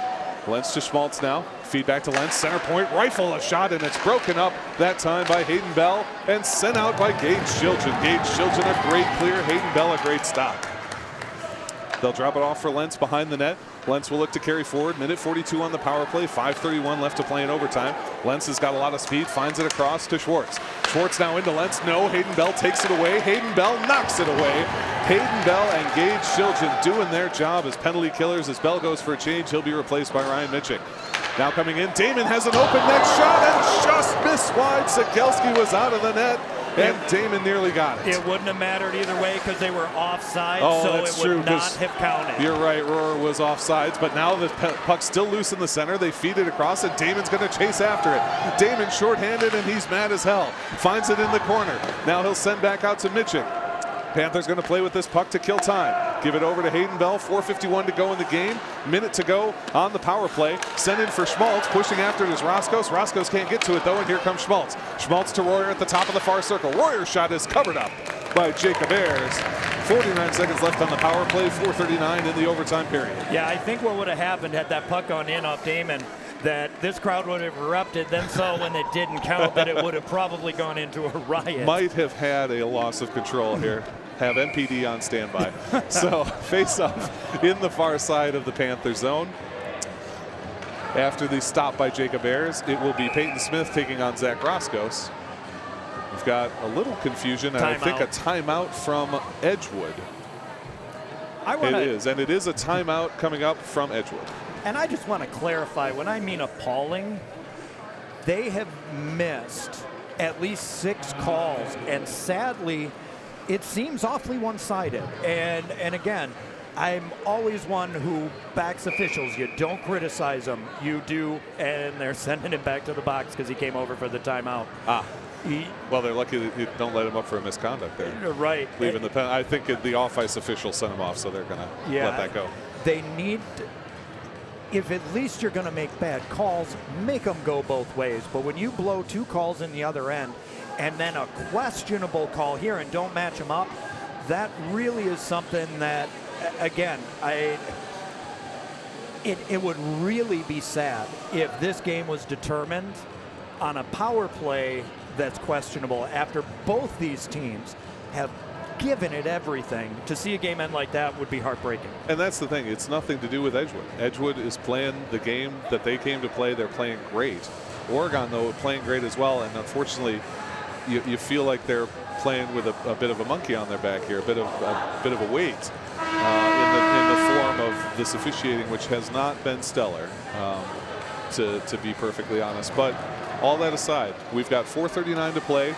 Lentz to Schmaltz now. Feedback to Lentz, center point, rifle a shot, and it's broken up that time by Hayden Bell and sent out by Gage Shilton. Gage Shilton, a great clear. Hayden Bell, a great stop. They'll drop it off for Lentz behind the net. Lentz will look to carry forward. Minute 42 on the power play. 5:31 left to play in overtime. Lentz has got a lot of speed. Finds it across to Schwartz. Schwartz now into Lentz. No, Hayden Bell takes it away. Hayden Bell knocks it away. Hayden Bell and Gage Shilton doing their job as penalty killers. As Bell goes for a change, he'll be replaced by Ryan Mitchick. Now coming in, Damon has an open net shot and just missed wide. Sigelski was out of the net. And Damon nearly got it. It wouldn't have mattered either way because they were offside, so it would not have counted. You're right, Rohrer was offsides, but now the puck's still loose in the center. They feed it across, and Damon's going to chase after it. Damon shorthanded, and he's mad as hell. Finds it in the corner. Now he'll send back out to Mitchick. Panthers going to play with this puck to kill time. Give it over to Hayden Bell. 4:51 to go in the game. Minute to go on the power play. Send in for Schmaltz. Pushing after it is Roscoe. Roscoe can't get to it though, and here comes Schmaltz. Schmaltz to Royer at the top of the far circle. Royer's shot is covered up by Jacob Ayers. 49 seconds left on the power play. 4:39 in the overtime period. Yeah, I think what would have happened had that puck gone in off Damon, that this crowd would have erupted. Then so when it didn't count, that it would have probably gone into a riot. Might have had a loss of control here. Have MPD on standby. So face off in the far side of the Panther zone. After the stop by Jacob Ayers, it will be Peyton Smith taking on Zach Roscoe. We've got a little confusion, and I think a timeout from Edgewood. It is, and it is a timeout coming up from Edgewood. And I just want to clarify, when I mean appalling, they have missed at least 6 calls, and sadly, it seems awfully one-sided. And again, I'm always one who backs officials. You don't criticize them. You do, and they're sending him back to the box because he came over for the timeout. Well, they're lucky that you don't let him up for a misconduct there. Right. Leaving the pen. I think the off-ice official sent him off, so they're going to let that go. They need, if at least you're going to make bad calls, make them go both ways. But when you blow 2 calls in the other end, and then a questionable call here and don't match them up, that really is something that, again, it would really be sad if this game was determined on a power play that's questionable after both these teams have given it everything. To see a game end like that would be heartbreaking. And that's the thing. It's nothing to do with Edgewood. Edgewood is playing the game that they came to play. They're playing great. Oregon, though, playing great as well. And unfortunately, you feel like they're playing with a bit of a monkey on their back here, a bit of a weight in the form of this officiating, which has not been stellar, to be perfectly honest. But all that aside, we've got 4:39 to play.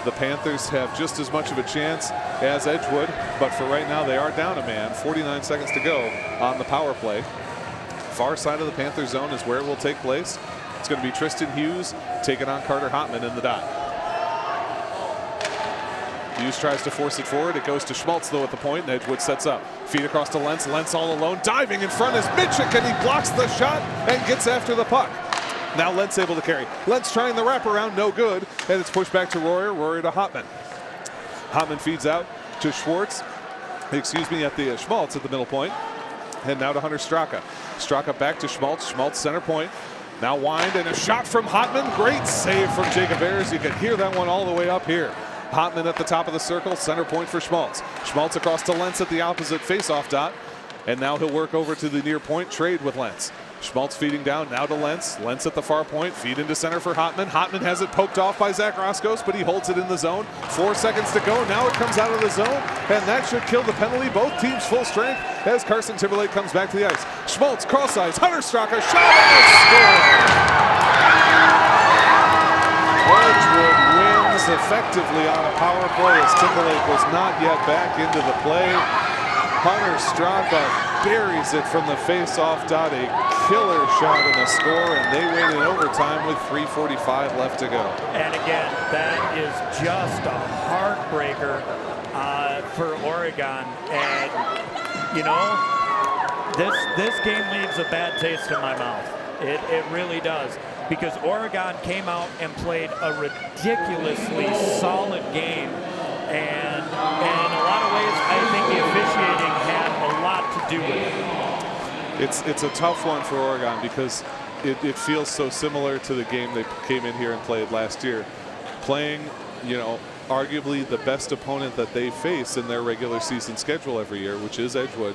The Panthers have just as much of a chance as Edgewood, but for right now they are down a man. 49 seconds to go on the power play. Far side of the Panther zone is where it will take place. It's going to be Tristan Hughes taking on Carter Hontman in the dot. Hughes tries to force it forward. It goes to Schmaltz, though, at the point, and Edgewood sets up. Feed across to Lentz. Lentz all alone. Diving in front is Mitchick, and he blocks the shot and gets after the puck. Now Lentz able to carry. Lentz trying the wraparound, no good, and it's pushed back to Royer. Royer to Hontman. Hontman feeds out to Schwartz. Excuse me, at the Schmaltz at the middle point. And now to Hunter Straka. Straka back to Schmaltz. Schmaltz center point. Now wind and a shot from Hontman. Great save from Jacob Ayers. You can hear that one all the way up here. Hontman at the top of the circle, center point for Schmaltz. Schmaltz across to Lentz at the opposite faceoff dot. And now he'll work over to the near point, trade with Lentz. Schmaltz feeding down now to Lentz. Lentz at the far point, feed into center for Hontman. Hontman has it poked off by Zach Roscoe, but he holds it in the zone. 4 seconds to go. Now it comes out of the zone, and that should kill the penalty. Both teams full strength as Carson Timberlake comes back to the ice. Schmaltz cross ice. Hunter Straka shot and score. Edgewood wins effectively on a power play as Timberlake was not yet back into the play. Hunter Straka buries it from the face-off dot, a killer shot in the score, and they win in overtime with 3:45 left to go. And again, that is just a heartbreaker for Oregon. And, you know, this game leaves a bad taste in my mouth. It really does. Because Oregon came out and played a ridiculously solid game. And in a lot of ways, I think the officiating had a lot to do with it. It's a tough one for Oregon because it feels so similar to the game they came in here and played last year. Playing, you know, arguably the best opponent that they face in their regular season schedule every year, which is Edgewood.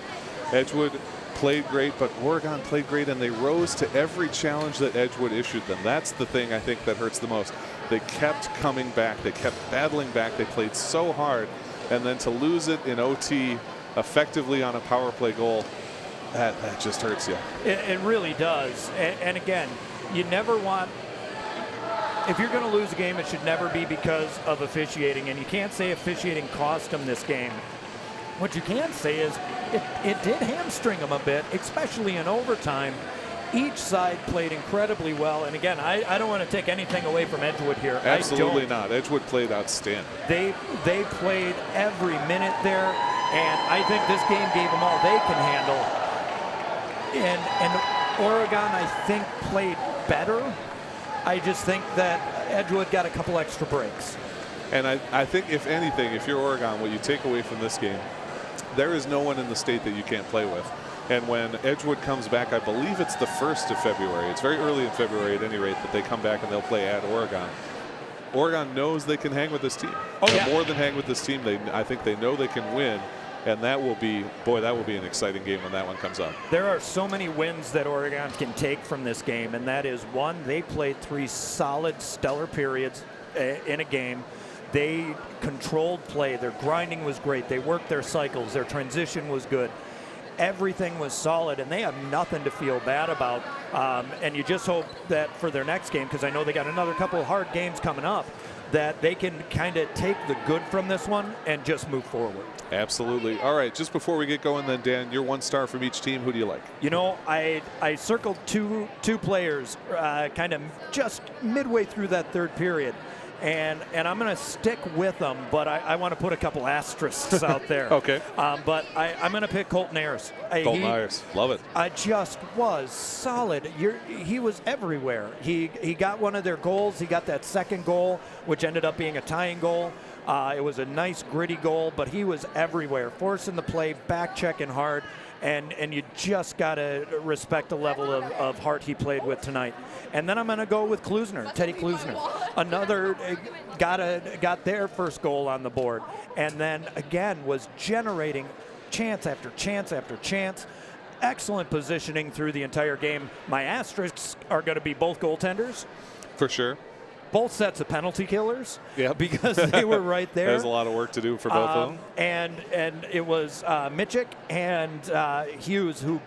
Edgewood played great, but Oregon played great, and they rose to every challenge that Edgewood issued them. That's the thing I think that hurts the most. They kept coming back. They kept battling back. They played so hard, and then to lose it in OT effectively on a power play goal, that just hurts you. It really does. And again, you never want, if you're going to lose a game, it should never be because of officiating, and you can't say officiating cost them this game. What you can say is it did hamstring them a bit, especially in overtime. Each side played incredibly well. And again, I don't want to take anything away from Edgewood here. Absolutely not. Edgewood played outstanding. They played every minute there, and I think this game gave them all they can handle. And Oregon, I think, played better. I just think that Edgewood got a couple extra breaks. And I think, if anything, if you're Oregon, what you take away from this game, there is no one in the state that you can't play with. And when Edgewood comes back, I believe it's the 1st of February. It's very early in February at any rate that they come back and they'll play at Oregon. Oregon knows they can hang with this team. Oh, yeah. More than hang with this team. I think they know they can win. And that will be, boy, that will be an exciting game when that one comes up. There are so many wins that Oregon can take from this game. And that is, one, they played 3 solid, stellar periods in a game. They controlled play. Their grinding was great. They worked their cycles. Their transition was good. Everything was solid, and they have nothing to feel bad about. And you just hope that for their next game, because I know they got another couple of hard games coming up, that they can kind of take the good from this one and just move forward. Absolutely. All right, just before we get going then, Dan, your 1 star from each team. Who do you like? You know, I circled two players kind of just midway through that third period. And I'm going to stick with them, but I want to put a couple asterisks out there. Okay. But I'm going to pick Colton Ayers. Colton Ayers, love it. Just was solid. He was everywhere. He got one of their goals. He got that second goal, which ended up being a tying goal. It was a nice, gritty goal, but he was everywhere, forcing the play, back checking hard. And you just got to respect the level of heart he played with tonight. And then I'm going to go with Klusner, Teddy Klusner. Another got their first goal on the board. And then, again, was generating chance after chance after chance. Excellent positioning through the entire game. My asterisks are going to be both goaltenders. For sure. Both sets of penalty killers, yeah, because they were right there. There's a lot of work to do for both of them. And it was Mitchik and Hughes who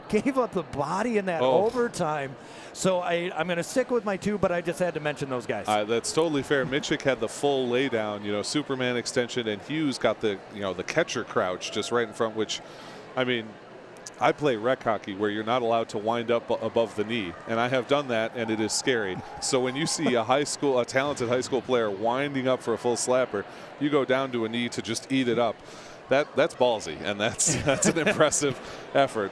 gave up the body in that overtime. So I'm going to stick with my 2, but I just had to mention those guys. That's totally fair. Mitchik had the full laydown, Superman extension, and Hughes got the catcher crouch just right in front, which, I mean, I play rec hockey where you're not allowed to wind up above the knee, and I have done that, and it is scary. So when you see a talented high school player winding up for a full slapper, you go down to a knee to just eat it up. That's ballsy, and that's an impressive effort.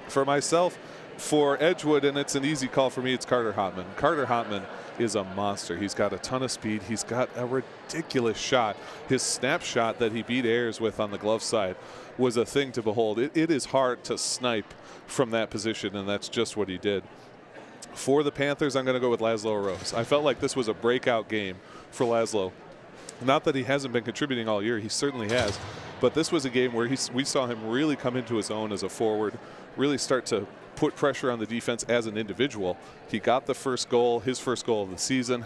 For myself, for Edgewood, and it's an easy call for me, it's Carter Hotman. Carter Hotman is a monster. He's got a ton of speed. He's got a ridiculous shot. His snapshot that he beat Ayers with on the glove side was a thing to behold. It is hard to snipe from that position, and that's just what he did. For the Panthers, I'm going to go with Laszlo Rose. I felt like this was a breakout game for Laszlo. Not that he hasn't been contributing all year. He certainly has. But this was a game where we saw him really come into his own as a forward, really start to put pressure on the defense as an individual. He got the first goal, his first goal of the season,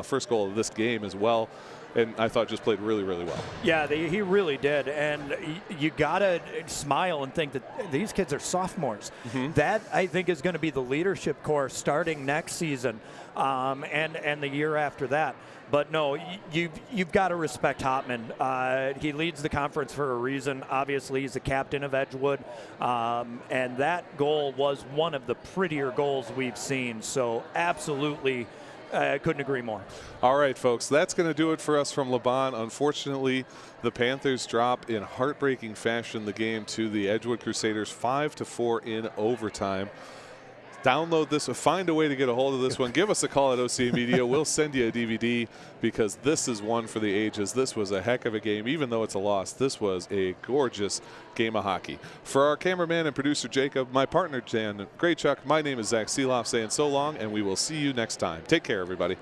first goal of this game as well. and I thought just played really, really well. Yeah, he really did. And you got to smile and think that these kids are sophomores. That, I think, is going to be the leadership core starting next season and the year after that. But no, you've got to respect Hopman. He leads the conference for a reason. Obviously, he's the captain of Edgewood, and that goal was one of the prettier goals we've seen. So absolutely, I couldn't agree more. All right, folks, that's going to do it for us from Laban. Unfortunately, the Panthers drop in heartbreaking fashion the game to the Edgewood Crusaders 5-4 in overtime. Download this, find a way to get a hold of this one. Give us a call at OCAmedia. We'll send you a DVD because this is one for the ages. This was a heck of a game. Even though it's a loss, this was a gorgeous game of hockey. For our cameraman and producer Jacob, my partner Jan Graychuck, my name is Zach Seeloff saying so long, and we will see you next time. Take care, everybody.